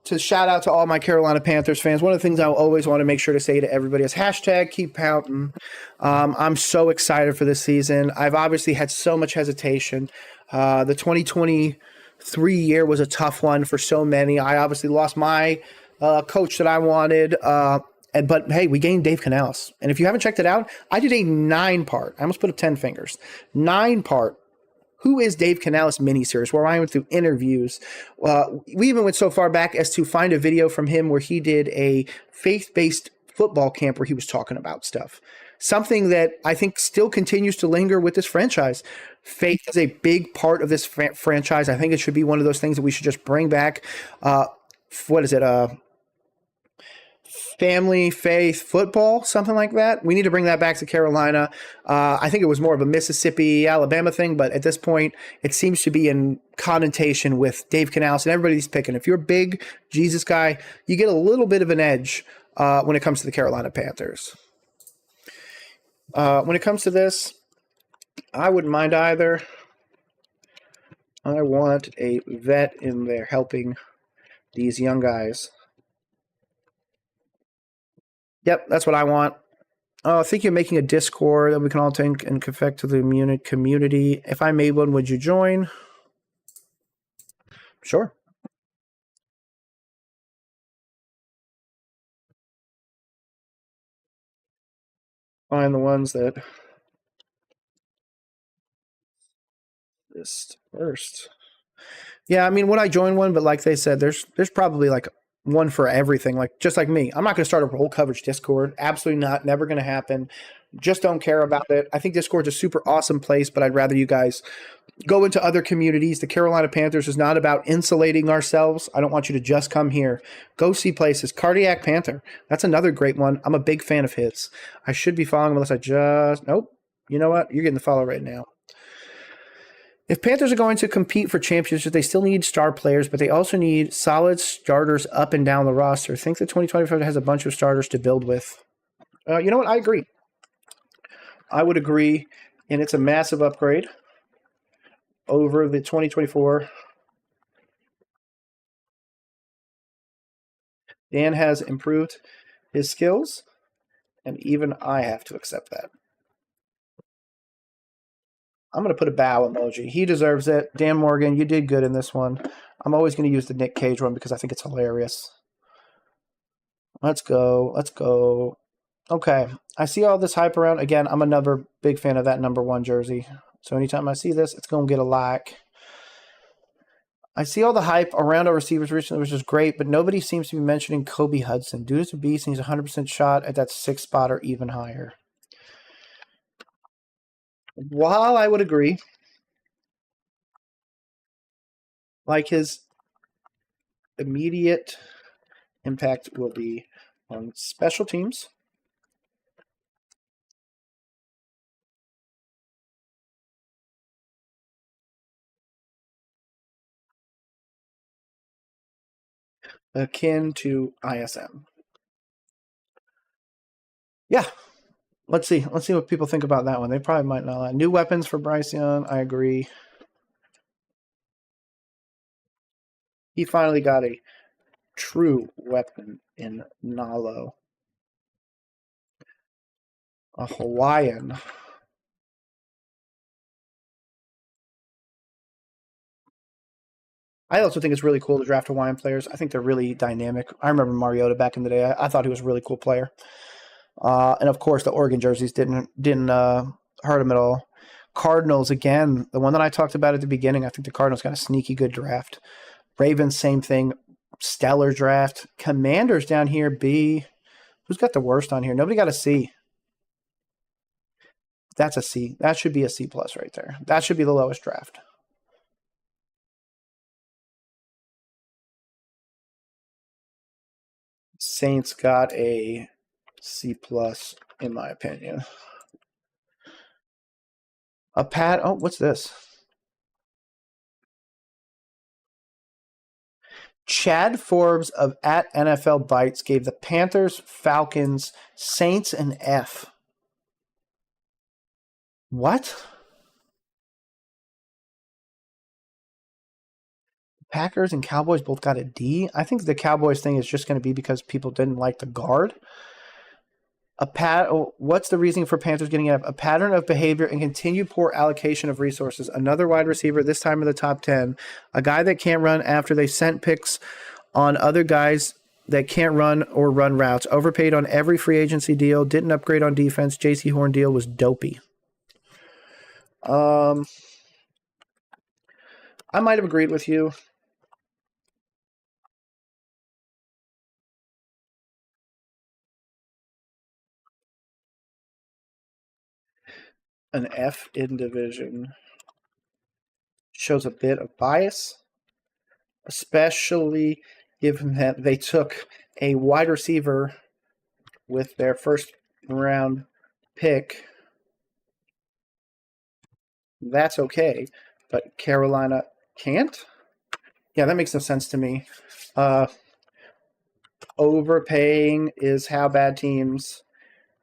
To shout out to all my Carolina Panthers fans. One of the things I always want to make sure to say to everybody is hashtag keep pounding. I'm so excited for this season. I've obviously had so much hesitation. The 2023 year was a tough one for so many. I obviously lost my coach that I wanted. But hey, we gained Dave Canales. And if you haven't checked it out, I did a 9-part. I almost put up 10 fingers. 9-part Who is Dave Canales miniseries, where I went through interviews. We even went so far back as to find a video from him where he did a faith-based football camp where he was talking about stuff. Something that I think still continues to linger with this franchise. Faith is a big part of this franchise. I think it should be one of those things that we should just bring back. What is it? Family, faith, football, something like that. We need to bring that back to Carolina. I think it was more of a Mississippi, Alabama thing, but at this point, it seems to be in connotation with Dave Canales and everybody's picking. If you're a big Jesus guy, you get a little bit of an edge when it comes to the Carolina Panthers. When it comes to this, I wouldn't mind either. I want a vet in there helping these young guys. Yep, that's what I want. I think you're making a Discord that we can all take and connect to the community. If I made one, would you join? Sure. Find the ones that this first. Yeah, I mean, would I join one? But like they said, there's probably like one for everything. Like just like me, I'm not going to start a roll coverage Discord. Absolutely not. Never going to happen. Just don't care about it. I think Discord's a super awesome place, but I'd rather you guys go into other communities. The Carolina Panthers is not about insulating ourselves. I don't want you to just come here. Go see places. Cardiac Panther. That's another great one. I'm a big fan of his. I should be following him unless I just... Nope. You know what? You're getting the follow right now. If Panthers are going to compete for championships, they still need star players, but they also need solid starters up and down the roster. I think the 2025 has a bunch of starters to build with. You know what? I agree. I would agree, and it's a massive upgrade over the 2024. Dan has improved his skills, and even I have to accept that. I'm going to put a bow emoji. He deserves it. Dan Morgan, you did good in this one. I'm always going to use the Nick Cage one because I think it's hilarious. Let's go. Let's go. Okay. I see all this hype around. Again, I'm another big fan of that number 1 jersey. So anytime I see this, it's going to get a like. I see all the hype around our receivers recently, which is great, but nobody seems to be mentioning Kobe Hudson. Dude is a beast, and he's 100% shot at that 6th spot or even higher. While I would agree, like his immediate impact will be on special teams. Akin to ISM. Yeah. Let's see. Let's see what people think about that one. They probably might not. New weapons for Bryce Young. I agree. He finally got a true weapon in Nalo. A Hawaiian. I also think it's really cool to draft Hawaiian players. I think they're really dynamic. I remember Mariota back in the day. I thought he was a really cool player. And of course, the Oregon jerseys didn't hurt him at all. Cardinals, again, the one that I talked about at the beginning, I think the Cardinals got a sneaky good draft. Ravens, same thing. Stellar draft. Commanders down here, B. Who's got the worst on here? Nobody got a C. That's a C. That should be a C plus right there. That should be the lowest draft. Saints got a C plus, in my opinion. Oh, what's this? Chad Forbes of at NFL Bites gave the Panthers, Falcons, Saints an F. What? Packers and Cowboys both got a D. I think the Cowboys thing is just going to be because people didn't like the guard. What's the reasoning for Panthers getting a pattern of behavior and continued poor allocation of resources? Another wide receiver, this time in the top 10. A guy that can't run after they sent picks on other guys that can't run or run routes. Overpaid on every free agency deal. Didn't upgrade on defense. J.C. Horn deal was dopey. I might have agreed with you. An F in division shows a bit of bias, especially given that they took a wide receiver with their first round pick. That's okay, but Carolina can't? Yeah, that makes no sense to me. Overpaying is how bad teams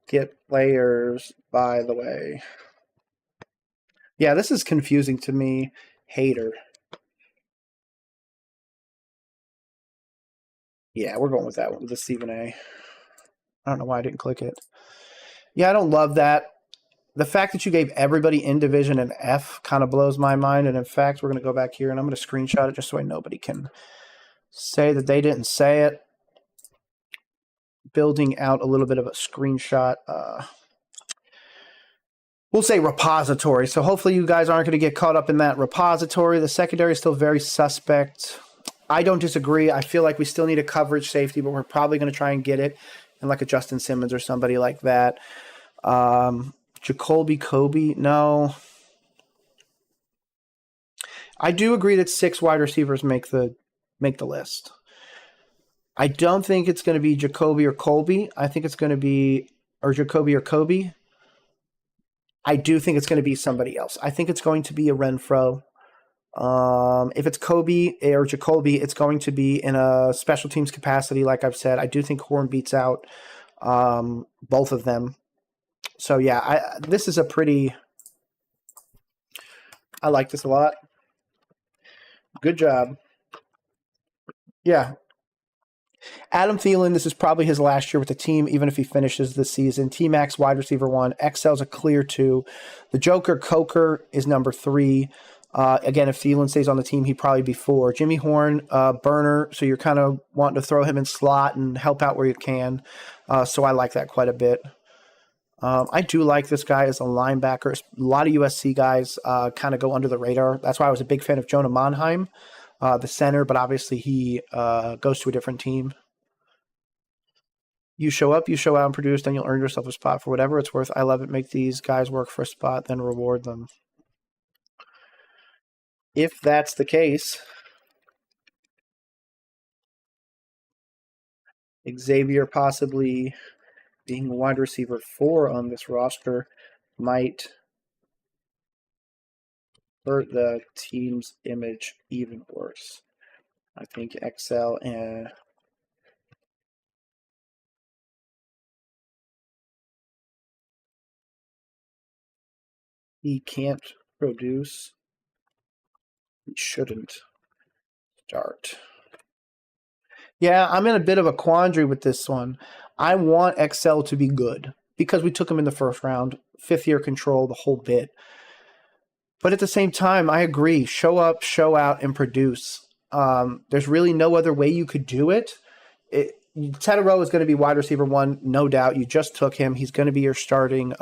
get players, by the way. Yeah, this is confusing to me. Hater. Yeah, we're going with that one, with the Stephen A. I don't know why I didn't click it. Yeah, I don't love that. The fact that you gave everybody in division an F kind of blows my mind. And in fact, we're going to go back here and I'm going to screenshot it just so nobody can say that they didn't say it. Building out a little bit of a screenshot. We'll say repository. So hopefully you guys aren't going to get caught up in that repository. The secondary is still very suspect. I don't disagree. I feel like we still need a coverage safety, but we're probably going to try and get it in like a Justin Simmons or somebody like that. Jacoby Kobe, no. I do agree that 6 wide receivers make the list. I don't think it's going to be Jacoby or Colby. I think it's going to be Jacoby or Kobe. I do think it's going to be somebody else. I think it's going to be a Renfro. If it's Kobe or Jacoby, it's going to be in a special teams capacity, like I've said. I do think Horn beats out both of them. So, yeah, this is a pretty – I like this a lot. Good job. Yeah. Adam Thielen, this is probably his last year with the team, even if he finishes the season. T-Max, wide receiver 1. XL's a clear 2. The Joker, Coker, is number 3. Again, if Thielen stays on the team, he'd probably be 4. Jimmy Horn, burner, so you're kind of wanting to throw him in slot and help out where you can. So I like that quite a bit. I do like this guy as a linebacker. A lot of USC guys kind of go under the radar. That's why I was a big fan of Jonah Monheim, the center, but obviously he goes to a different team. You show up, you show out and produce, then you'll earn yourself a spot for whatever it's worth. I love it. Make these guys work for a spot, then reward them. If that's the case, Xavier possibly being wide receiver 4 on this roster might hurt the team's image even worse. I think XL and he can't produce. He shouldn't start. Yeah, I'm in a bit of a quandary with this one. I want XL to be good because we took him in the first round, 5th-year control, the whole bit. But at the same time, I agree. Show up, show out, and produce. There's really no other way you could do it. Teterow is going to be wide receiver 1, no doubt. You just took him. He's going to be your starting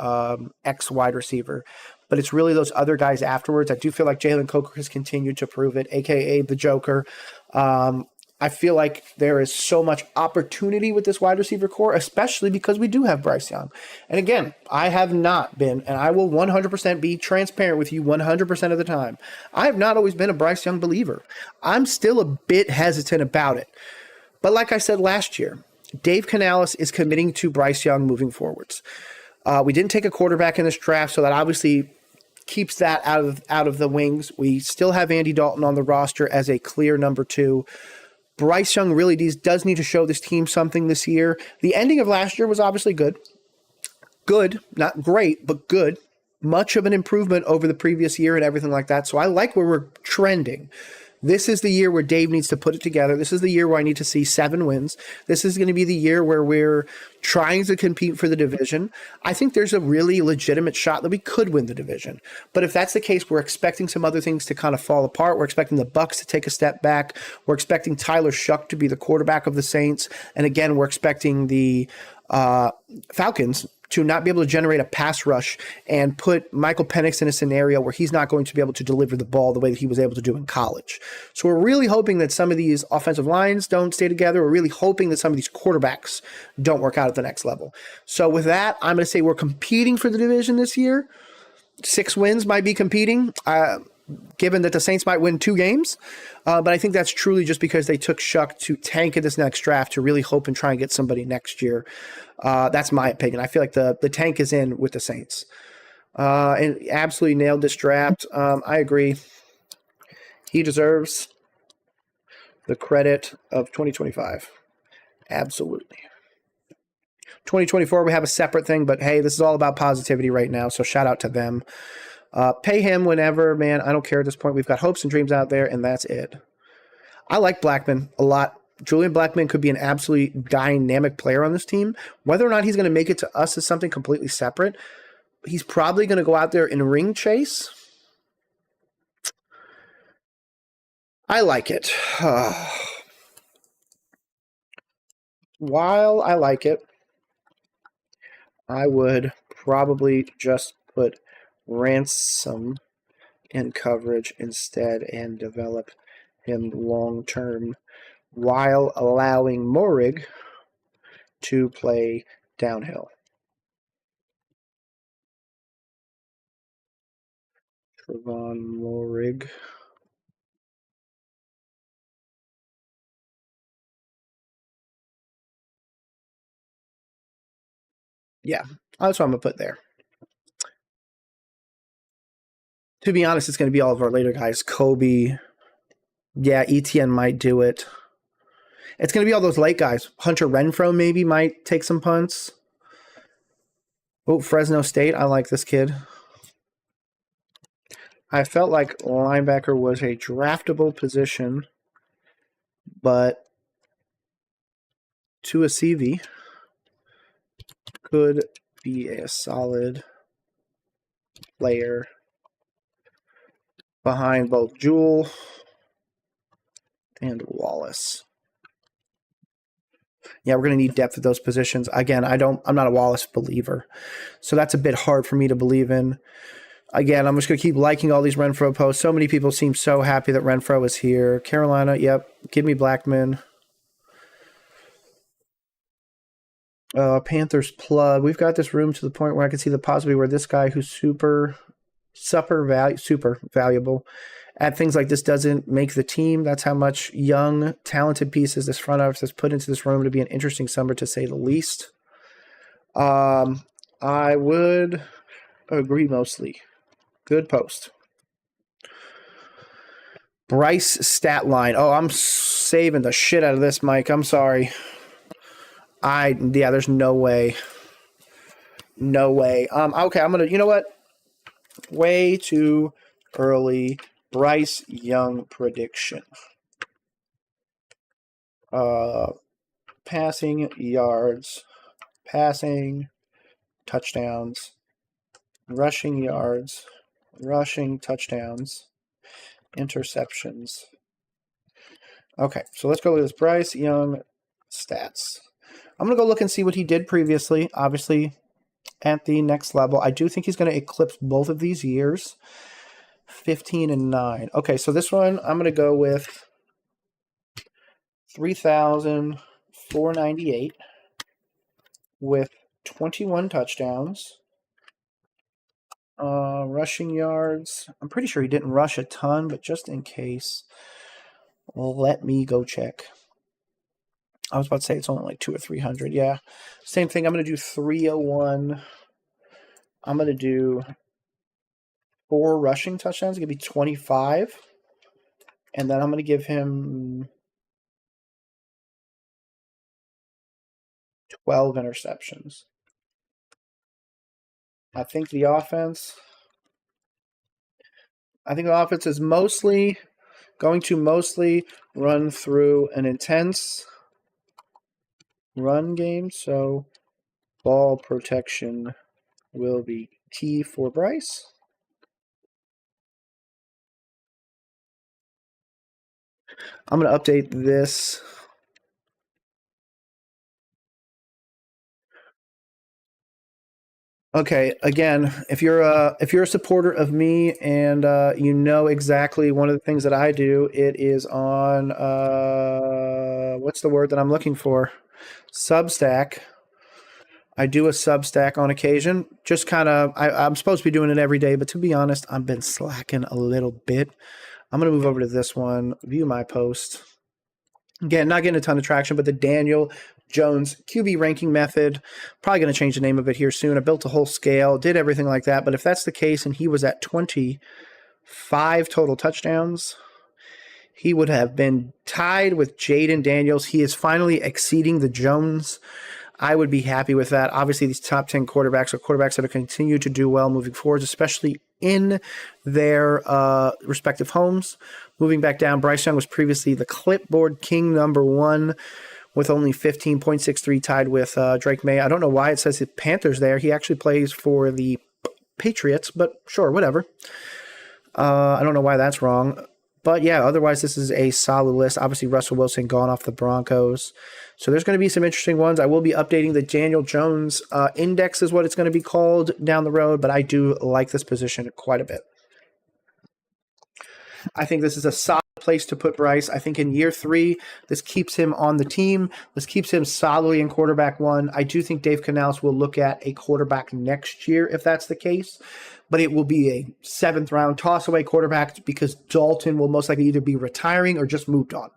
X wide receiver. But it's really those other guys afterwards. I do feel like Jalen Coker has continued to prove it, a.k.a. the Joker. I feel like there is so much opportunity with this wide receiver core, especially because we do have Bryce Young. And again, I have not been, and I will 100% be transparent with you 100% of the time. I have not always been a Bryce Young believer. I'm still a bit hesitant about it. But like I said last year, Dave Canales is committing to Bryce Young moving forwards. We didn't take a quarterback in this draft, so that obviously keeps that out of the wings. We still have Andy Dalton on the roster as a clear number 2. Bryce Young really does need to show this team something this year. The ending of last year was obviously good. Good, not great, but good. Much of an improvement over the previous year and everything like that. So I like where we're trending. This is the year where Dave needs to put it together. This is the year where I need to see 7 wins. This is going to be the year where we're trying to compete for the division. I think there's a really legitimate shot that we could win the division. But if that's the case, we're expecting some other things to kind of fall apart. We're expecting the Bucs to take a step back. We're expecting Tyler Shuck to be the quarterback of the Saints. And again, we're expecting the Falcons to not be able to generate a pass rush and put Michael Penix in a scenario where he's not going to be able to deliver the ball the way that he was able to do in college. So we're really hoping that some of these offensive lines don't stay together. We're really hoping that some of these quarterbacks don't work out at the next level. So with that, I'm going to say we're competing for the division this year. 6 wins might be competing, given that the Saints might win 2 games. But I think that's truly just because they took Shuck to tank in this next draft to really hope and try and get somebody next year. That's my opinion. I feel like the tank is in with the Saints. And absolutely nailed this draft. I agree. He deserves the credit of 2025. Absolutely. 2024, we have a separate thing, but hey, this is all about positivity right now, so shout out to them. Pay him whenever, man. I don't care at this point. We've got hopes and dreams out there, and that's it. I like Blackman a lot. Julian Blackman could be an absolutely dynamic player on this team. Whether or not he's going to make it to us is something completely separate. He's probably going to go out there and ring chase. I like it. While I like it, I would probably just put Ransom in coverage instead and develop him long-term while allowing Morig to play downhill. Trevon Morig. Yeah, that's what I'm going to put there. To be honest, it's going to be all of our later guys. Kobe. Yeah, ETN might do it. It's going to be all those late guys. Hunter Renfrow maybe might take some punts. Oh, Fresno State. I like this kid. I felt like linebacker was a draftable position, but Tua CV could be a solid player behind both Jewell and Wallace. Yeah, we're going to need depth at those positions. Again, I'm not a Wallace believer, so that's a bit hard for me to believe in. Again, I'm just going to keep liking all these Renfrow posts. So many people seem so happy that Renfrow is here. Carolina, yep. Give me Blackman. Panthers plug. We've got this room to the point where I can see the possibility where this guy who's super valuable at things like this doesn't make the team. That's how much young, talented pieces this front office has put into this room to be an interesting summer, to say the least. I would agree mostly. Good post. Bryce stat line. Oh, I'm saving the shit out of this, Mike. I'm sorry. There's no way. No way. Okay, I'm gonna. You know what? Way too early. Bryce Young prediction. Passing yards, passing touchdowns, rushing yards, rushing touchdowns, interceptions, Okay, so let's go look at this Bryce Young stats. I'm going to go look and see what he did previously, obviously at the next level. I do think he's going to eclipse both of these years, 15 and 9. Okay, so this one I'm going to go with 3,498 with 21 touchdowns. Rushing yards, I'm pretty sure he didn't rush a ton, but just in case, let me go check. I was about to say it's only like 200 or 300. Yeah, same thing. I'm going to do 301. I'm going to do 4 rushing touchdowns. It's going to be 25. And then I'm going to give him 12 interceptions. I think the offense is mostly going to run through an intense run game. So ball protection will be key for Bryce. I'm going to update this. Okay, again, if you're a supporter of me and you know exactly one of the things that I do, it is on what's the word that I'm looking for? Substack. I do a Substack on occasion. Just kind of, I'm supposed to be doing it every day, but to be honest, I've been slacking a little bit. I'm going to move over to this one, view my post. Again, not getting a ton of traction, but the Daniel Jones QB ranking method, probably going to change the name of it here soon. I built a whole scale, did everything like that. But if that's the case and he was at 25 total touchdowns, he would have been tied with Jaden Daniels. He is finally exceeding the Jones. I would be happy with that. Obviously, these top 10 quarterbacks are quarterbacks that are continue to do well moving forward, especially in their respective homes. Moving back down, Bryce Young was previously the clipboard king #1 with only 15.63, tied with Drake May. I don't know why it says the Panthers there. He actually plays for the Patriots, but sure, whatever. I don't know why that's wrong. But yeah, otherwise this is a solid list. Obviously, Russell Wilson gone off the Broncos. So there's going to be some interesting ones. I will be updating the Daniel Jones index is what it's going to be called down the road, but I do like this position quite a bit. I think this is a solid place to put Bryce. I think in year 3, this keeps him on the team. This keeps him solidly in quarterback 1. I do think Dave Canales will look at a quarterback next year if that's the case, but it will be a 7th round toss away quarterback because Dalton will most likely either be retiring or just moved on.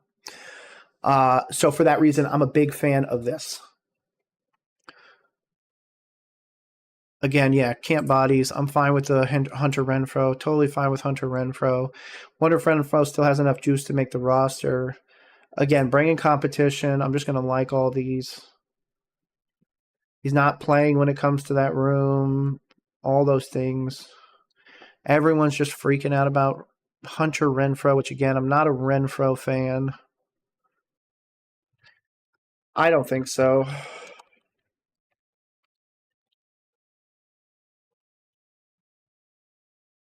So for that reason, I'm a big fan of this. Again, yeah, camp bodies. I'm fine with the Hunter Renfrow. Totally fine with Hunter Renfrow. Wonder if Renfrow still has enough juice to make the roster. Again, bringing competition. I'm just going to like all these. He's not playing when it comes to that room. All those things. Everyone's just freaking out about Hunter Renfrow, which, again, I'm not a Renfrow fan. I don't think so.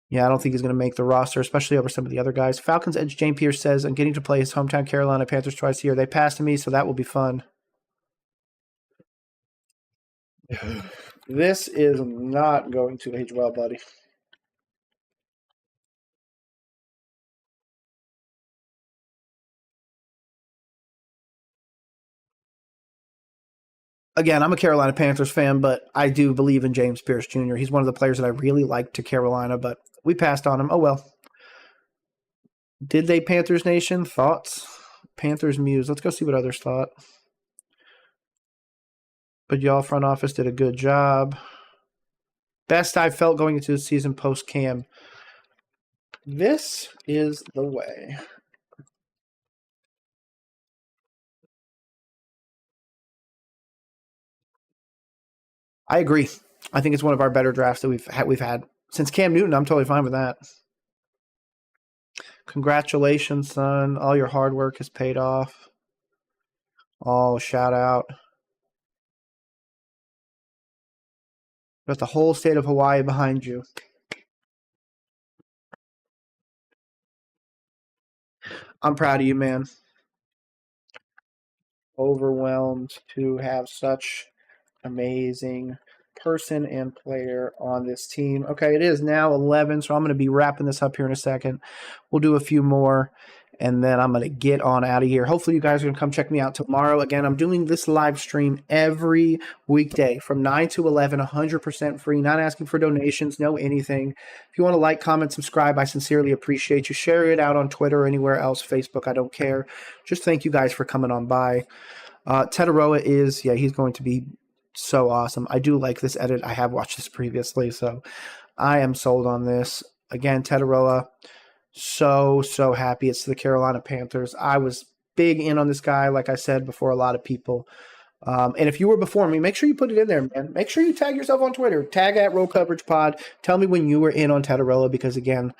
Yeah, I don't think he's going to make the roster, especially over some of the other guys. Falcons edge Jane Pierce says, I'm getting to play his hometown Carolina Panthers twice a year. They passed me, so that will be fun. This is not going to age well, buddy. Again, I'm a Carolina Panthers fan, but I do believe in James Pierce Jr. He's one of the players that I really like to Carolina, but we passed on him. Oh, well. Did they, Panthers Nation? Thoughts? Panthers Muse. Let's go see what others thought. But y'all, front office did a good job. Best I felt going into the season post-Cam. This is the way. I agree. I think it's one of our better drafts that we've had since Cam Newton. I'm totally fine with that. Congratulations, son. All your hard work has paid off. Oh, shout out. Got the whole state of Hawaii behind you. I'm proud of you, man. overwhelmed to have such amazing person and player on this team. Okay, it is now 11, so I'm going to be wrapping this up here in a second. We'll do a few more, and then I'm going to get on out of here. Hopefully you guys are going to come check me out tomorrow. Again, I'm doing this live stream every weekday from 9 to 11, 100% free, not asking for donations, no anything. If you want to like, comment, subscribe, I sincerely appreciate you. Share it out on Twitter or anywhere else, Facebook, I don't care. Just thank you guys for coming on by. Tetaroa is, yeah, he's going to be so awesome. I do like this edit. I have watched this previously, so I am sold on this. Again, Tetaroa, so happy. It's the Carolina Panthers. I was big in on this guy, like I said before, a lot of people. And if you were before me, make sure you put it in there, man. Make sure you tag yourself on Twitter. Tag at Roll Coverage Pod. Tell me when you were in on Tetaroa, because, again,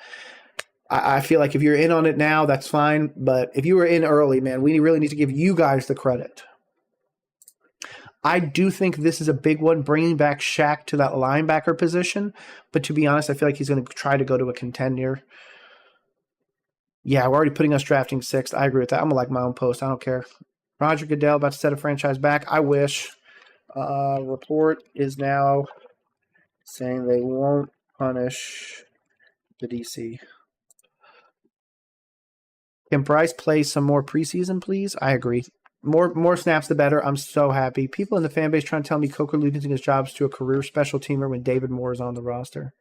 I feel like if you're in on it now, that's fine. But if you were in early, man, we really need to give you guys the credit. I do think this is a big one, bringing back Shaq to that linebacker position. But to be honest, I feel like he's going to try to go to a contender. Yeah, we're already putting us drafting 6th. I agree with that. I'm going to like my own post. I don't care. Roger Goodell about to set a franchise back. I wish. Report is now saying they won't punish the DC. Can Bryce play some more preseason, please? I agree. More snaps, the better. I'm so happy. People in the fan base trying to tell me Coker losing his jobs to a career special teamer when David Moore is on the roster.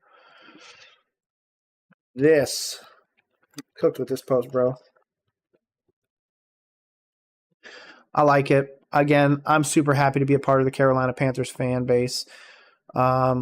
This. Cooked with this post, bro. I like it. Again, I'm super happy to be a part of the Carolina Panthers fan base. Yeah,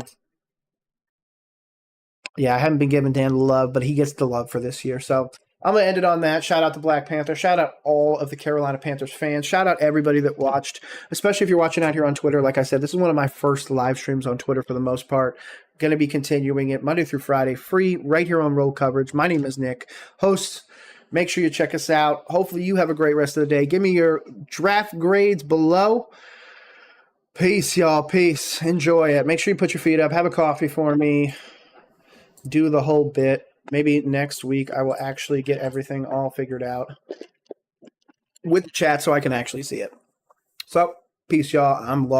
I haven't been giving Dan love, but he gets the love for this year. So I'm going to end it on that. Shout out to Black Panther. Shout out all of the Carolina Panthers fans. Shout out everybody that watched, especially if you're watching out here on Twitter. Like I said, this is one of my first live streams on Twitter for the most part. Going to be continuing it Monday through Friday, free, right here on Roll Coverage. My name is Nick, host. Make sure you check us out. Hopefully you have a great rest of the day. Give me your draft grades below. Peace, y'all. Peace. Enjoy it. Make sure you put your feet up. Have a coffee for me. Do the whole bit. Maybe next week I will actually get everything all figured out with the chat so I can actually see it. So, peace, y'all. I'm lost.